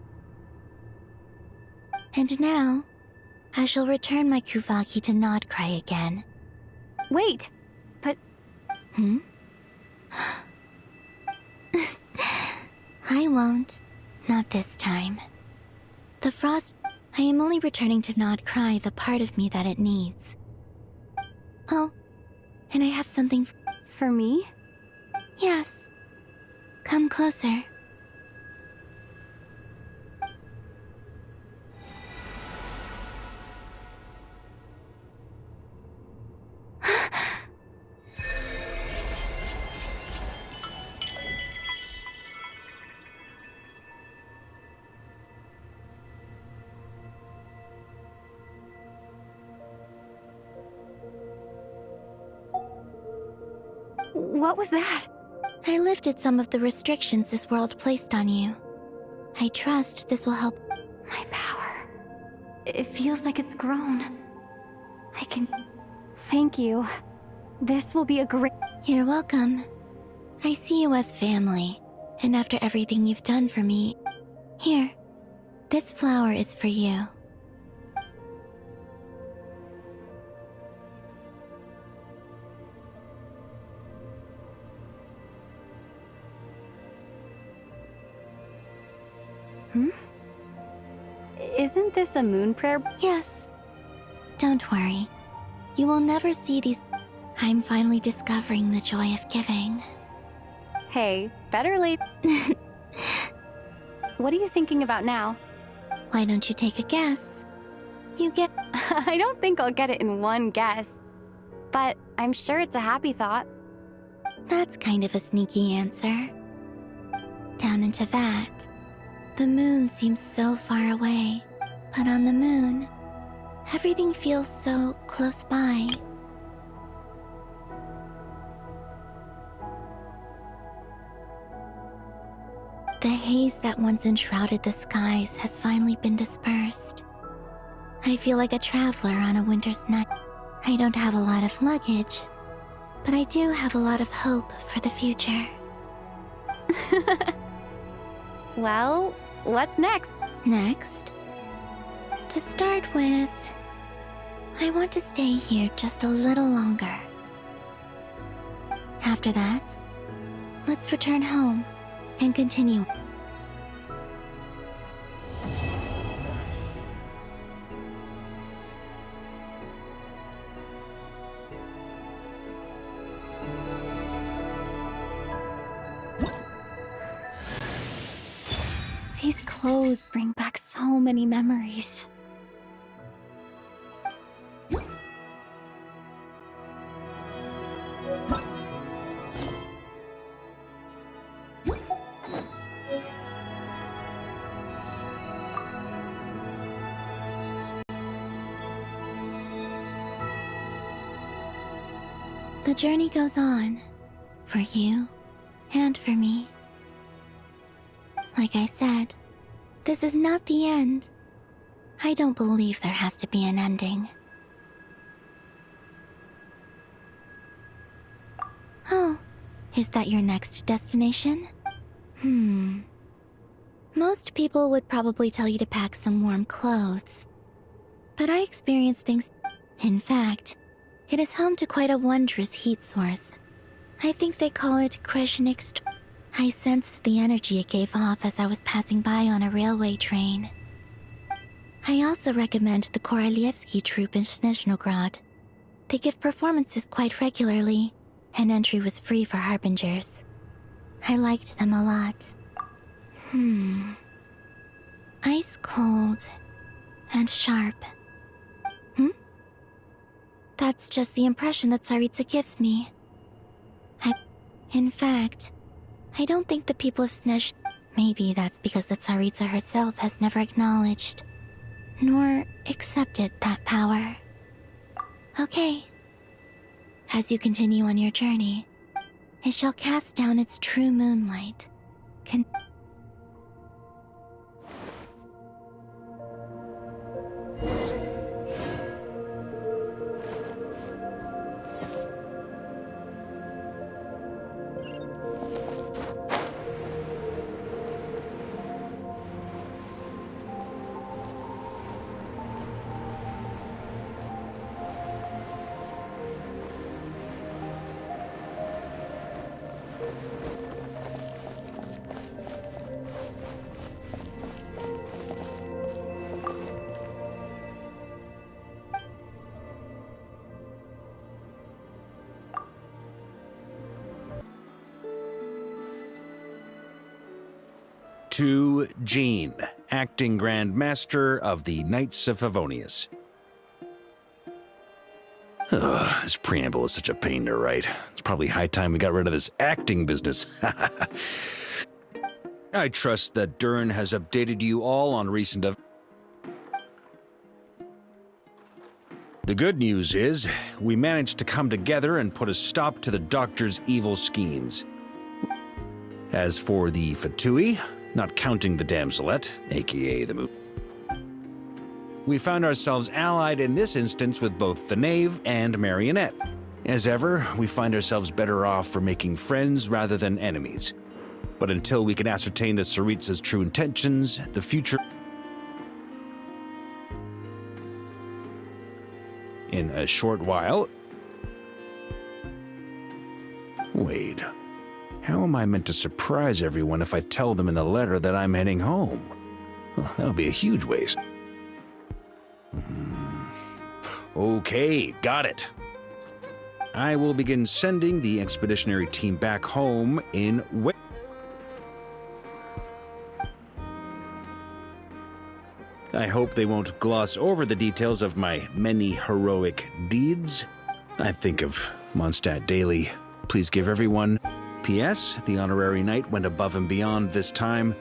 And now, I shall return my Kuvagi to Nodcry again. Wait, but... I won't. Not this time. The Frost... I am only returning to Nodcry the part of me that it needs. Oh, and I have something... For me? Yes. Come closer. What was that? I lifted some of the restrictions this world placed on you. I trust this will help. My power. It feels like it's grown. I can... Thank you. This will be a great... You're welcome. I see you as family, and after everything you've done for me... Here, this flower is for you. Isn't this a moon prayer? Yes. Don't worry. You will never see these... I'm finally discovering the joy of giving. Hey, better late. What are you thinking about now? Why don't you take a guess? You get... I don't think I'll get it in one guess. But I'm sure it's a happy thought. That's kind of a sneaky answer. Down into that. The moon seems so far away, but on the moon, everything feels so close by. The haze that once enshrouded the skies has finally been dispersed. I feel like a traveler on a winter's night. I don't have a lot of luggage, but I do have a lot of hope for the future. Well, what's next? Next? To start with, I want to stay here just a little longer. After that, let's return home and continue. These clothes bring back so many memories. The journey goes on, for you and for me. Like I said, this is not the end. I don't believe there has to be an ending. Oh, is that your next destination? Most people would probably tell you to pack some warm clothes. But I experience things... In fact, it is home to quite a wondrous heat source. I think they call it Kreshnik's... I sensed the energy it gave off as I was passing by on a railway train. I also recommend the Korolievsky troupe in Snezhnograd. They give performances quite regularly, and entry was free for Harbingers. I liked them a lot. Ice cold and sharp. That's just the impression that Tsaritsa gives me. In fact, I don't think the people of Snezh... Maybe that's because the Tsaritsa herself has never acknowledged, nor accepted that power. Okay. As you continue on your journey, it shall cast down its true moonlight. To Jean, acting Grand Master of the Knights of Favonius. Ugh, this preamble is such a pain to write. It's probably high time we got rid of this acting business. I trust that Durin has updated you all on recent events. The good news is, we managed to come together and put a stop to the Doctor's evil schemes. As for the Fatui, not counting the Damselette, aka the Moon, we found ourselves allied in this instance with both the Knave and Marionette. As ever, we find ourselves better off for making friends rather than enemies. But until we can ascertain the Tsaritsa's true intentions, the future... In a short while... Wait... How am I meant to surprise everyone if I tell them in a letter that I'm heading home? Well, that would be a huge waste. Okay, got it. I will begin sending the expeditionary team back home in... I hope they won't gloss over the details of my many heroic deeds. I think of Mondstadt daily. Please give everyone... P.S. The honorary knight went above and beyond this time.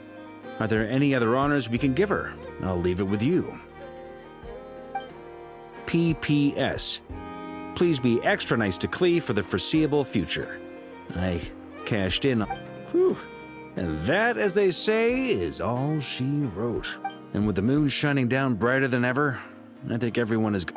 Are there any other honors we can give her? I'll leave it with you. P.P.S. Please be extra nice to Klee for the foreseeable future. I cashed in. Whew. And that, as they say, is all she wrote. And with the moon shining down brighter than ever, I think everyone is...